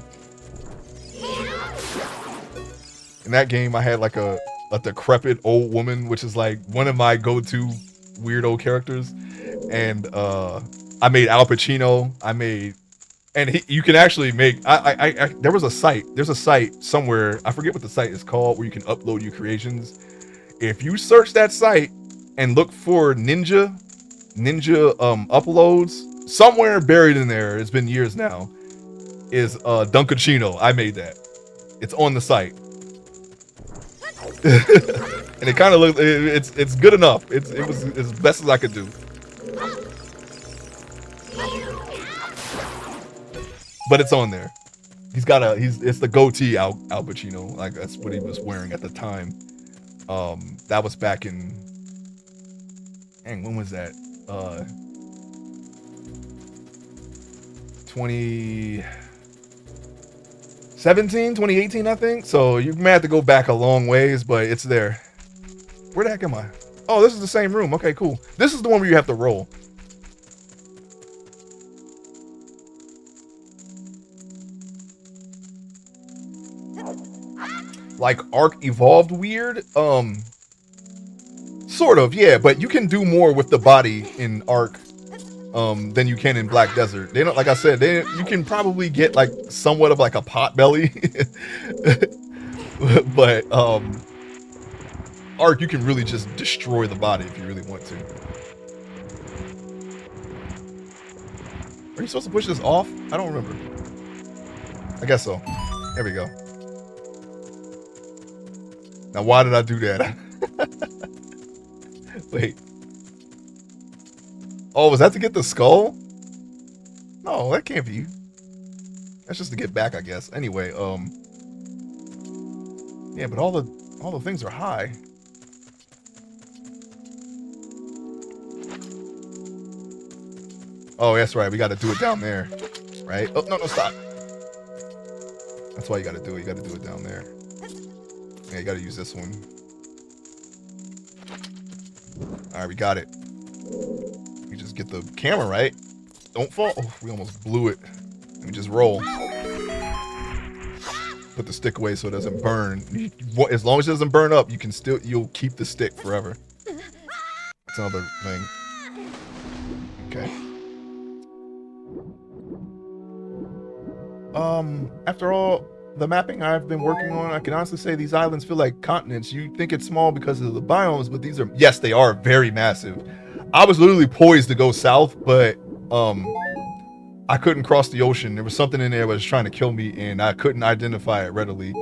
Speaker 1: In that game, I had like a decrepit old woman, which is like one of my go-to weirdo characters. And I made Al Pacino. You can actually make. There's a site somewhere. I forget what the site is called, where you can upload your creations. If you search that site and look for ninja uploads, somewhere buried in there, it's been years now, is Dunkachino. I made that. It's on the site. And it kind of looks, it's good enough. It was as best as I could do. But it's on there. It's the goatee Al Pacino. Like that's what he was wearing at the time. That was back in, dang, when was that? 2018, I think. So you may have to go back a long ways, but it's there. Where the heck am I? Oh, this is the same room. Okay, cool. This is the one where you have to roll. Like Ark Evolved weird? Sort of, yeah, but you can do more with the body in Ark than you can in Black Desert. They don't, like I said, you can probably get like somewhat of like a pot belly. But Ark, you can really just destroy the body if you really want to. Are you supposed to push this off? I don't remember. I guess so. There we go. Now, why did I do that? Wait. Oh, was that to get the skull? No, that can't be. That's just to get back, I guess. Anyway, yeah, but all the things are high. Oh, that's right. We got to do it down there, right? Oh, no, stop. That's why you got to do it. You got to do it down there. Yeah, you got to use this one. All right, we got it. We just get the camera right. Don't fall. Oh, we almost blew it. Let me just roll. Put the stick away so it doesn't burn. As long as it doesn't burn up, you'll keep the stick forever. That's another thing. Okay. After all the mapping I've been working on, I can honestly say these islands feel like continents. You think it's small because of the biomes, but yes, they are very massive. I was literally poised to go south, but I couldn't cross the ocean. There was something in there that was trying to kill me, and I couldn't identify it readily.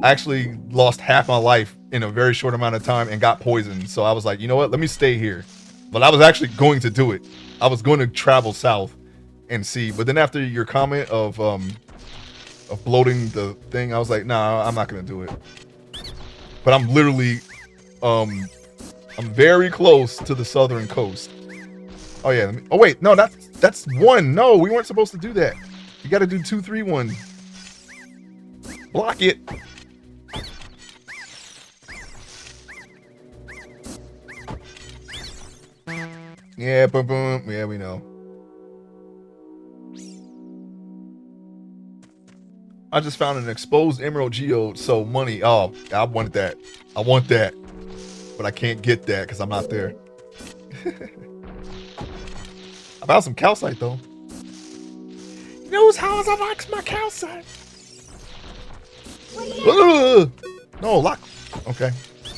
Speaker 1: I actually lost half my life in a very short amount of time and got poisoned. So I was like, you know what? Let me stay here. But I was actually going to do it. I was going to travel south and see. But then after your comment of bloating the thing, I was like, nah, I'm not gonna do it. But I'm literally, I'm very close to the southern coast. Oh yeah. Oh wait, no, that's one. No, we weren't supposed to do that. You got to do 2, 3, 1. Block it. Yeah, boom, boom. Yeah, we know. I just found an exposed emerald geode, so money. Oh, I wanted that. I want that. But I can't get that because I'm not there. I found some calcite, though. You know how I like my calcite? No, lock. Okay.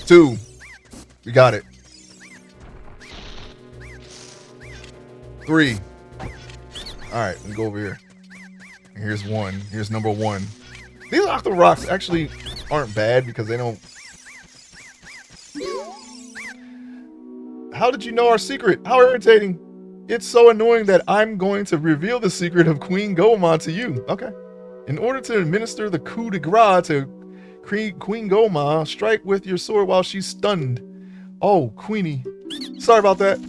Speaker 1: 2. We got it. 3. All right, let me go over here. Here's 1. Here's number 1. These octo rocks actually aren't bad because they don't. How did you know our secret? How irritating. It's so annoying that I'm going to reveal the secret of Queen Goemon to you. Okay. In order to administer the coup de grace to Queen Goemon, strike with your sword while she's stunned. Oh, Queenie. Sorry about that.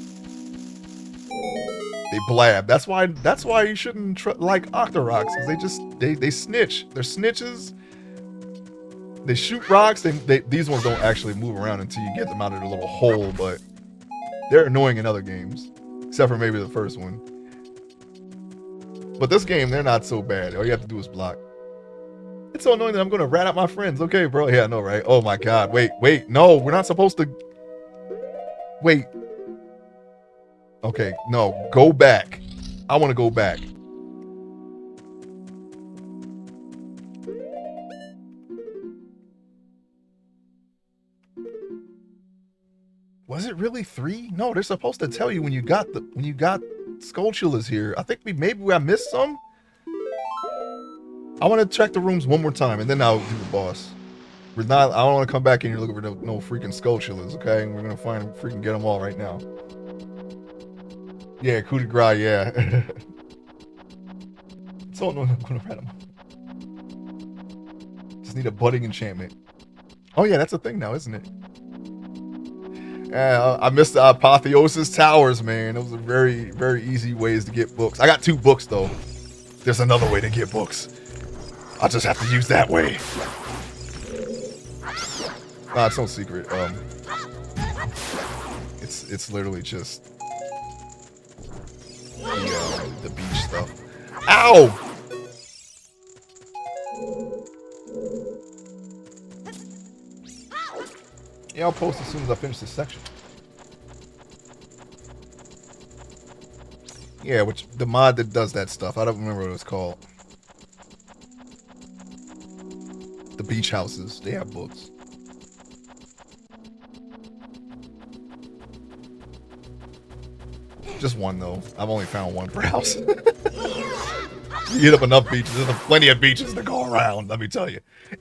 Speaker 1: They blab. That's why you shouldn't like Octoroks, because they snitch. They're snitches. They shoot rocks. These ones don't actually move around until you get them out of their little hole, but they're annoying in other games, except for maybe the first one. But this game, they're not so bad. All you have to do is block. It's so annoying that I'm going to rat out my friends. Okay, bro. Yeah, I know, right? Oh my God. Wait. No, we're not supposed to. Wait. Okay, no. Go back. I want to go back. Was it really 3? No, they're supposed to tell you when you got Skulltulas here. I think maybe I missed some. I want to check the rooms one more time, and then I'll do the boss. I don't want to come back in here looking for no freaking Skulltulas, okay? We're gonna freaking get them all right now. Yeah, coup de grace, yeah. So annoying, I'm gonna rat them. Just need a budding enchantment. Oh yeah, that's a thing now, isn't it? I missed the Apotheosis Towers, man. Those are very, very easy ways to get books. I got 2 books though. There's another way to get books. I'll just have to use that way. Nah, it's no secret. It's literally just the beach stuff. Ow! Yeah, I'll post as soon as I finish this section. Yeah, which the mod that does that stuff. I don't remember what it's called. The beach houses, they have books. Just one though. I've only found one per house. You hit up enough beaches. There's plenty of beaches to go around, let me tell you.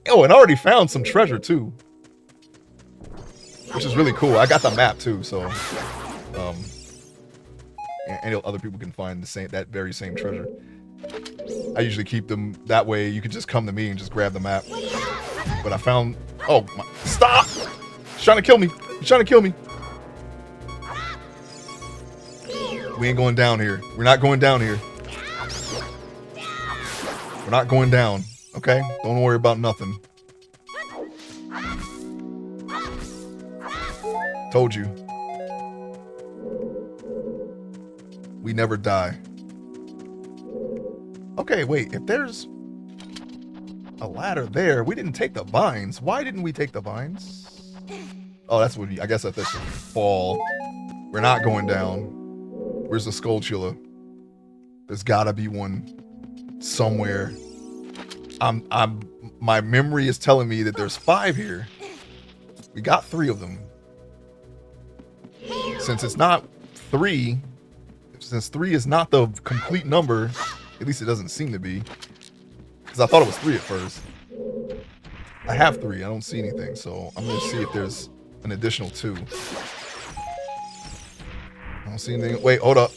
Speaker 1: Oh, and I already found some treasure too, which is really cool. I got the map too, so and other people can find that very same treasure. I usually keep them that way. You can just come to me and just grab the map. But I found. Oh, stop! He's trying to kill me. He's trying to kill me. We ain't going down here. We're not going down here. We're not going down. Okay? Don't worry about nothing. Told you. We never die. Okay, wait. If there's a ladder there, we didn't take the vines. Why didn't we take the vines? Oh, that's what I guess that's the fall. We're not going down. Where's the Skulltula? There's gotta be one somewhere. My memory is telling me that there's 5 here. We got 3 of them. Since it's not 3, since 3 is not the complete number, at least it doesn't seem to be. Because I thought it was 3 at first. I have 3, I don't see anything, so I'm gonna see if there's an additional 2. I don't see anything. Wait, hold up.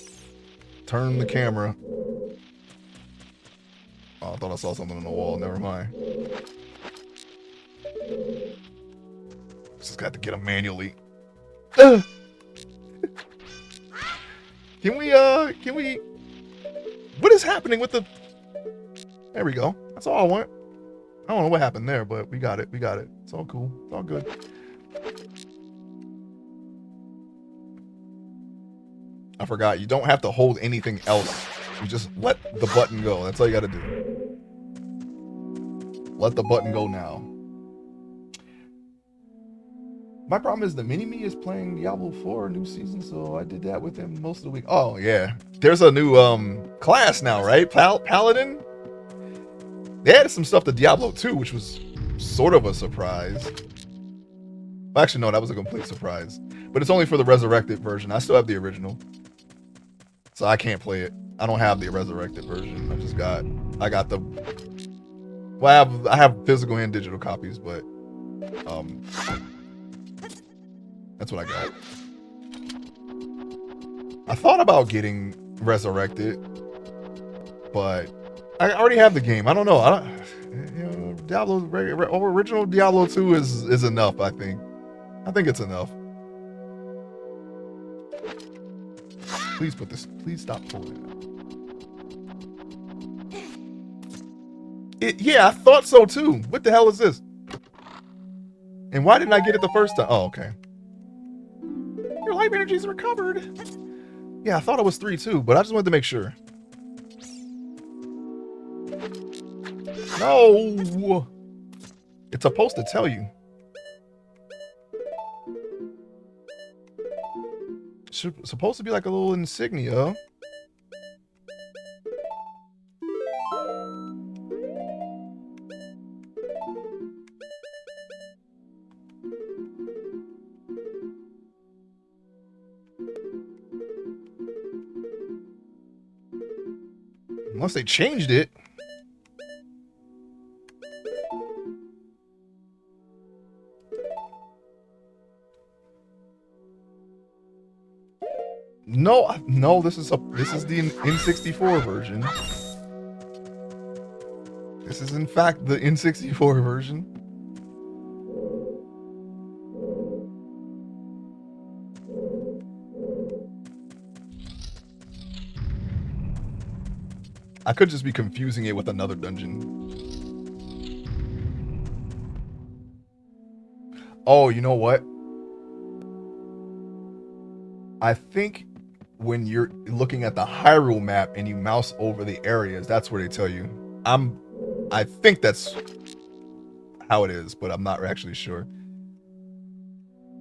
Speaker 1: Turn the camera. Oh, I thought I saw something on the wall. Never mind. Just got to get them manually. Can we, what is happening with the, there we go. That's all I want. I don't know what happened there, but we got it. We got it. It's all cool. It's all good. I forgot. You don't have to hold anything else. You just let the button go. That's all you got to do. Let the button go now. My problem is the mini-me is playing Diablo 4 new season, so I did that with him most of the week. Oh, yeah. There's a new class now, right? Paladin? They added some stuff to Diablo 2, which was sort of a surprise. Well, actually, no, that was a complete surprise. But it's only for the resurrected version. I still have the original. So I can't play it. I don't have the resurrected version. I got the, well, I have physical and digital copies, but that's what I got. I thought about getting resurrected, but I already have the game. I don't know. Diablo original Diablo 2 is enough, I think. I think it's enough. Please put this. Please stop pulling it. Yeah, I thought so too. What the hell is this? And why didn't I get it the first time? Oh, okay. Your life energy is recovered. Yeah, I thought it was 3 too, but I just wanted to make sure. No! It's supposed to tell you. It's supposed to be like a little insignia. Unless they changed it. No, this is the N64 version. This is in fact the N64 version. I could just be confusing it with another dungeon. Oh, you know what? I think when you're looking at the Hyrule map and you mouse over the areas, that's where they tell you. I think that's how it is, but I'm not actually sure.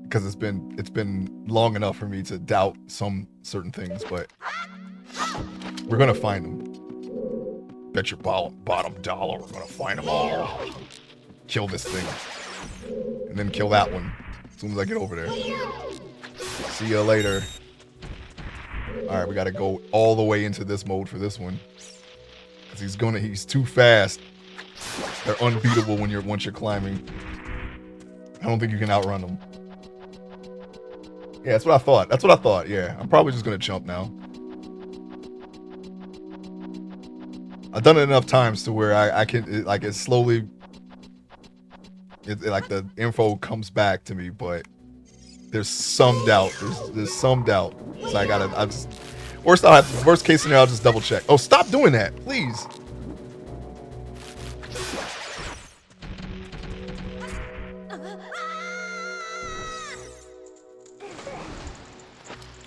Speaker 1: Because it's been long enough for me to doubt some certain things, but we're gonna find them. Bet your bottom dollar we're gonna find them all. Kill this thing. And then kill that one as soon as I get over there. See ya later. Alright, we gotta go all the way into this mode for this one. Because he's too fast. They're unbeatable once you're climbing. I don't think you can outrun them. Yeah, that's what I thought. Yeah, I'm probably just gonna jump now. I've done it enough times to where I can, like, it slowly, like the info comes back to me, but there's some doubt. There's some doubt. So I just, worst case scenario, I'll just double check. Oh, stop doing that, please.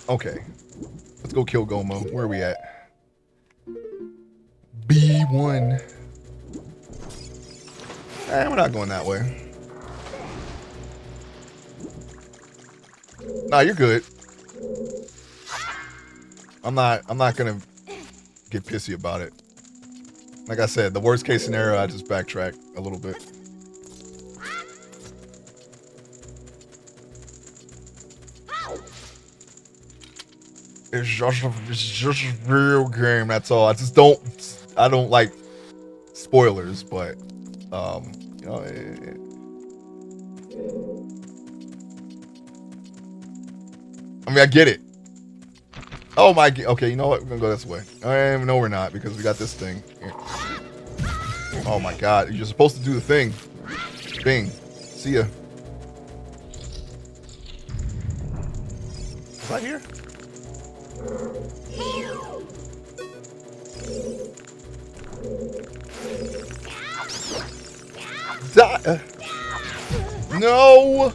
Speaker 1: Okay, let's go kill Goma. Where are we at? B1. We're not going that way. Nah, you're good. I'm not gonna get pissy about it. Like I said, the worst case scenario, I just backtrack a little bit. It's just a video game, that's all. I don't like spoilers, but you know, I mean, I get it. Oh my, okay, you know what? We're gonna go this way. No, we're not, because we got this thing. Here. Oh my god, you're supposed to do the thing. Bing. See ya. Right here? Die. No.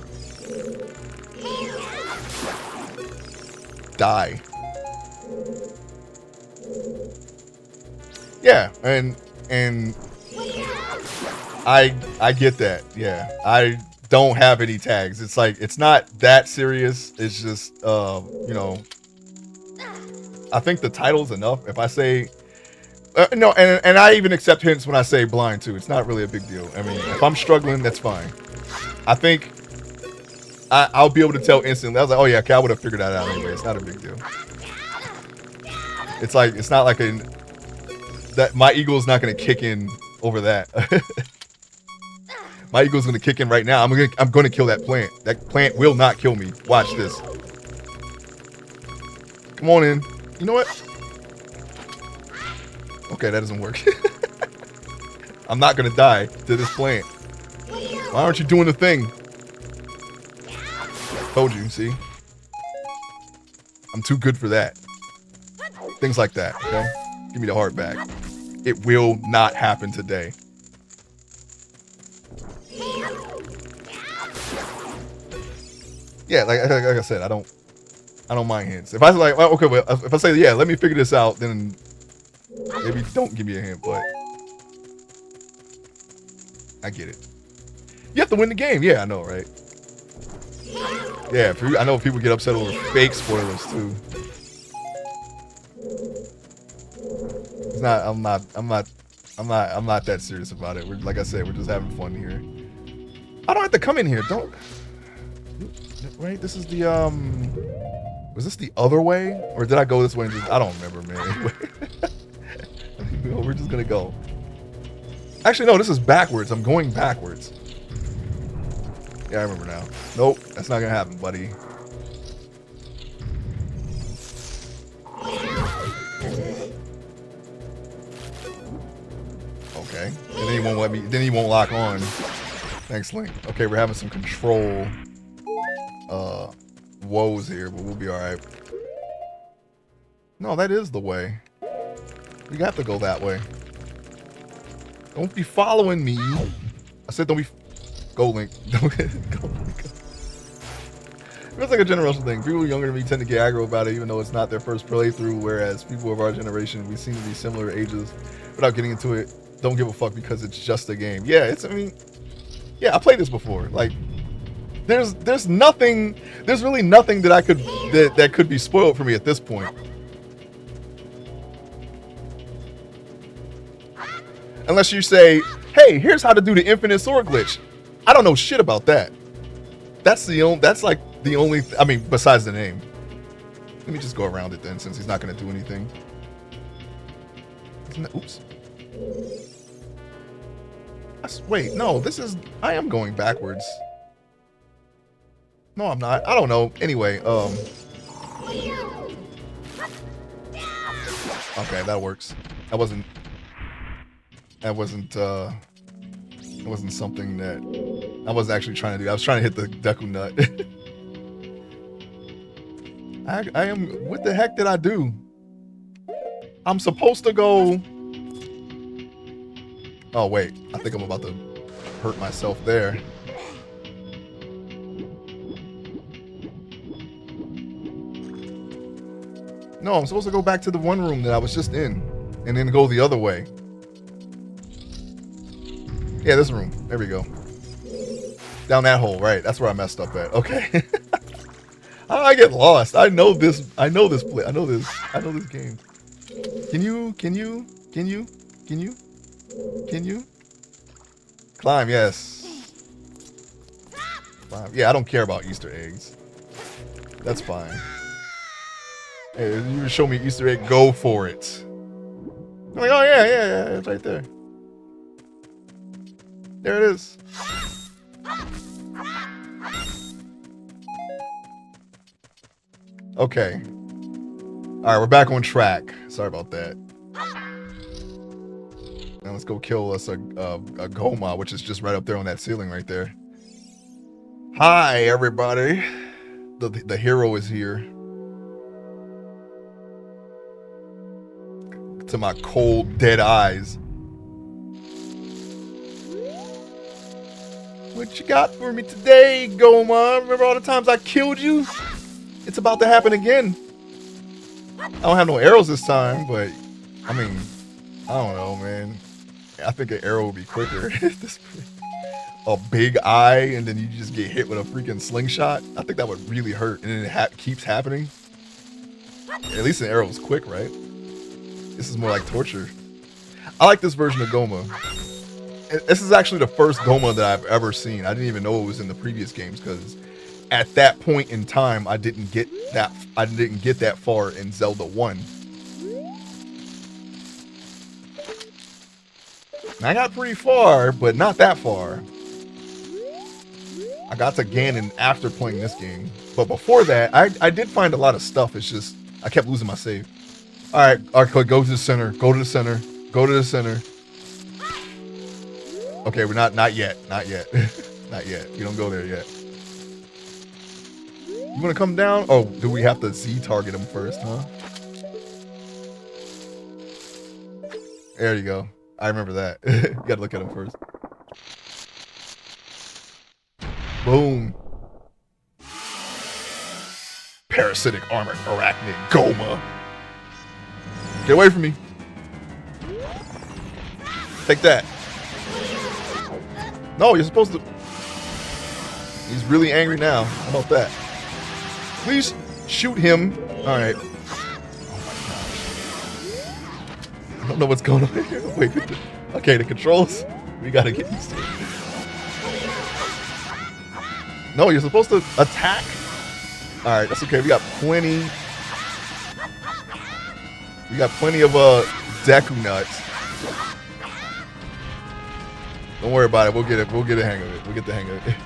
Speaker 1: Die. Yeah, and I get that. Yeah, I don't have any tags. It's like, it's not that serious. It's just you know, I think the title's enough. If I say no, and I even accept hints when I say blind too. It's not really a big deal. I mean, if I'm struggling, that's fine. I think I'll be able to tell instantly. I was like, oh yeah, okay, I would have figured that out anyway. It's not a big deal. It's like, it's not like that my ego is not going to kick in over that. My ego is going to kick in right now. I'm going to kill that plant. That plant will not kill me. Watch this. Come on in. You know what? Okay, that doesn't work. I'm not going to die to this plant. Why aren't you doing the thing? Told you, see? I'm too good for that. Things like that, okay? Give me the heart back. It will not happen today. Yeah, like I said, I don't mind hints. If I say like, well, okay, well, if I say, yeah, let me figure this out, then maybe don't give me a hint, but I get it. You have to win the game. Yeah, I know, right? Yeah, I know people get upset over fake spoilers too. It's not. I'm not that serious about it. Like I said, we're just having fun here. I don't have to come in here. Don't. Right? This is the Was this the other way, or did I go this way? And just, I don't remember, man. No, we're just gonna go. Actually, no. This is backwards. I'm going backwards. Yeah, I remember now. Nope, that's not gonna happen, buddy. Okay. And then he won't let me. Then he won't lock on. Thanks, Link. Okay, we're having some control woes here, but we'll be all right. No, that is the way. We have to go that way. Don't be following me. I said don't be. Go, Link. Don't go, Link. It's like a generational thing. People younger than me tend to get aggro about it, even though it's not their first playthrough, whereas people of our generation, we seem to be similar ages. Without getting into it, don't give a fuck because it's just a game. Yeah, I mean, yeah, I played this before. Like, there's really nothing that that could be spoiled for me at this point. Unless you say, hey, here's how to do the infinite sword glitch. I don't know shit about that. That's like the only, I mean, besides the name. Let me just go around it then, since he's not going to do anything. Oops. Wait, no, I am going backwards. No, I'm not. I don't know. Anyway, okay, that works. That wasn't something that I wasn't actually trying to do. I was trying to hit the Deku Nut. I am. What the heck did I do? I'm supposed to go. Oh wait, I think I'm about to hurt myself there. No, I'm supposed to go back to the one room that I was just in, and then go the other way. Yeah, this room. There we go. Down that hole, right? That's where I messed up at. Okay. How do I get lost? I know this. I know this play. I know this game. Can you climb? Yes. Climb. Yeah, I don't care about Easter eggs. That's fine. Hey, you show me Easter egg, go for it. I'm like, oh yeah, it's right there. There it is. Okay. Alright, we're back on track. Sorry about that. Now let's go kill us a Goma, which is just right up there on that ceiling right there. Hi, everybody. The hero is here. To my cold, dead eyes. What you got for me today, Goma? Remember all the times I killed you? It's about to happen again. I don't have no arrows this time, but I mean, I don't know, man. I think an arrow would be quicker. A big eye, and then you just get hit with a freaking slingshot. I think that would really hurt, and then it keeps happening. At least an arrow is quick, right? This is more like torture. I like this version of Goma. This is actually the first Goma that I've ever seen. I didn't even know it was in the previous games because at that point in time, I didn't get that far in Zelda 1. I got pretty far, but not that far. I got to Ganon after playing this game. But before that, I did find a lot of stuff. It's just, I kept losing my save. Alright, go to the center. Go to the center. Go to the center. Okay, we're not yet. Not yet. Not yet. We don't go there yet. You want to come down? Oh, do we have to Z target him first, huh? There you go. I remember that. You gotta look at him first. Boom. Parasitic armored arachnid Goma. Get away from me. Take that. No, you're supposed to. He's really angry now. How about that? Please shoot him. All right. I don't know what's going on here. Wait. Okay, the controls. We gotta get used to it. No, you're supposed to attack. All right, that's okay. We got plenty. We got plenty of Deku nuts. Don't worry about it. We'll get it. We'll get a hang of it. We'll get the hang of it.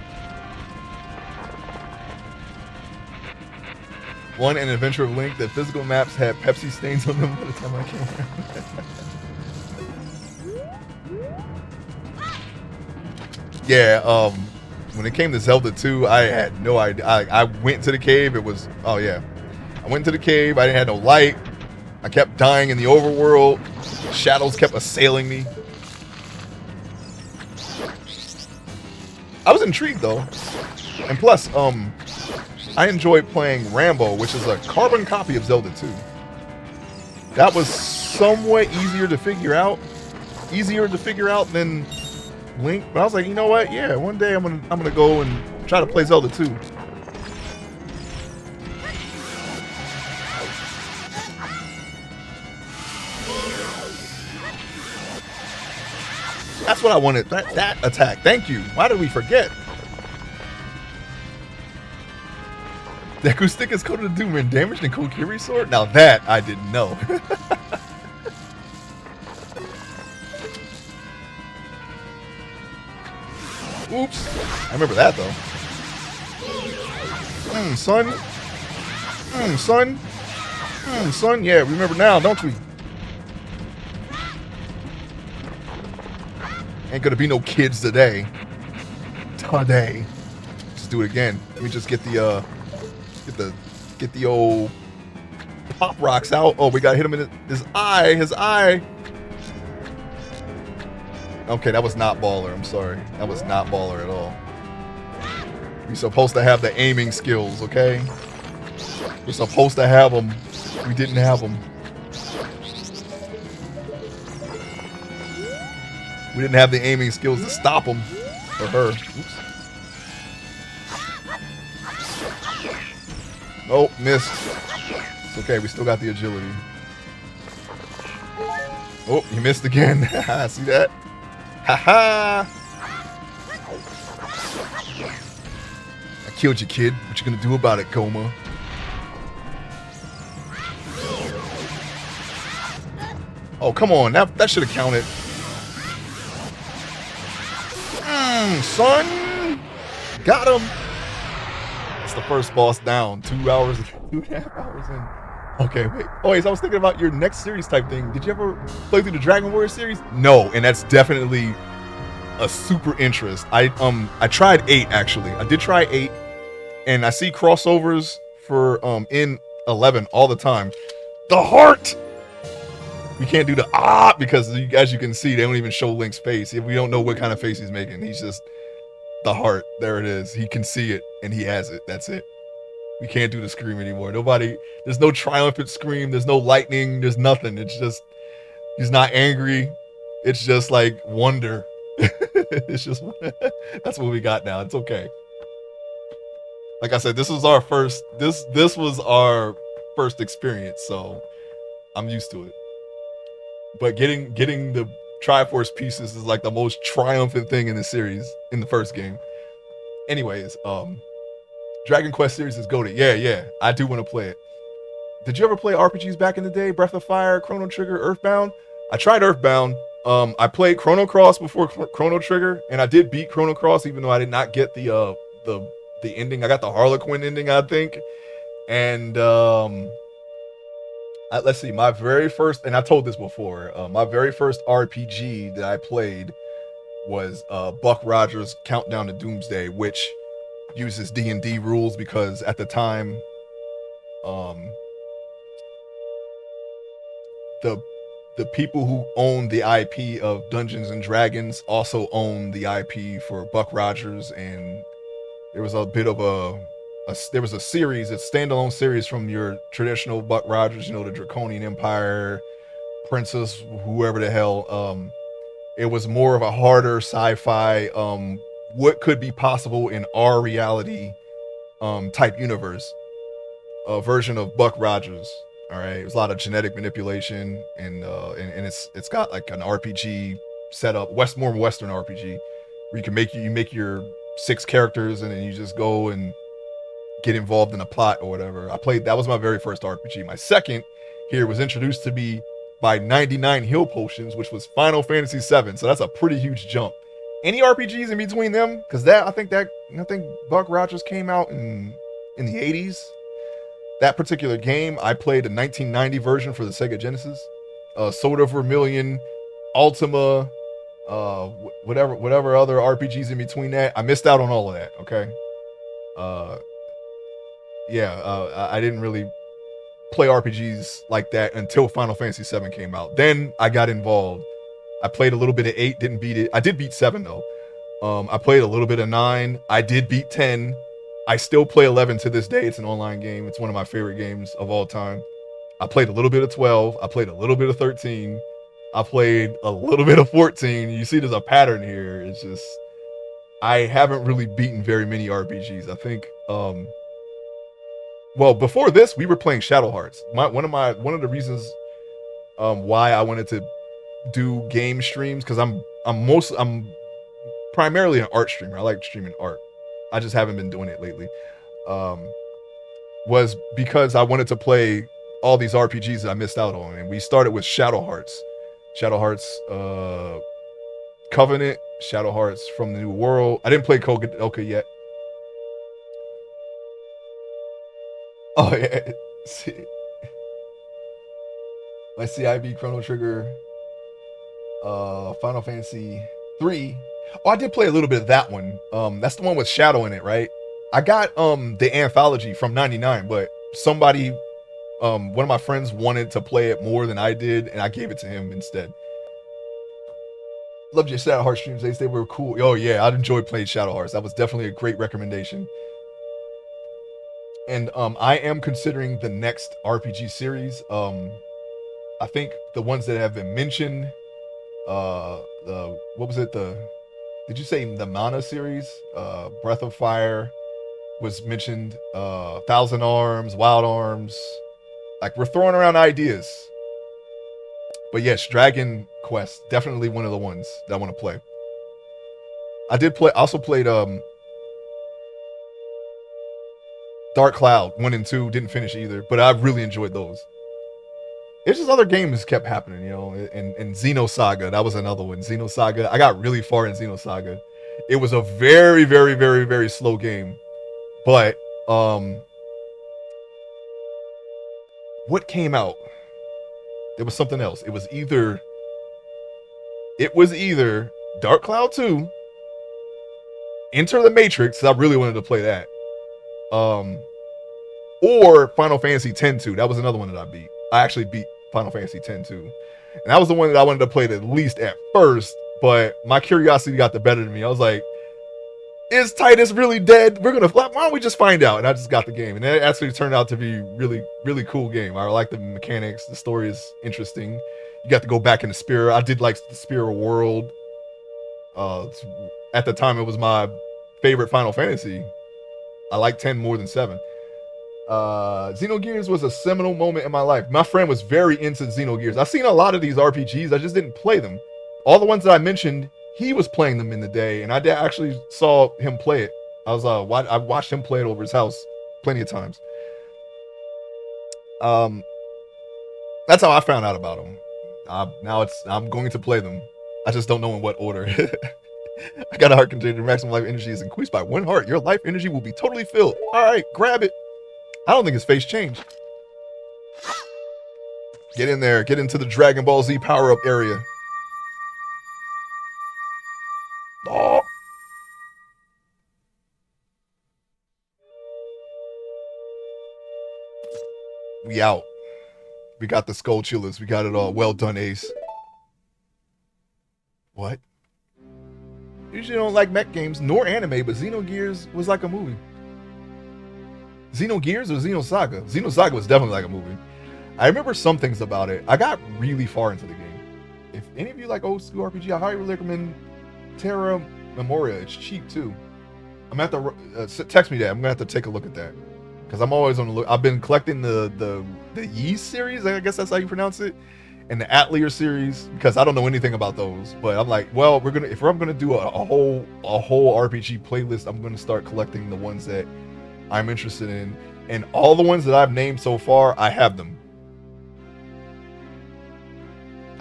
Speaker 1: One, an adventure of Link. The physical maps had Pepsi stains on them by the time I came around. Yeah, when it came to Zelda 2, I had no idea. I went to the cave. It was, oh yeah. I went to the cave. I didn't have no light. I kept dying in the overworld. Shadows kept assailing me. I was intrigued though. And plus, I enjoyed playing Rambo, which is a carbon copy of Zelda 2. That was somewhat easier to figure out. Easier to figure out than Link. But I was like, you know what? Yeah, one day I'm gonna go and try to play Zelda 2. That's what I wanted. That attack. Thank you. Why did we forget? Deku stick is coated to do when damaged in Kokiri sword? Now that I didn't know. Oops. I remember that though. Son. Son. Son. Yeah, remember now, don't we? Ain't gonna be no kids today. Today. Just do it again. Let me just get the get the old pop rocks out. Oh, we gotta hit him in his eye. His eye. Okay, that was not baller. I'm sorry. That was not baller at all. We're supposed to have the aiming skills, okay? We're supposed to have them. We didn't have them. We didn't have the aiming skills to stop him or her. Oops. Oh, missed. It's okay. We still got the agility. Oh, you missed again. See that? Haha. I killed you, kid. What you gonna do about it, Goma? Oh, come on. That should have counted. Son. Got him. It's the first boss down. 2 hours, 2.5 hours in. Okay, wait. Oh, wait, so I was thinking about your next series type thing. Did you ever play through the Dragon Warrior series? No, and that's definitely a super interest. I tried 8 actually. I did try 8, and I see crossovers for in 11 all the time. The heart. We can't do the because as you can see, they don't even show Link's face. We don't know what kind of face he's making. He's just the heart. There it is. He can see it and he has it. That's it. We can't do the scream anymore. There's no triumphant scream. There's no lightning. There's nothing. It's just, he's not angry. It's just like wonder. It's just, that's what we got now. It's okay. Like I said, this was our first experience, so I'm used to it. But getting the Triforce pieces is like the most triumphant thing in the series in the first game. Anyways, Dragon Quest series is goated. Yeah, I do want to play it. Did you ever play RPGs back in the day? Breath of Fire, Chrono Trigger, Earthbound? I tried Earthbound. I played Chrono Cross before Chrono Trigger, and I did beat Chrono Cross, even though I did not get the ending. I got the Harlequin ending, I think. And let's see, my very first, and I told this before, my very first RPG that I played was Buck Rogers' Countdown to Doomsday, which uses D&D rules because at the time, the the people who own the IP of Dungeons and Dragons also own the IP for Buck Rogers, and there was a bit of there was a series, a standalone series from your traditional Buck Rogers, you know, the Draconian Empire, Princess, whoever the hell. It was more of a harder sci-fi, what could be possible in our reality, type universe, a version of Buck Rogers. All right, it was a lot of genetic manipulation, and it's got like an RPG setup, more Western RPG, where you make your 6 characters, and then you just go and get involved in a plot or whatever. I played, that was my very first RPG. My second here was introduced to me by 99 Hill Potions, which was Final Fantasy VII. So that's a pretty huge jump. Any RPGs in between them? Because I think Buck Rogers came out in the 80s. That particular game, I played a 1990 version for the Sega Genesis. Soda Vermilion, Ultima, whatever other RPGs in between that. I missed out on all of that. Okay. Uh, I didn't really play RPGs like that until Final Fantasy VII came out. Then I got involved. I played a little bit of 8, didn't beat it. I did beat 7 though. I played a little bit of 9. I did beat 10. I still play 11 to this day. It's an online game. It's one of my favorite games of all time. I played a little bit of 12. I played a little bit of 13. I played a little bit of 14. You see there's a pattern here. It's just I haven't really beaten very many RPGs. I think well, before this, we were playing Shadow Hearts. One of the reasons why I wanted to do game streams, because I'm primarily an art streamer. I like streaming art. I just haven't been doing it lately. Um, was because I wanted to play all these RPGs that I missed out on, and we started with Shadow Hearts, Covenant, Shadow Hearts from the New World. I didn't play Koga yet. Oh yeah. Let's see. I beat Chrono Trigger, Final Fantasy 3. Oh, I did play a little bit of that one. That's the one with Shadow in it, right? I got the anthology from '99, but somebody, one of my friends wanted to play it more than I did, and I gave it to him instead. Loved your Shadow Hearts streams, Ace. They were cool. Oh yeah, I'd enjoy playing Shadow Hearts. That was definitely a great recommendation. And I am considering the next RPG series. I think the ones that have been mentioned, the what was it? Did you say the Mana series? Breath of Fire was mentioned. Thousand Arms, Wild Arms. Like we're throwing around ideas. But yes, Dragon Quest, definitely one of the ones that I want to play. I did play. Also played Dark Cloud 1 and 2. Didn't finish either, but I really enjoyed those. It's just other games kept happening, you know. And Xenosaga, that was another one. Xenosaga, I got really far in Xenosaga. It was a very, very, very, very slow game, but what came out? There was something else. It was either Dark Cloud 2, Enter the Matrix. I really wanted to play that. Um, or Final Fantasy X 2. That was another one that I beat. I actually beat Final Fantasy X 2. And that was the one that I wanted to play the least at first, but my curiosity got the better of me. I was like, is Titus really dead? Why don't we just find out? And I just got the game. And it actually turned out to be really, really cool game. I like the mechanics. The story is interesting. You got to go back in the Spira. I did like the Spira world. At the time, it was my favorite Final Fantasy. I like 10 more than 7. Xenogears was a seminal moment in my life. My friend was very into Xenogears. I've seen a lot of these RPGs. I just didn't play them. All the ones that I mentioned, he was playing them in the day, and I actually saw him play it. I watched him play it over his house plenty of times. Um, that's how I found out about them. I'm going to play them. I just don't know in what order. I got a heart container. Maximum life energy is increased by 1 heart. Your life energy will be totally filled. All right, grab it. I don't think his face changed. Get in there. Get into the Dragon Ball Z power-up area. Oh. We out. We got the skull chillers. We got it all. Well done, Ace. What? Usually don't like mech games nor anime, but Xenogears was like a movie. Xenogears or Xenosaga? Xenosaga was definitely like a movie. I remember some things about it. I got really far into the game. If any of you like old school RPG, I highly recommend Terra Memoria. It's cheap too. I'm gonna have to text me that. I'm gonna have to take a look at that because I'm always on the look. I've been collecting the Yeast series. I guess that's how you pronounce it, and the Atelier series because I don't know anything about those. But I'm like, well, if I'm gonna do a whole RPG playlist, I'm gonna start collecting the ones that I'm interested in, and all the ones that I've named so far, I have them.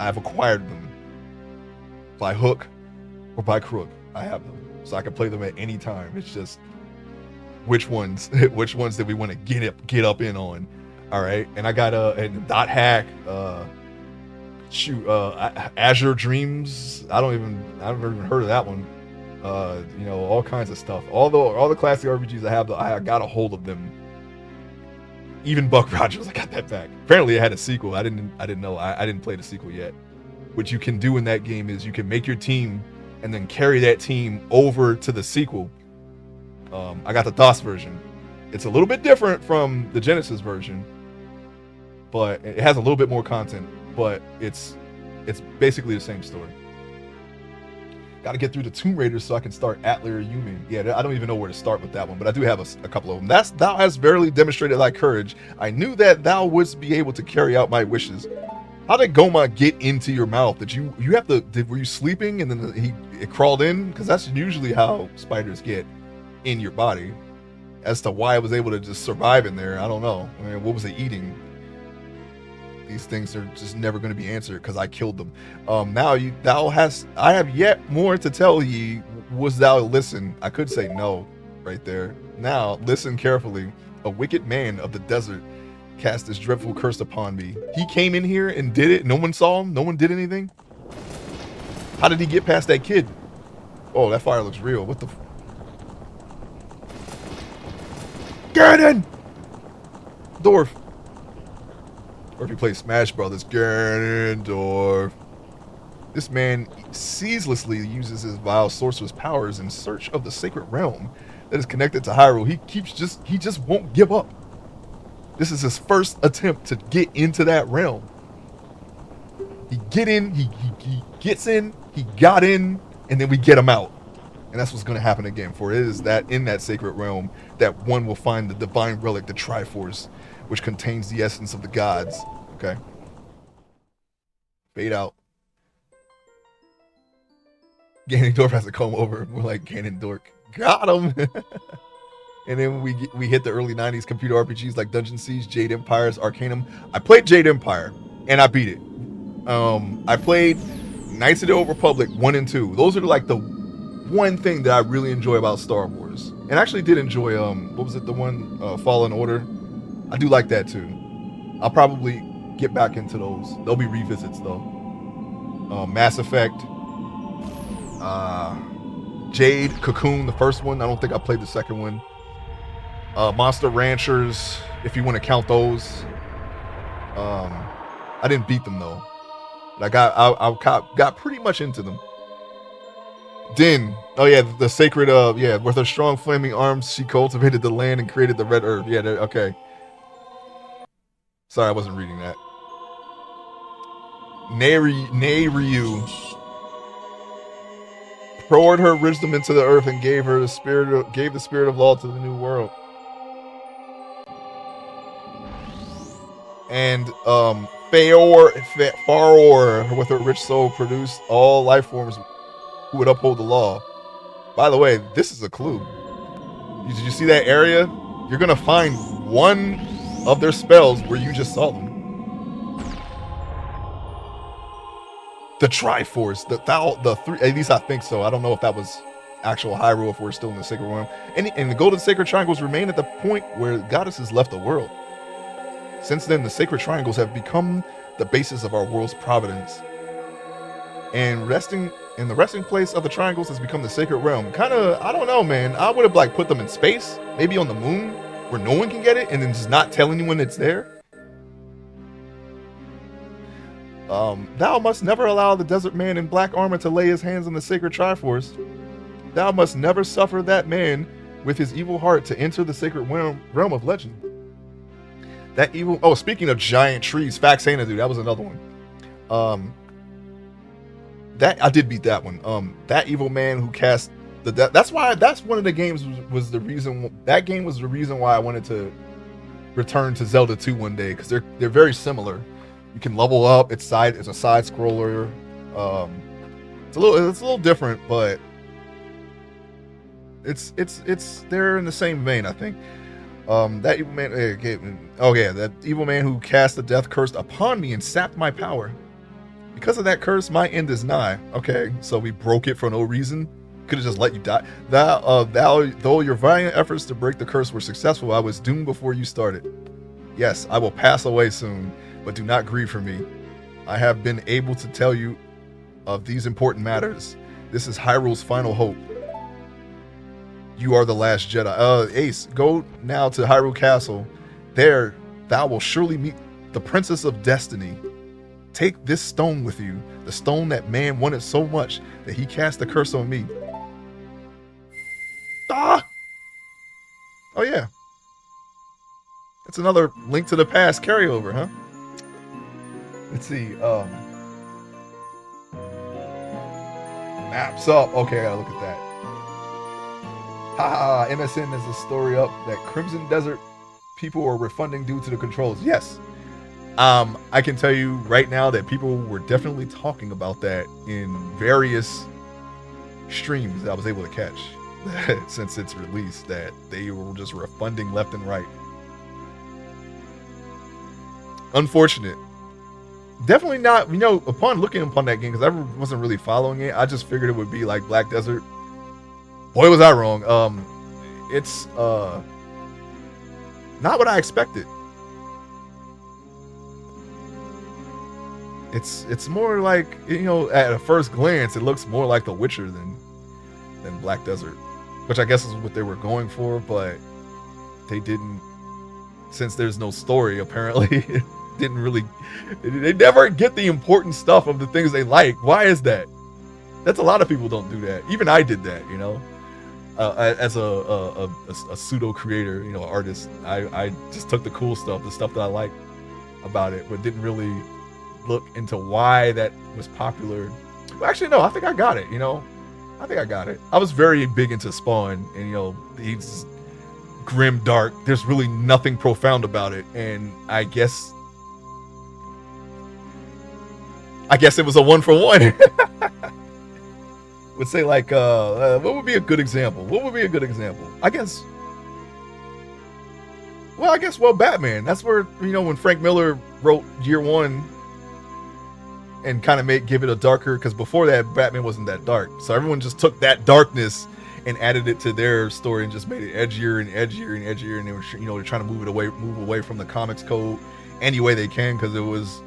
Speaker 1: I've acquired them by hook or by crook. I have them, so I can play them at any time. It's just which ones did we want to get up in on? All right, and I got and Dot Hack, Azure Dreams. I've never even heard of that one. You know, all kinds of stuff. All the classic RPGs I have, I got a hold of them. Even Buck Rogers, I got that back. Apparently, it had a sequel. I didn't know. I didn't play the sequel yet. What you can do in that game is you can make your team and then carry that team over to the sequel. I got the DOS version. It's a little bit different from the Genesis version, but it has a little bit more content. But it's basically the same story. Got to get through the Tomb Raiders so I can start Atelier Yumin. Yeah, I don't even know where to start with that one, but I do have a couple of them. Thou hast verily demonstrated thy courage. I knew that thou wouldst be able to carry out my wishes. How did Goma get into your mouth? Were you sleeping and then it crawled in? Because that's usually how spiders get in your body. As to why it was able to just survive in there, I don't know. I mean, what was it eating? These things are just never going to be answered because I killed them. I have yet more to tell ye. Was thou listen? I could say no right there. Now listen carefully. A wicked man of the desert cast this dreadful curse upon me. He came in here and did it. No one saw him. No one did anything. How did he get past that kid? Oh, that fire looks real. What the? Ganon! Dwarf. Or if you play Smash Brothers, Ganondorf. This man ceaselessly uses his vile sorcerer's powers in search of the sacred realm that is connected to Hyrule. He just won't give up. This is his first attempt to get into that realm. He gets in, he got in, and then we get him out. And that's what's going to happen again. For it is that in that sacred realm that one will find the divine relic, the Triforce, which contains the essence of the gods. Okay. Fade out. Ganondorf has to come over. We're like, Ganondorf. Got him. And then we hit the early 90s computer RPGs like Dungeon Siege, Jade Empires, Arcanum. I played Jade Empire, and I beat it. I played Knights of the Old Republic 1 and 2. Those are like the one thing that I really enjoy about Star Wars. And I actually did enjoy, what was it, the one, Fallen Order? I do like that too. I'll probably get back into those. There'll be revisits though. Mass Effect, Jade, Cocoon, the first one. I don't think I played the second one. Monster Ranchers, if you want to count those. I didn't beat them though. But I got pretty much into them. Din. Oh yeah, the sacred with her strong flaming arms, she cultivated the land and created the red earth. Yeah, okay. Sorry, I wasn't reading that. Ryu poured her wisdom into the earth and gave the spirit of law to the new world. And Faror, with her rich soul, produced all life forms who would uphold the law. By the way, this is a clue. Did you see that area? You're gonna find one of their spells where you just saw them. The Triforce, the three. At least I think so. I don't know if that was actual Hyrule, if we're still in the Sacred Realm. And the Golden Sacred Triangles remain at the point where goddesses left the world. Since then, the Sacred Triangles have become the basis of our world's providence. And the resting place of the triangles has become the Sacred Realm. Kind of, I don't know, man. I would have like put them in space, maybe on the moon, where no one can get it, and then just not tell anyone it's there. Thou must never allow the desert man in black armor to lay his hands on the sacred Triforce. Thou must never suffer that man with his evil heart to enter the sacred realm of legend. That evil. Oh, speaking of giant trees, Faxana, dude, that was another one. That I did beat that one. That evil man who cast the. That's why. That's one of the games was the reason. That game was the reason why I wanted to return to Zelda 2 one day, because they're very similar. You can level up. It's a side scroller. It's a little different, but it's they're in the same vein, I think. That evil man. Oh yeah, that evil man who cast the death curse upon me and sapped my power. Because of that curse, my end is nigh. Okay, so we broke it for no reason. Could have just let you die. Though your valiant efforts to break the curse were successful, I was doomed before you started. Yes, I will pass away soon, but do not grieve for me. I have been able to tell you of these important matters. This is Hyrule's final hope. You are the last Jedi. Ace, go now to Hyrule Castle. There, thou will surely meet the Princess of Destiny. Take this stone with you, the stone that man wanted so much that he cast the curse on me. Ah! Oh yeah. That's another Link to the Past carryover, huh? Let's see. Maps up. Okay, I gotta look at that. Haha, MSN is a story up that Crimson Desert people are refunding due to the controls. Yes. I can tell you right now that people were definitely talking about that in various streams that I was able to catch since its release, that they were just refunding left and right. Unfortunate. Definitely not, upon looking upon that game, because I wasn't really following it, I just figured it would be like Black Desert. Boy, was I wrong. It's not what I expected. It's more like, at a first glance, it looks more like The Witcher than Black Desert, which I guess is what they were going for, but they didn't, since there's no story, apparently, didn't really, they never get the important stuff of the things they like. Why is that? That's a lot of people don't do that. Even I did that, as a pseudo creator, artist. I just took the cool stuff, the stuff that I liked about it, but didn't really look into why that was popular. Well, actually, no, I think I got it. I think I got it. I was very big into Spawn, and he's grim, dark. There's really nothing profound about it, and I guess it was a 1-for-1. Would say like, what would be a good example? I guess. Well, Batman. That's where when Frank Miller wrote Year One and kind of give it a darker, because before that Batman wasn't that dark, so everyone just took that darkness and added it to their story and just made it edgier and edgier and edgier, and they were they're trying to move away from the comics code any way they can, because it was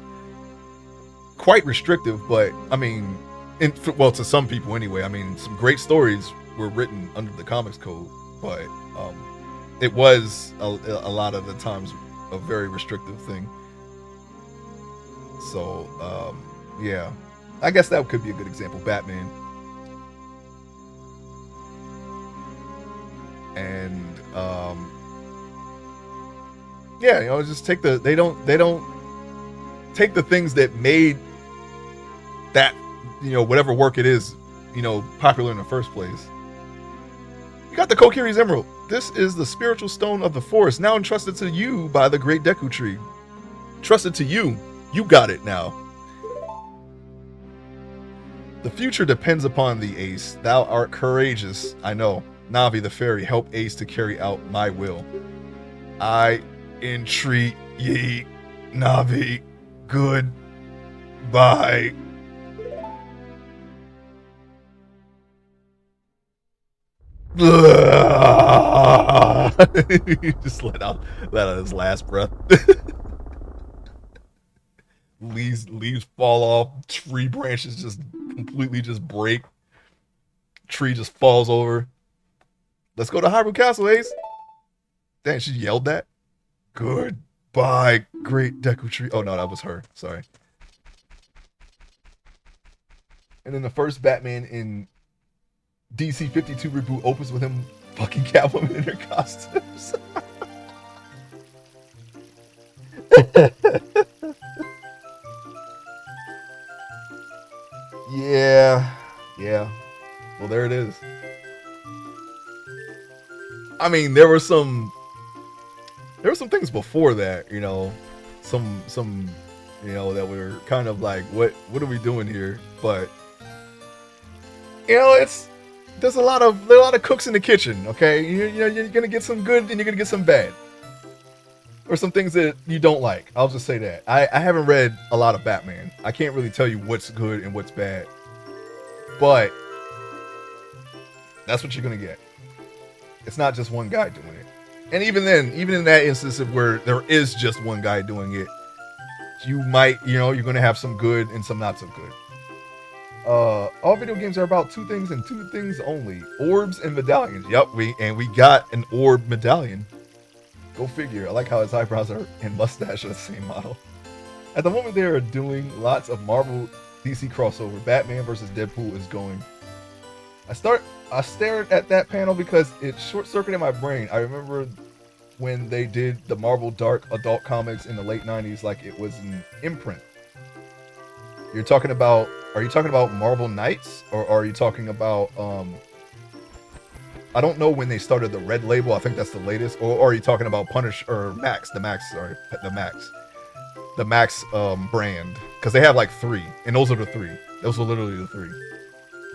Speaker 1: quite restrictive. But I mean, to some people anyway, I mean, some great stories were written under the comics code, but it was a lot of the times a very restrictive thing. So yeah, I guess that could be a good example. Batman. And yeah, just take they don't take the things that made that, whatever work it is, popular in the first place. You got the Kokiri's Emerald. This is the spiritual stone of the forest, now entrusted to you by the great Deku Tree. Trusted to you. You got it now. The future depends upon thee, Ace. Thou art courageous, I know. Navi the fairy, help Ace to carry out my will. I entreat ye, Navi. Goodbye. He just let out his last breath. leaves fall off, tree branches just completely just break, tree just falls over. Let's go to Hyrule Castle, Ace. Dang, she yelled that. Goodbye, great Deku Tree. Oh no, that was her. Sorry. And then the first Batman in DC 52 reboot opens with him fucking Catwoman in her costumes. Yeah, yeah. Well, there it is. I mean, there were some things before that, some that were kind of like, what are we doing here? But it's there's a lot of cooks in the kitchen. Okay, you're gonna get some good and you're gonna get some bad, or some things that you don't like. I'll just say that I haven't read a lot of Batman. I can't really tell you what's good and what's bad, but that's what you're gonna get. It's not just one guy doing it. And even then, even in that instance of where there is just one guy doing it, you're going to have some good and some not so good. All video games are about two things and two things only: orbs and medallions. Yep, we got an orb medallion. Go figure. I like how his eyebrows and mustache are the same model. At the moment, they are doing lots of Marvel DC crossover. Batman versus Deadpool is going. I stared at that panel because it short-circuited my brain. I remember when they did the Marvel Dark adult comics in the late 90s like it was an imprint. Are you talking about Marvel Knights, or are you talking about I don't know when they started the Red Label. I think that's the latest. Or are you talking about Punish or Max, the Max brand, because they have like three, and those are the three. Those are literally the three.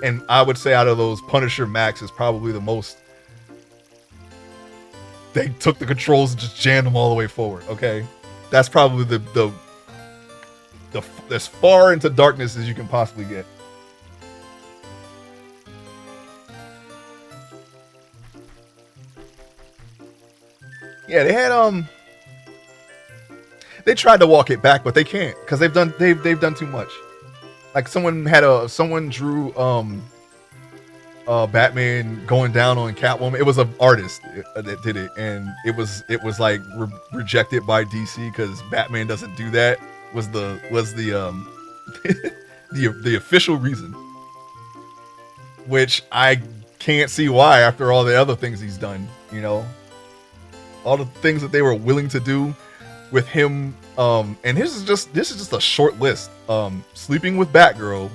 Speaker 1: And I would say out of those, Punisher Max is probably the most. They took the controls and just jammed them all the way forward. Okay, that's probably the as far into darkness as you can possibly get. Yeah, they tried to walk it back, but they can't because they've done too much. Like someone drew Batman going down on Catwoman. It was an artist that did it, and it was like rejected by DC because Batman doesn't do that. Was the the official reason, which I can't see why after all the other things he's done. All the things that they were willing to do with him. And this is just a short list. Sleeping with Batgirl,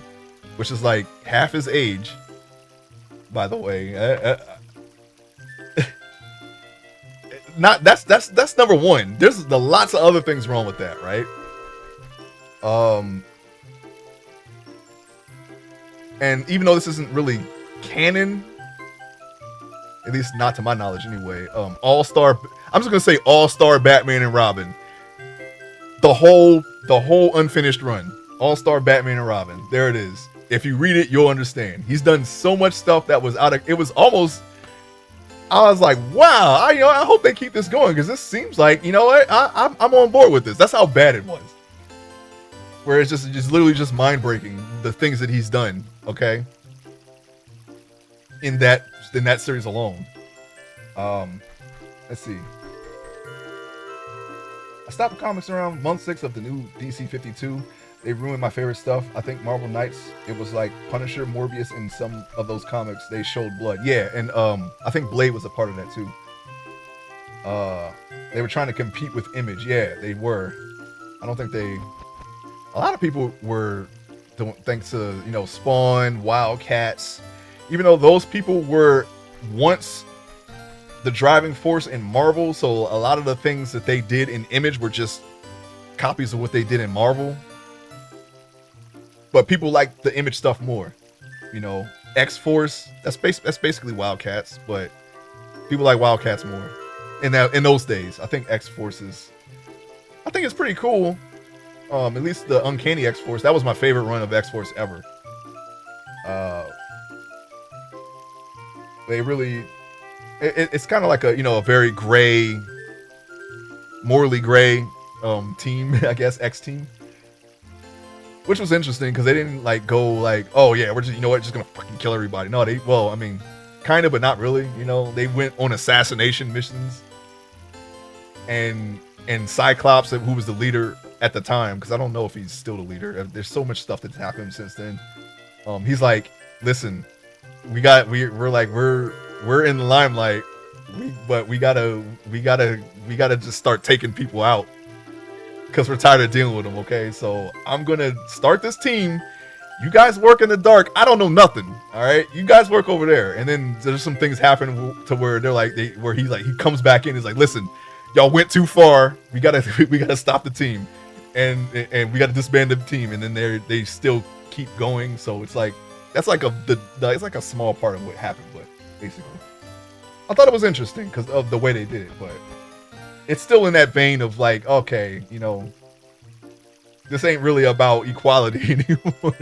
Speaker 1: which is like half his age, by the way. Not that's number one. There's lots of other things wrong with that, right? And even though this isn't really canon, at least not to my knowledge anyway, All-Star, I'm just gonna say All-Star Batman and Robin. The whole unfinished run. All-Star Batman and Robin. There it is. If you read it, you'll understand. He's done so much stuff that was it was almost, I was like, wow, I hope they keep this going, because this seems like, what, I'm on board with this. That's how bad it was. Where it's just literally just mind breaking the things that he's done. Okay. In that series alone. Let's see. I stopped comics around month 6 of the new DC 52. They ruined my favorite stuff. I think Marvel Knights, it was like Punisher, Morbius, in some of those comics. They showed blood. Yeah, and I think Blade was a part of that too. They were trying to compete with Image. Yeah, they were. I don't think they. A lot of people were, thanks to Spawn, Wildcats. Even though those people were once the driving force in Marvel, so a lot of the things that they did in Image were just copies of what they did in Marvel. But people like the Image stuff more. X-Force, that's basically Wildcats, but people like Wildcats more. In those days, I think X-Force I think it's pretty cool. At least the Uncanny X-Force, that was my favorite run of X-Force ever. They really, it's kind of like a very gray, morally gray team, I guess, X team. Which was interesting because they didn't go oh yeah, we're just just gonna fucking kill everybody. No, kind of, but not really. They went on assassination missions, and Cyclops, who was the leader at the time, because I don't know if he's still the leader. There's so much stuff that's happened since then. He's like, listen, we're in the limelight, but we gotta just start taking people out because we're tired of dealing with them. Okay, so I'm gonna start this team. You guys work in the dark. I don't know nothing. All right, you guys work over there. And then there's some things happen to where where he comes back in. He's like, listen, y'all went too far. We gotta we gotta stop the team, and we gotta disband the team. And then they still keep going. So it's like that's like it's like a small part of what happened, but basically, I thought it was interesting because of the way they did it. But it's still in that vein of like, okay, this ain't really about equality anymore.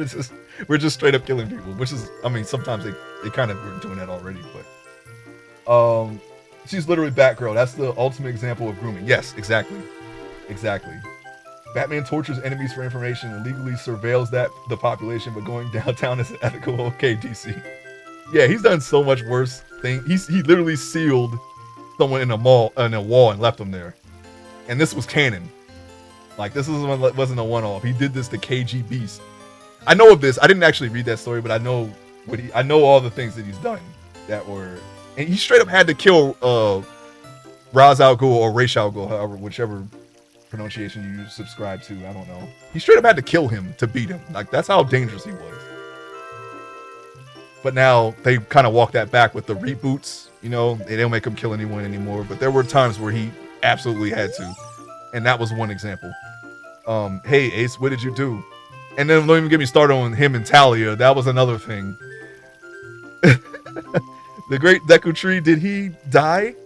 Speaker 1: We're just straight up killing people, which is, I mean, sometimes they kind of were doing that already, but she's literally Batgirl. That's the ultimate example of grooming. Yes, exactly. Batman tortures enemies for information and legally surveils the population, but going downtown is ethical. Okay, DC. Yeah, he's done so much worse thing. He literally sealed someone in a wall and left them there, and this was canon. Like, this wasn't a one-off. He did this to KG Beast. I know of this. I didn't actually read that story, but I know I know all the things that he's done that were, and he straight up had to kill Ra's al Ghul or Ra's al Ghul, however, whichever pronunciation you subscribe to. I don't know. He straight up had to kill him to beat him. Like, that's how dangerous he was. But now they kind of walk that back with the reboots. They don't make him kill anyone anymore. But there were times where he absolutely had to, and that was one example. Hey Ace, what did you do? And then don't even get me started on him and Talia. That was another thing. The great Deku Tree, did he die?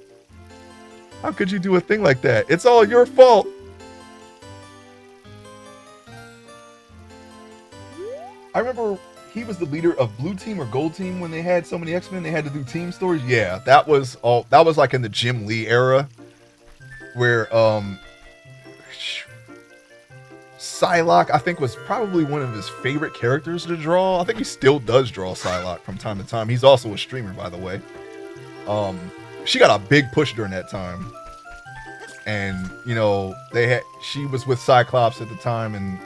Speaker 1: How could you do a thing like that? It's all your fault. I remember he was the leader of Blue Team or Gold Team when they had so many X-Men. They had to do team stories. Yeah, that was like in the Jim Lee era, where Psylocke, I think, was probably one of his favorite characters to draw. I think he still does draw Psylocke from time to time. He's also a streamer, by the way. She got a big push during that time, and she was with Cyclops at the time, and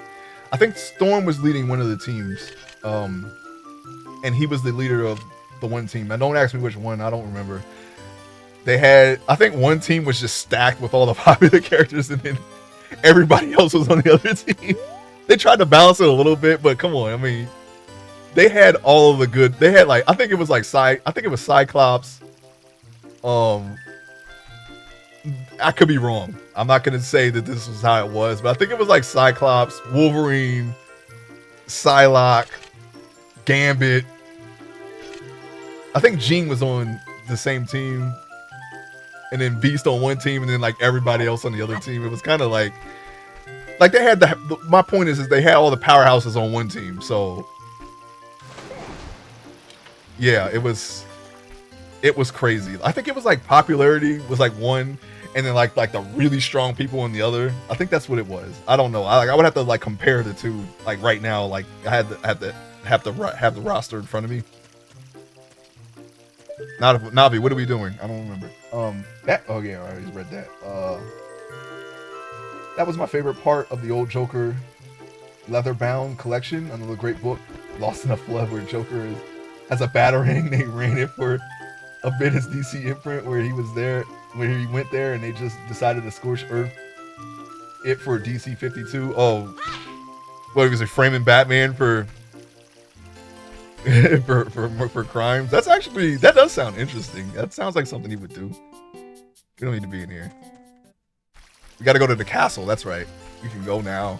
Speaker 1: I think Storm was leading one of the teams, and he was the leader of the one team. Now, don't ask me which one. I don't remember. I think one team was just stacked with all the popular characters, and then everybody else was on the other team. They tried to balance it a little bit, but come on. I mean, they had all of the good. They had I think it was Cyclops. I could be wrong. I'm not gonna say that this was how it was, but I think it was Cyclops, Wolverine, Psylocke, Gambit. I think Jean was on the same team, and then Beast on one team, and then everybody else on the other team. It was kind of like they had my point is they had all the powerhouses on one team. So yeah, it was crazy. I think it was popularity was popularity one, and then the really strong people on the other. I think that's what it was. I don't know. I would have to compare the two right now. I have the roster in front of me. Navi, what are we doing? I don't remember. Oh yeah, I already read that. That was my favorite part of the old Joker leather-bound collection. Another great book, Lost in a Flood, where Joker has a batarang. They ran it for a bit as DC imprint, where he went there, and they just decided to scorch Earth it for DC 52. Oh, what was it? Framing Batman for crimes. That does sound interesting. That sounds like something he would do. We don't need to be in here. We got to go to the castle. That's right. We can go now.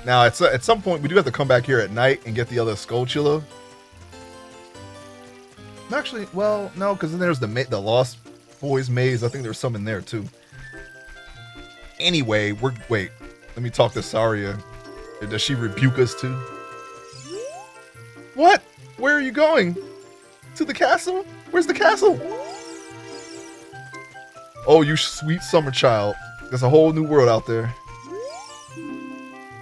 Speaker 1: Now, at some point, we do have to come back here at night and get the other Skulltula. Actually, well, no, because then there's the Lost Boys maze. I think there's some in there too. Anyway, wait. Let me talk to Saria. Does she rebuke us too? What? Where are you going? To the castle? Where's the castle? Oh, you sweet summer child. There's a whole new world out there.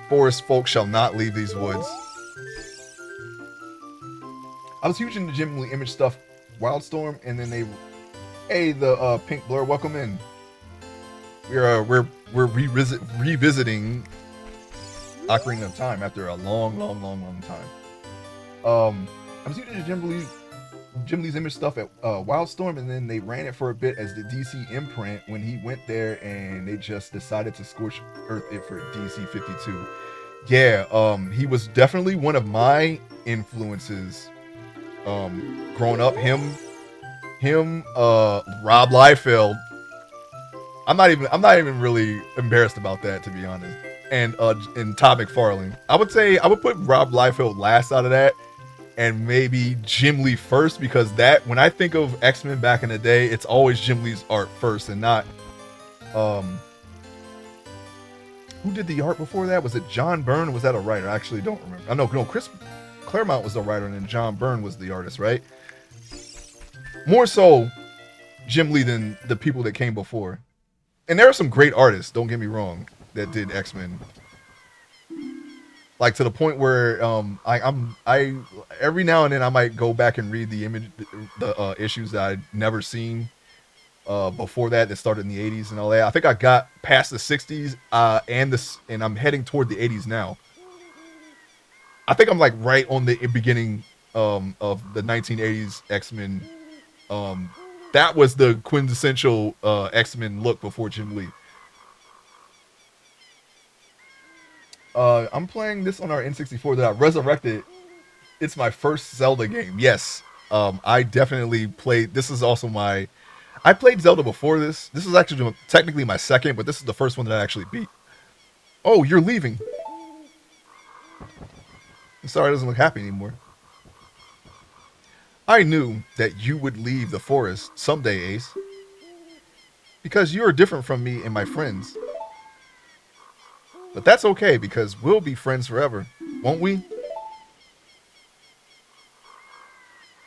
Speaker 1: Forest folk shall not leave these woods. I was huge into Jim Lee image stuff, Wildstorm, and then the Pink Blur, welcome in. We're revisiting Ocarina of Time after a long time. I was using Jim Lee's image stuff at Wildstorm, and then they ran it for a bit as the DC imprint when he went there, and they just decided to scorch earth it for DC 52. Yeah, he was definitely one of my influences. Growing up, Rob Liefeld. I'm not even really embarrassed about that, to be honest. And Todd McFarlane. I would say I would put Rob Liefeld last out of that, and maybe Jim Lee first, because that when I think of X-Men back in the day, it's always Jim Lee's art first and not who did the art before that? Was it John Byrne or was that a writer? I actually don't remember. I know Chris Claremont was the writer and then John Byrne was the artist, right? More so Jim Lee than the people that came before. And there are some great artists, don't get me wrong, that did X-Men. Like to the point where I every now and then I might go back and read the issues that I'd never seen before that started in the 80s and all that. I think I got past the 60s and I'm heading toward the 80s now. I think I'm like right on the beginning of the 1980s X-Men. That was the quintessential X-Men look before Jim Lee. I'm playing this on our N64 that I resurrected. It's my first Zelda game. Yes. I definitely played. This is also I played Zelda before this. This is actually technically my second, but this is the first one that I actually beat. Oh, you're leaving. I'm sorry, it doesn't look happy anymore. I knew that you would leave the forest someday, Ace. Because you are different from me and my friends. But that's okay, because we'll be friends forever, won't we?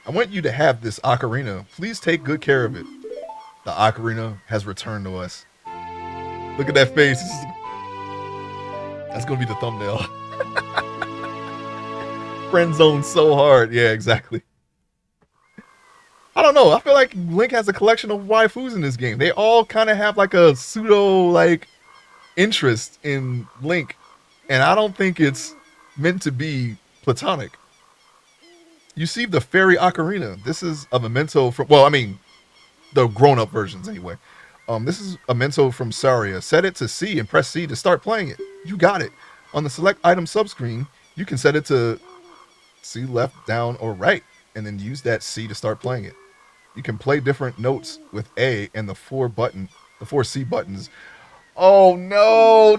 Speaker 1: I want you to have this ocarina. Please take good care of it. The ocarina has returned to us. Look at that face. That's going to be the thumbnail. Friend zone so hard. Yeah, exactly. I don't know. I feel like Link has a collection of waifus in this game. They all kind of have like a pseudo like interest in Link, and I don't think it's meant to be platonic. You see the fairy ocarina. This is a memento from, well, I mean, the grown-up versions anyway. This is a memento from Saria. Set it to C and press C to start playing it. You got it. On the select item subscreen, you can set it to C, left, down, or right, and then use that C to start playing it. You can play different notes with A and the four C buttons. Oh, no.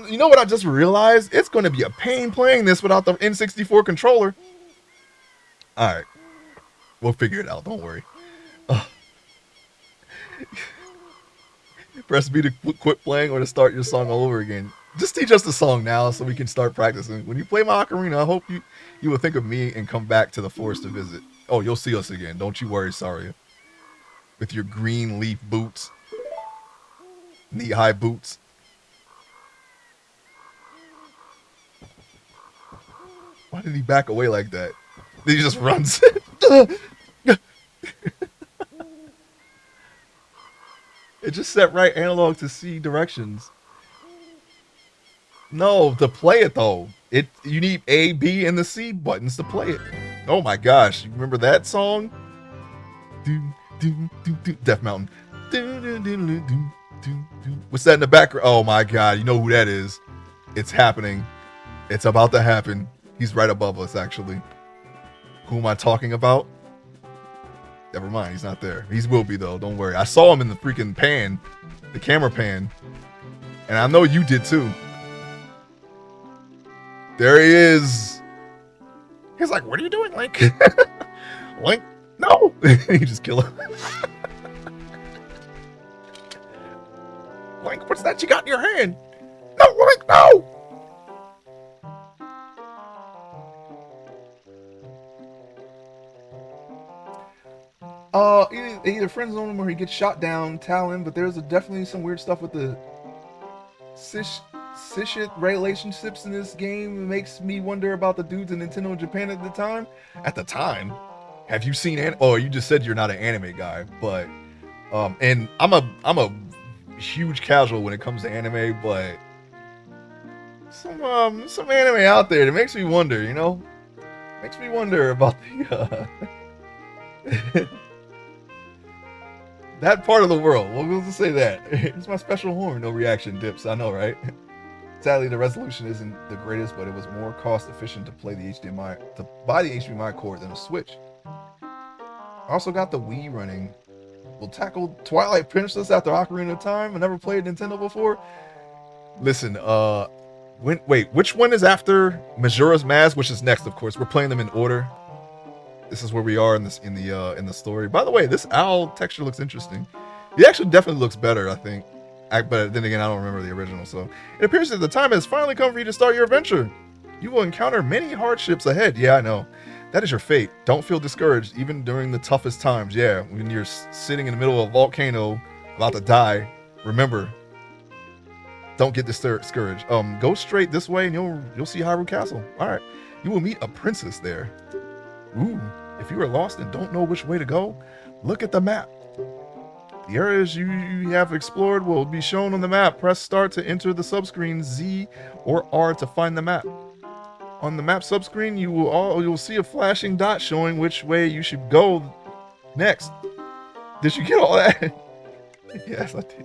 Speaker 1: You know what I just realized? It's going to be a pain playing this without the N64 controller. All right. We'll figure it out. Don't worry. Press B to quit playing or to start your song all over again. Just teach us the song now so we can start practicing. When you play my ocarina, I hope you will think of me and come back to the forest to visit. Oh, you'll see us again. Don't you worry, Saria. With your green leaf boots. Knee-high boots. Why did he back away like that? Then he just runs. It just set right analog to C directions. No, to play it though. You need A, B, and the C buttons to play it. Oh my gosh, you remember that song? Death Mountain. What's that in the background? Oh my god, you know who that is. It's happening. It's about to happen. He's right above us, actually. Who am I talking about? Never mind, he's not there. He will be though, don't worry. I saw him in the freaking pan, the camera pan. And I know you did too. There he is. He's like, what are you doing, Link? Link, no. He just kill him. Link, what's that you got in your hand? No, Link, no. Either friend zone him or he gets shot down, Talon, but there's definitely some weird stuff with the Sishit relationships in this game. It makes me wonder about the dudes in Nintendo Japan at the time. At the time? Have you seen oh, you just said you're not an anime guy, but and I'm a huge casual when it comes to anime, but some anime out there that makes me wonder, you know? Makes me wonder about the that part of the world. We'll just say that. It's my special horn, no reaction dips. I know, right? Sadly, the resolution isn't the greatest, but it was more cost efficient to buy the HDMI cord than a Switch. I also got the Wii running. We'll tackle Twilight Princess after Ocarina of Time. I never played Nintendo before. Listen, wait, which one is after Majora's Mask? Which is next, of course. We're playing them in order. This is where we are in the story. By the way, this owl texture looks interesting. It actually definitely looks better, I think. But then again, I don't remember the original. So it appears that the time has finally come for you to start your adventure. You will encounter many hardships ahead. Yeah, I know. That is your fate. Don't feel discouraged, even during the toughest times. Yeah, when you're sitting in the middle of a volcano, about to die, remember, don't get discouraged. Go straight this way, and you'll see Hyrule Castle. All right, you will meet a princess there. Ooh, if you are lost and don't know which way to go, look at the map. The areas you have explored will be shown on the map. Press start to enter the subscreen, Z or R to find the map. On the map subscreen, you will see a flashing dot showing which way you should go next. Did you get all that? Yes, I did.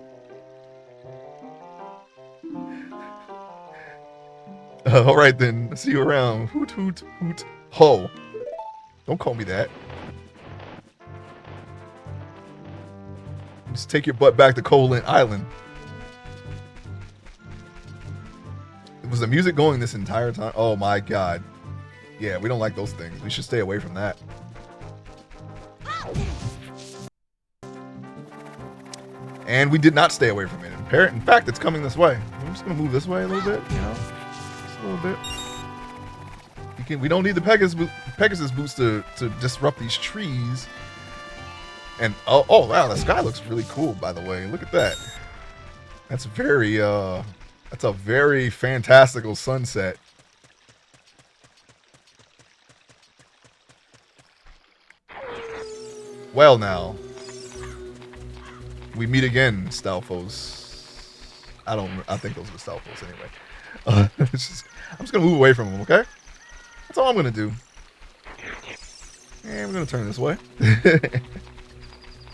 Speaker 1: All right then, see you around. Hoot hoot hoot ho. Don't call me that. Just take your butt back to Colin Island. Was the music going this entire time? Oh my god. Yeah, we don't like those things. We should stay away from that. And we did not stay away from it. In fact, it's coming this way. I'm just gonna move this way a little bit, you know? Just a little bit. We don't need the Pegasus boots to disrupt these trees. And oh wow, the sky looks really cool, by the way. Look at that. That's a very fantastical sunset. Well now. We meet again, Stalfos. I think those are Stalfos anyway. I'm just gonna move away from them, okay? That's all I'm gonna do. And we're gonna turn this way.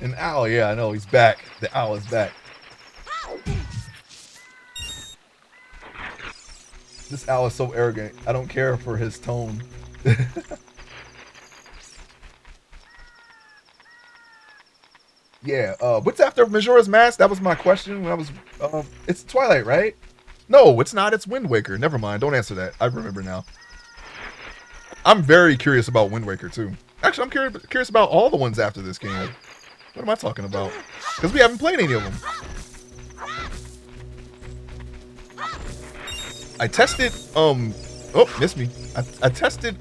Speaker 1: An owl, yeah, I know, he's back. The owl is back. This owl is so arrogant. I don't care for his tone. Yeah, what's after Majora's Mask? That was my question when I was, it's Twilight, right? No, it's not. It's Wind Waker. Never mind. Don't answer that. I remember now. I'm very curious about Wind Waker, too. Actually, I'm curious about all the ones after this game. What am I talking about? Because we haven't played any of them. I tested, oh, missed me. I tested,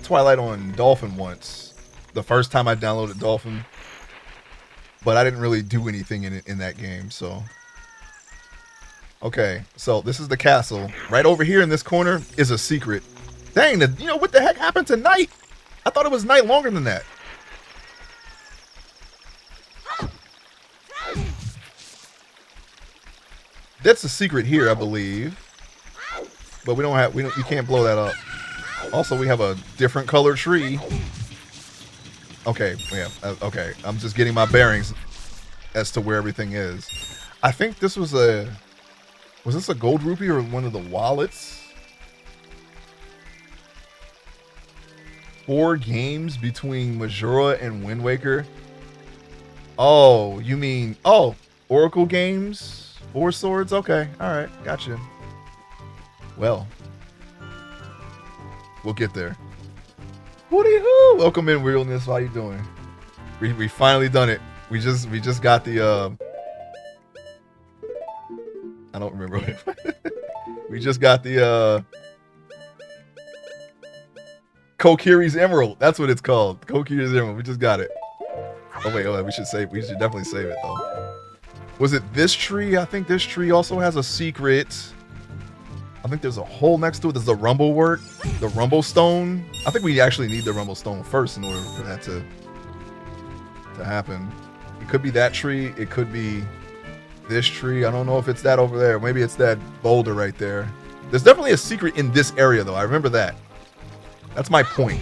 Speaker 1: Twilight on Dolphin once. The first time I downloaded Dolphin. But I didn't really do anything in that game, so. Okay, so this is the castle. Right over here in this corner is a secret. Dang, you know, what the heck happened to night? I thought it was night longer than that. That's a secret here, I believe. But you can't blow that up. Also, we have a different color tree. Okay, yeah, okay. I'm just getting my bearings as to where everything is. I think this was this a gold rupee or one of the wallets? 4 games between Majora and Wind Waker. Oh, you mean, Oracle games? 4 swords? Okay, alright, gotcha. Well, we'll get there. Hooty-hoo! Welcome in, Realness. How you doing? We finally done it. We just got the I don't remember. We just got the Kokiri's Emerald. That's what it's called. Kokiri's Emerald. We just got it. Oh wait, we should definitely save it though. Was it this tree? I think this tree also has a secret. I think there's a hole next to it. There's the rumble work, the rumble stone. I think we actually need the rumble stone first in order for that to happen. It could be that tree. It could be this tree. I don't know if it's that over there. Maybe it's that boulder right there. There's definitely a secret in this area, though. I remember that. That's my point.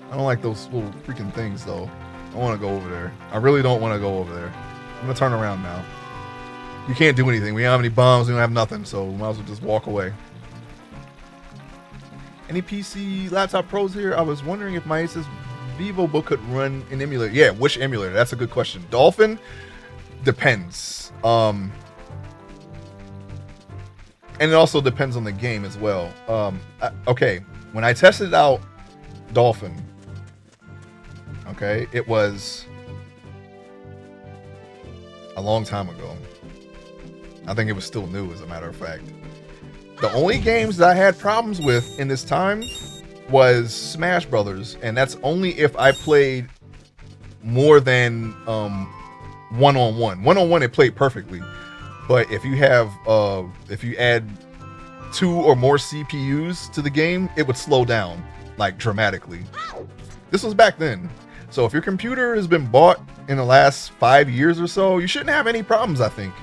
Speaker 1: I don't like those little freaking things, though. I want to go over there. I really don't want to go over there. I'm going to turn around now. You can't do anything. We don't have any bombs. We don't have nothing, so we might as well just walk away. Any PC laptop pros here? I was wondering if my Asus VivoBook could run an emulator. Yeah, which emulator? That's a good question. Dolphin? Depends. And it also depends on the game as well. Okay, when I tested out Dolphin, okay, it was a long time ago. I think it was still new, as a matter of fact. The only games that I had problems with in this time was Smash Brothers, and that's only if I played more than one-on-one. One-on-one, it played perfectly. But if you have, if you add 2 or more CPUs to the game, it would slow down, like, dramatically. This was back then. So if your computer has been bought in the last 5 years or so, you shouldn't have any problems, I think.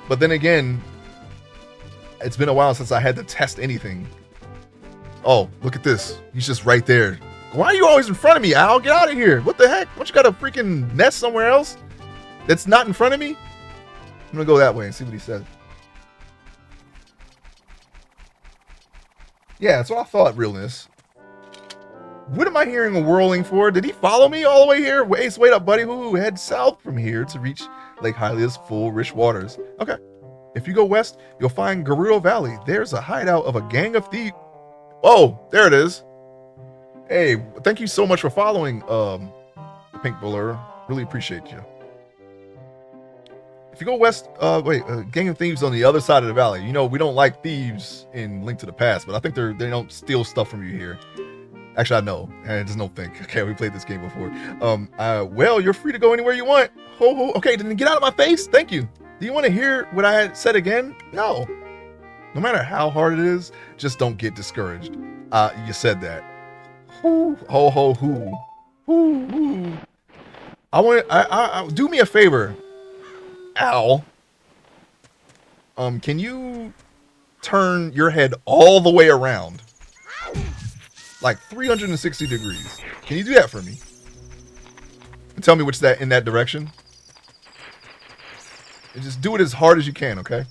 Speaker 1: But then again, it's been a while since I had to test anything. Oh, look at this. He's just right there. Why are you always in front of me, Al? Get out of here. What the heck? Don't you got a freaking nest somewhere else that's not in front of me? I'm going to go that way and see what he says. Yeah, that's what I thought, realness. What am I hearing a whirling for? Did he follow me all the way here? Wait up, buddy. Ooh, head south from here to reach Lake Hylia's full, rich waters. Okay. If you go west, you'll find Gerudo Valley. There's a hideout of a gang of thieves. Oh, there it is. Hey, thank you so much for following, Pink Blur. Really appreciate you. If you go west, gang of thieves on the other side of the valley. You know, we don't like thieves in Link to the Past, but I think they don't steal stuff from you here. Actually, I know. There's no think. Okay, we played this game before. Well, you're free to go anywhere you want. Ho, ho. Okay, then get out of my face. Thank you. Do you want to hear what I had said again? No. No matter how hard it is, just don't get discouraged. You said that. Hoo, ho, ho, hoo. Hoo, hoo. I do me a favor, Al. Can you turn your head all the way around? Like 360 degrees. Can you do that for me? And tell me which in that direction. And just do it as hard as you can, okay?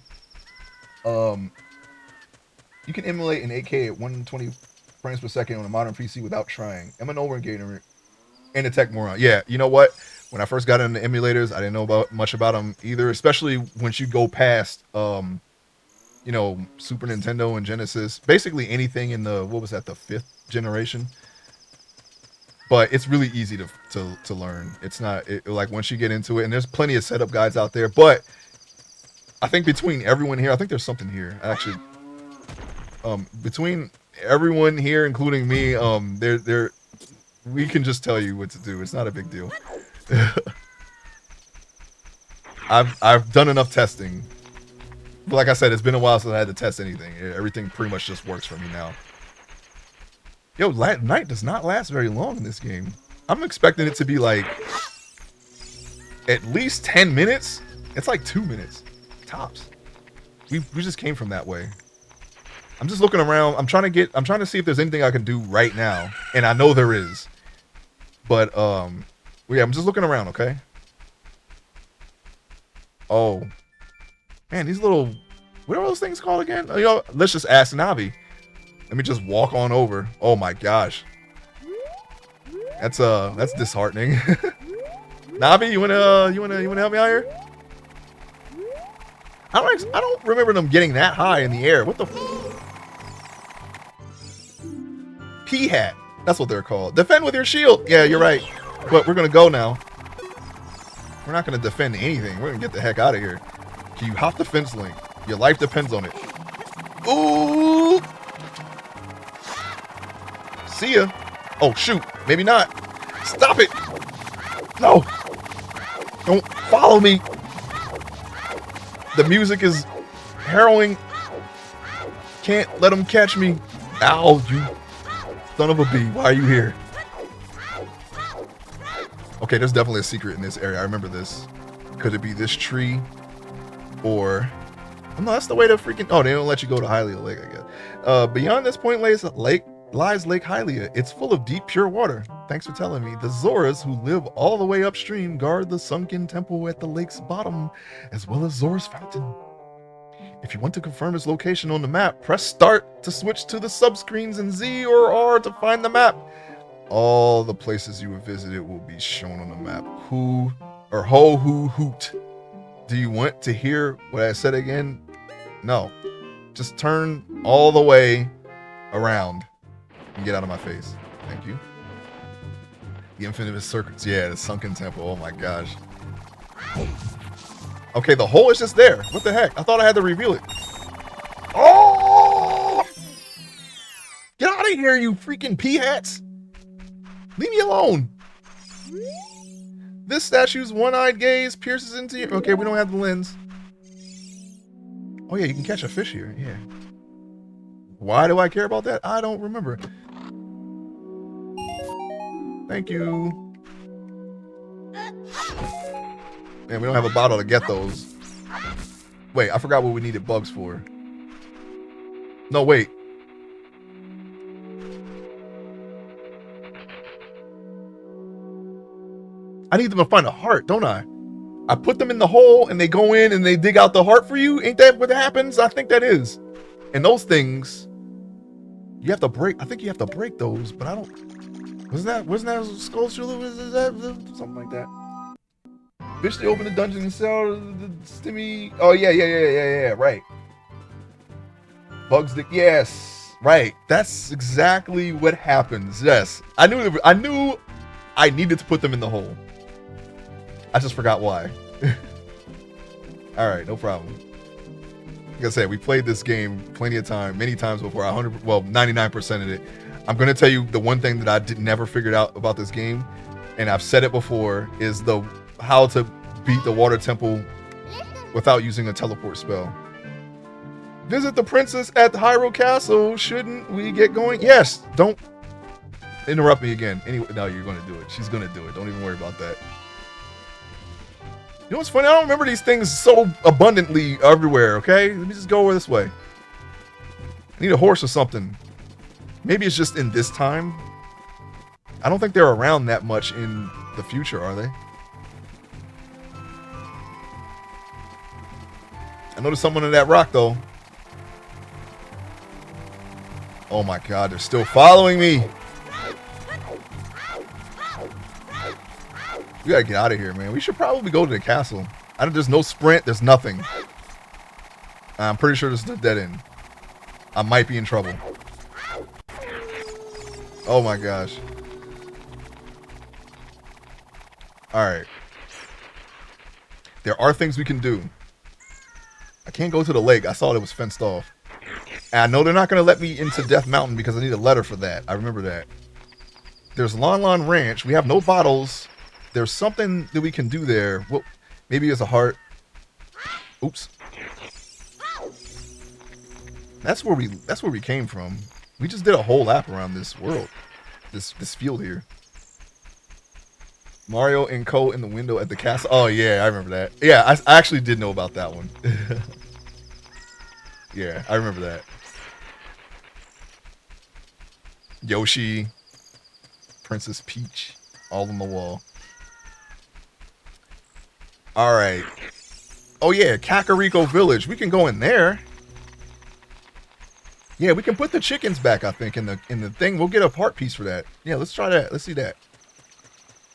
Speaker 1: You can emulate an 8K at 120 frames per second on a modern PC without trying. I'm an over-engager and a tech moron. Yeah, you know what? When I first got into emulators, I didn't know much about them either, especially once you go past, you know, Super Nintendo and Genesis. Basically anything in the, what was that, the 5th generation? But it's really easy to learn. It's not, like, once you get into it, and there's plenty of setup guides out there, but I think between everyone here, I think there's something here, actually. Between everyone here, including me, we can just tell you what to do. It's not a big deal. I've done enough testing. But like I said, it's been a while since I had to test anything. Everything pretty much just works for me now. Yo, night does not last very long in this game. I'm expecting it to be like at least 10 minutes. It's like 2 minutes tops. We just came from that way. I'm just looking around. I'm trying to see if there's anything I can do right now, and I know there is. But yeah, I'm just looking around, okay? Oh. Man, these little, what are those things called again? You know, let's just ask Navi. Let me just walk on over. Oh my gosh. That's disheartening. Navi, you wanna help me out here? I don't remember them getting that high in the air. What the P-hat. That's what they're called. Defend with your shield. Yeah, you're right. But we're gonna go now. We're not gonna defend anything. We're gonna get the heck out of here. Can you hop the fence, Link? Your life depends on it. Ooh! See ya. Oh, shoot. Maybe not. Stop it. No. Don't follow me. The music is harrowing. Can't let them catch me. Ow, you son of a bee. Why are you here? Okay, there's definitely a secret in this area. I remember this. Could it be this tree? Or Oh, no, that's the way to freaking... Oh, they don't let you go to Hylia Lake, I guess. Beyond this point lies Lake Hylia. It's full of deep, pure water. Thanks for telling me. The Zoras, who live all the way upstream, guard the sunken temple at the lake's bottom, as well as Zora's fountain. If you want to confirm its location on the map, press start to switch to the subscreens and Z or R to find the map. All the places you have visited will be shown on the map. Hoot. Do you want to hear what I said again? No. Just turn all the way around and get out of my face. Thank you. The infinite circuits. Yeah, the sunken temple. Oh my gosh. Okay, the hole is just there. What the heck? I thought I had to reveal it. Oh! Get out of here, you freaking pea hats. Leave me alone. This statue's one-eyed gaze pierces into you. Okay, we don't have the lens. Oh yeah, you can catch a fish here. Yeah. Why do I care about that? I don't remember. Thank you. Man, we don't have a bottle to get those. Wait, I forgot what we needed bugs for. No, wait. I need them to find a heart, don't I? I put them in the hole and they go in and they dig out the heart for you. Ain't that what happens? I think that is. And those things, you have to break. I think you have to break those, but I don't. Wasn't that sculpture? Was that something like that? Fish to open the dungeon and sell the stimmy. Oh yeah. Right. Bugs. Yes. Right. That's exactly what happens. Yes. I knew I needed to put them in the hole. I just forgot why. All right, no problem. Like I said, we played this game plenty of time, many times before. 99% of it. I'm gonna tell you the one thing that I never figured out about this game, and I've said it before, is how to beat the water temple without using a teleport spell. Visit the princess at the Hyrule Castle. Shouldn't we get going? Yes. Don't interrupt me again. Anyway, no, you're gonna do it. She's gonna do it. Don't even worry about that. You know what's funny? I don't remember these things so abundantly everywhere, okay? Let me just go over this way. I need a horse or something. Maybe it's just in this time. I don't think they're around that much in the future, are they? I noticed someone in that rock, though. Oh my god, they're still following me. We gotta get out of here, man. We should probably go to the castle. There's no sprint. There's nothing. I'm pretty sure this is a dead end. I might be in trouble. Oh my gosh. Alright. There are things we can do. I can't go to the lake. I saw it was fenced off. And I know they're not going to let me into Death Mountain because I need a letter for that. I remember that. There's Lon Lon Ranch. We have no bottles. There's something that we can do there. Well, maybe it's a heart. Oops. That's where we came from. We just did a whole lap around this world. This field here. Mario and Co. in the window at the castle. Oh yeah, I remember that. Yeah, I actually did know about that one. Yeah, I remember that. Yoshi, Princess Peach, all on the wall. All right. Oh yeah, Kakariko Village. We can go in there. Yeah, we can put the chickens back. I think in the thing. We'll get a part piece for that. Yeah, let's try that. Let's see that.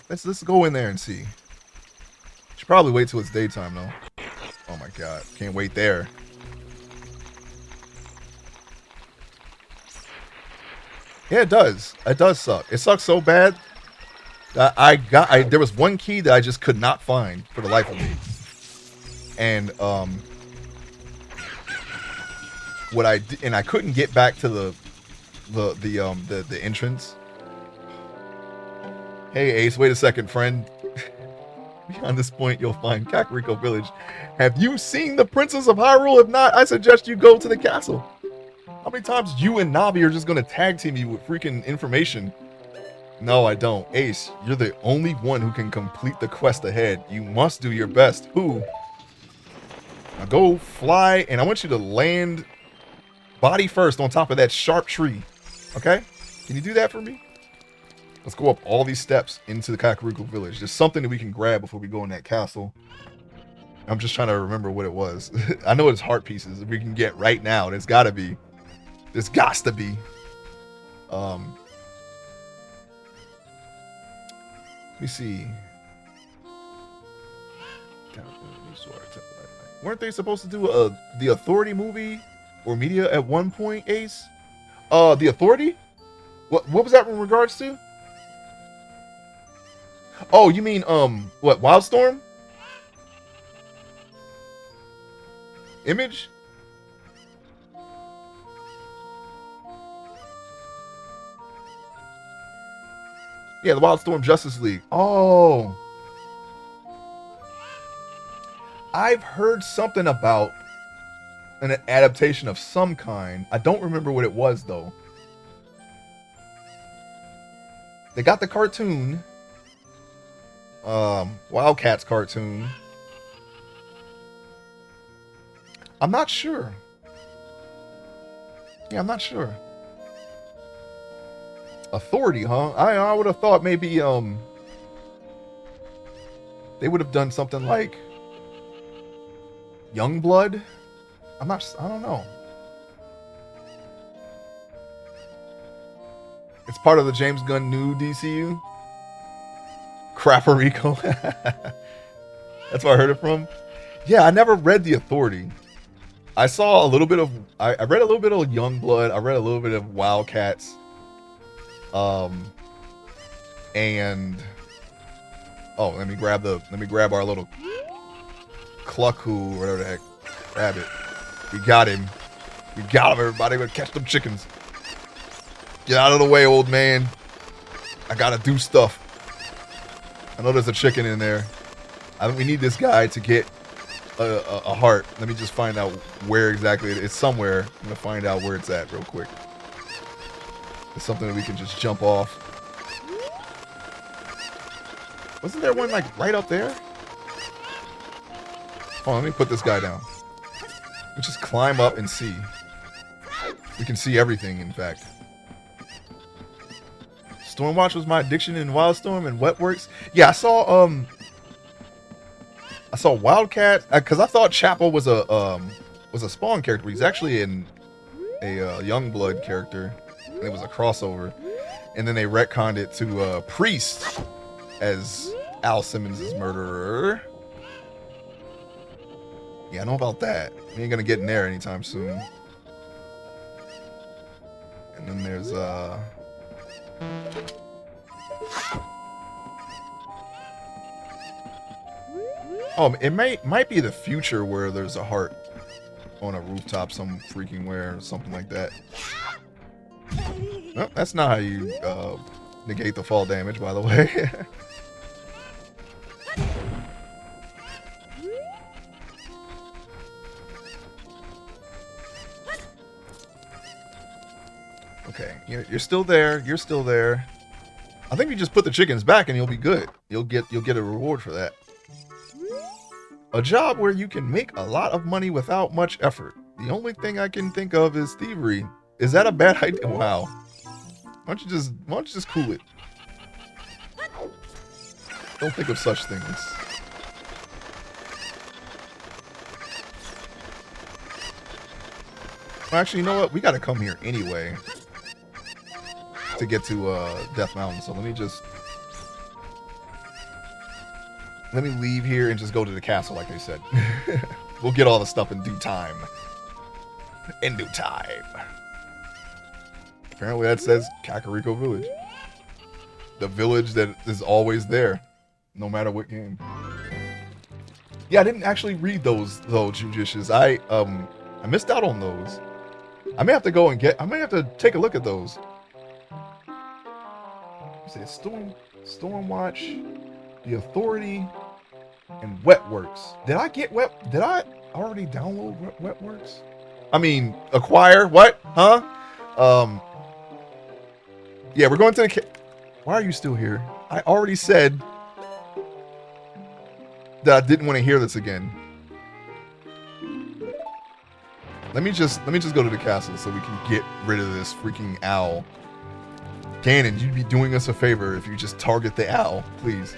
Speaker 1: Let's go in there and see. Should probably wait till it's daytime though. Oh my god, can't wait there. Yeah, it does. It does suck. It sucks so bad that there was one key that I just could not find for the life of me. And what I did, and I couldn't get back to the entrance. Hey Ace, wait a second, friend. Beyond this point, you'll find Kakariko Village. Have you seen the Princess of Hyrule? If not, I suggest you go to the castle. How many times you and Navi are just going to tag team you with freaking information? No, I don't. Ace, you're the only one who can complete the quest ahead. You must do your best. Who? Now go fly, and I want you to land body first on top of that sharp tree. Okay? Can you do that for me? Let's go up all these steps into the Kakariko village. There's something that we can grab before we go in that castle. I'm just trying to remember what it was. I know it's heart pieces we can get right now. There's gotta be. There's gots to be. Let me see. Weren't they supposed to do the Authority movie or media at one point, Ace? The Authority? What was that in regards to? Oh, you mean what, Wildstorm? Image? Yeah, the Wildstorm Justice League. Oh. I've heard something about an adaptation of some kind. I don't remember what it was, though. They got the cartoon. Wildcats cartoon. I'm not sure. Yeah, I'm not sure. Authority, huh? I would have thought maybe they would have done something like Youngblood. I don't know. It's part of the James Gunn new DCU. Craperico. That's where I heard it from. Yeah, I never read The Authority. I saw a little bit of I read a little bit of Youngblood. I read a little bit of Wildcats. And oh, let me grab our little Clucku, whatever the heck. Grab it. We got him. We got him, everybody. We're gonna catch them chickens. Get out of the way, old man. I gotta do stuff. I know there's a chicken in there. I think we need this guy to get a heart. Let me just find out where exactly it is. It's somewhere. I'm gonna find out where it's at real quick. It's something that we can just jump off. Wasn't there one like right up there? Oh, let me put this guy down. Let's just climb up and see. We can see everything, in fact. Stormwatch was my addiction in Wildstorm and Wetworks. Yeah, I saw Wildcat because I thought Chapel was a Spawn character. He's actually a Youngblood character. And it was a crossover, and then they retconned it to Priest as Al Simmons' murderer. Yeah, I know about that. We ain't gonna get in there anytime soon. And then there's oh, it might be the future where there's a heart on a rooftop, some freaking where or something like that. No, that's not how you negate the fall damage, by the way. Okay, you're still there. You're still there. I think you just put the chickens back and you'll be good. You'll get a reward for that. A job where you can make a lot of money without much effort. The only thing I can think of is thievery. Is that a bad idea? Wow. Why don't you just cool it? Don't think of such things. Well, actually, you know what? We gotta come here anyway to get to Death Mountain. So let me leave here and just go to the castle, like they said. We'll get all the stuff in due time. In due time. Apparently that says Kakariko Village. The village that is always there, no matter what game. Yeah, I didn't actually read those though, Judicious. I missed out on those. I may have to go and I may have to take a look at those. Say Stormwatch, The Authority, and Wetworks. Did I already download Wetworks? I mean, acquire what? Huh? Yeah, we're going to the. Why are you still here? I already said that I didn't want to hear this again. Let me just go to the castle so we can get rid of this freaking owl. Ganon, you'd be doing us a favor if you just target the owl, please.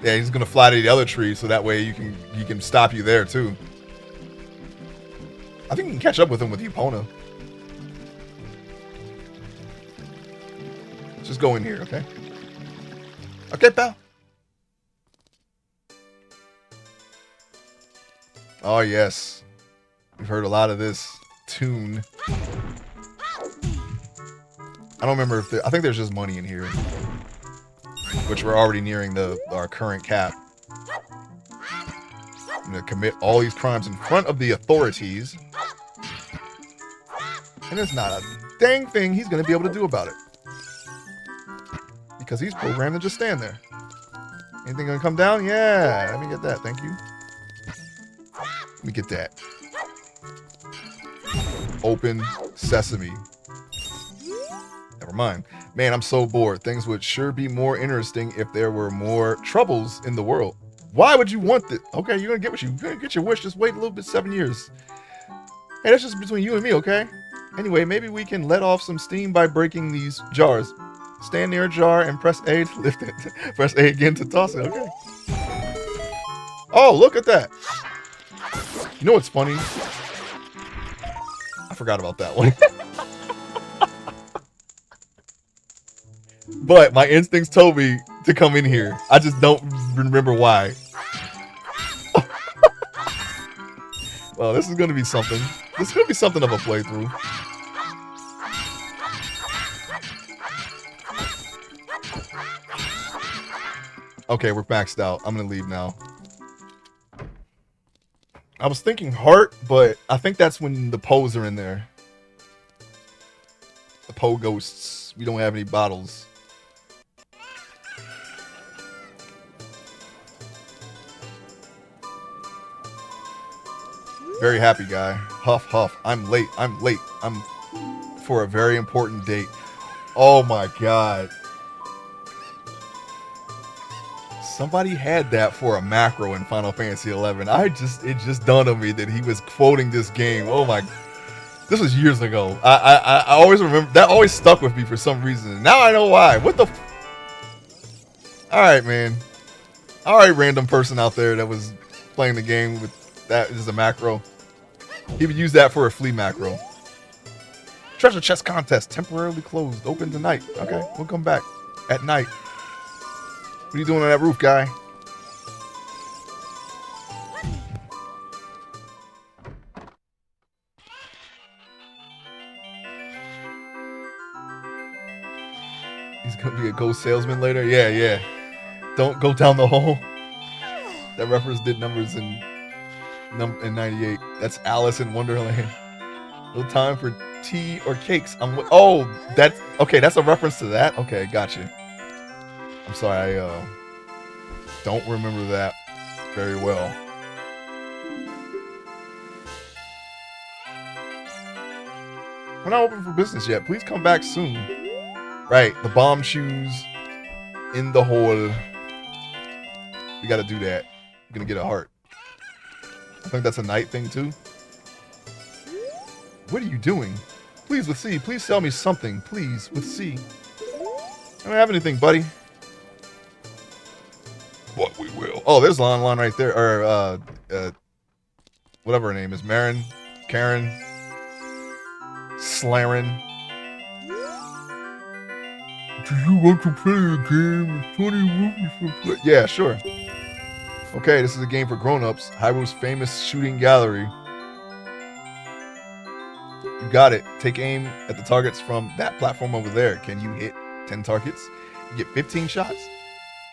Speaker 1: Yeah, he's gonna fly to the other tree so that way he can stop you there too. I think you can catch up with him with Epona. Just go in here, okay? Okay, pal. Oh, yes. We've heard a lot of this tune. I don't remember if I think there's just money in here. Which we're already nearing our current cap. I'm gonna commit all these crimes in front of the authorities. And there's not a dang thing he's gonna be able to do about it. Because he's programmed to just stand there. Anything gonna come down? Yeah, let me get that, thank you. Let me get that. Open sesame. Never mind. Man, I'm so bored. Things would sure be more interesting if there were more troubles in the world. Why would you want that? Okay, you're gonna get your wish. Just wait a little bit, 7 years. Hey, that's just between you and me, okay? Anyway, maybe we can let off some steam by breaking these jars. Stand near a jar and press A to lift it. Press A again to toss it, okay? Oh, look at that. You know what's funny? I forgot about that one. But my instincts told me to come in here. I just don't remember why. Well, this is going to be something. This is going to be something of a playthrough. Okay, we're maxed out. I'm going to leave now. I was thinking heart, but I think that's when the Poes are in there. The Poe ghosts. We don't have any bottles. Very happy guy. Huff, huff. I'm late. I'm late. I'm for a very important date. Oh my god. Somebody had that for a macro in Final Fantasy 11. It just dawned on me that he was quoting this game. Oh my. This was years ago. I always remember. That always stuck with me for some reason. Now I know why. What the Alright, man. Alright, random person out there that was playing the game with that is a macro. He would use that for a flea macro. Treasure chest contest temporarily closed. Open tonight. Okay, we'll come back at night. What are you doing on that roof, guy? He's gonna be a ghost salesman later. Yeah, yeah. Don't go down the hole. That reference did numbers in 98. That's Alice in Wonderland. No time for tea or cakes. Oh, that's okay. That's a reference to that. Okay, gotcha. I'm sorry, I don't remember that very well. We're not open for business yet. Please come back soon. Right, the bomb shoes in the hole. We gotta do that. I'm gonna get a heart. I think that's a night thing too. What are you doing? Please with C. Please sell me something. Please with C. I don't have anything, buddy. But we will. Oh, there's Lon Lon right there. Or whatever her name is. Marin, Karen, Slaren. Do you want to play a game? 20 rupees for play. Yeah, sure. Okay, this is a game for grown-ups. Hyrule's famous shooting gallery. You got it. Take aim at the targets from that platform over there. Can you hit 10 targets? You get 15 shots.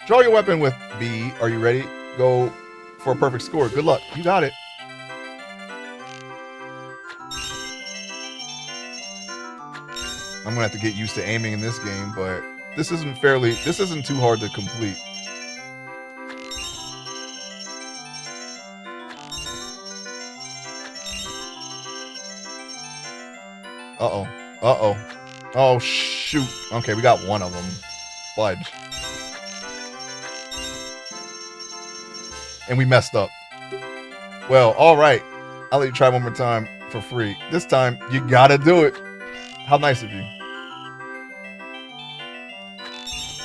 Speaker 1: Draw your weapon with B. Are you ready? Go for a perfect score. Good luck. You got it. I'm gonna have to get used to aiming in this game, but this isn't too hard to complete. Uh-oh. Uh-oh. Oh, shoot. Okay, we got one of them. Fudge. and we messed up. Well, all right. I'll let you try one more time for free. This time, you gotta do it. How nice of you.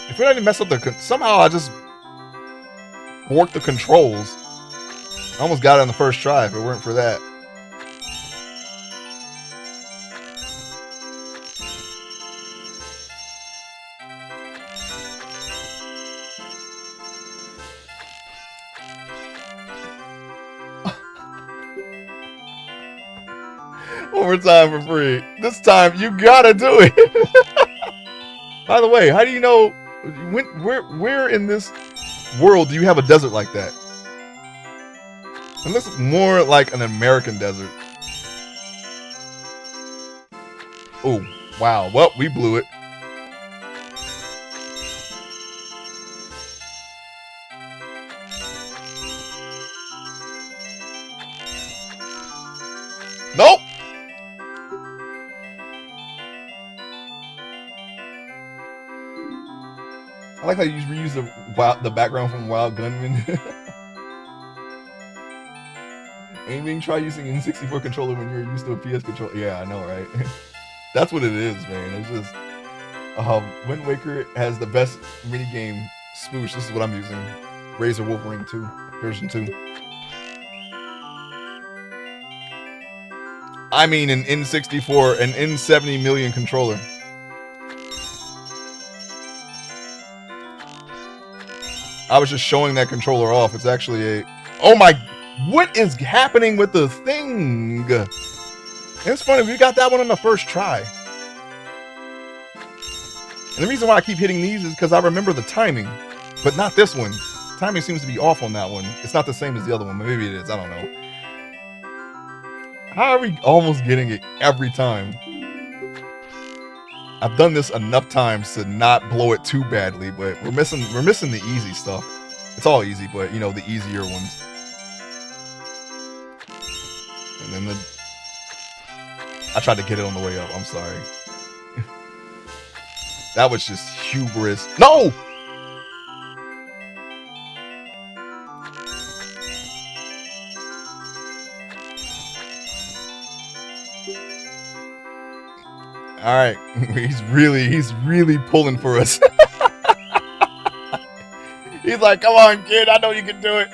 Speaker 1: If we didn't mess up somehow I just worked the controls. I almost got it on the first try if it weren't for that. One more time for free. This time you gotta do it. By the way, how do you know where in this world do you have a desert like that? And this is more like an American desert. Oh, wow. Well, we blew it. Nope. I like how you reuse the background from Wild Gunman. Aiming, try using an N64 controller when you're used to a PS controller. Yeah, I know, right? That's what it is, man. It's just Wind Waker has the best minigame spoosh. This is what I'm using. Razor Wolverine 2, version 2. I mean an N64, an N70 million controller. I was just showing that controller off. It's actually a... Oh my... What is happening with the thing? It's funny, we got that one on the first try. And the reason why I keep hitting these is because I remember the timing. But not this one. Timing seems to be off on that one. It's not the same as the other one. Maybe it is. I don't know. How are we almost getting it every time? I've done this enough times to not blow it too badly, but we're missing the easy stuff. It's all easy, but you know, the easier ones. And then I tried to get it on the way up. I'm sorry. That was just hubris. No! All right, he's really pulling for us. He's like, come on, kid, I know you can do it.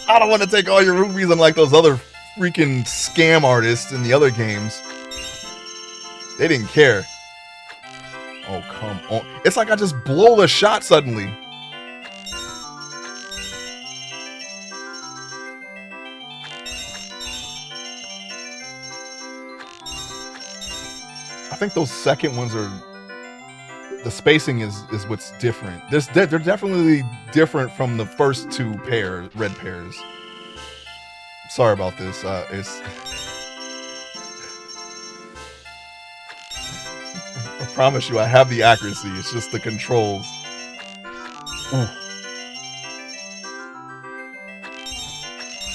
Speaker 1: I don't want to take all your rubies unlike those other freaking scam artists in the other games. They didn't care. Oh, come on. It's like I just blow the shot suddenly. I think those second ones are... The spacing is what's different. They're definitely different from the first two red pairs. Sorry about this. I promise you, I have the accuracy. It's just the controls. Ooh.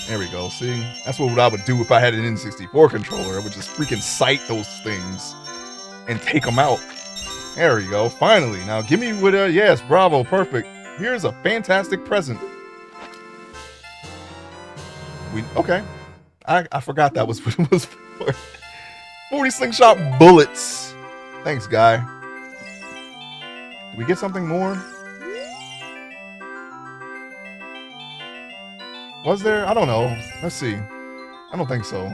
Speaker 1: There we go. See, that's what I would do if I had an N64 controller. I would just freaking sight those things and take them out. There we go. Finally. Now give me with a yes, bravo, perfect. Here's a fantastic present. Okay. I forgot that was what it was for. 40 slingshot bullets. Thanks, guy. Did we get something more? Was there? I don't know. Let's see. I don't think so.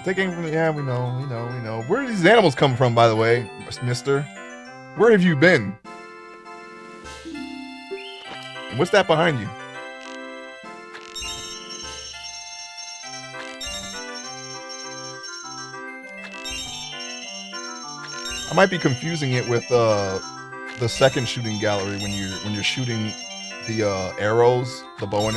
Speaker 1: Taking from the... Yeah, we know. Where do these animals come from, by the way, mister? Where have you been? And what's that behind you? I might be confusing it with the second shooting gallery when you're shooting the arrows, the bow and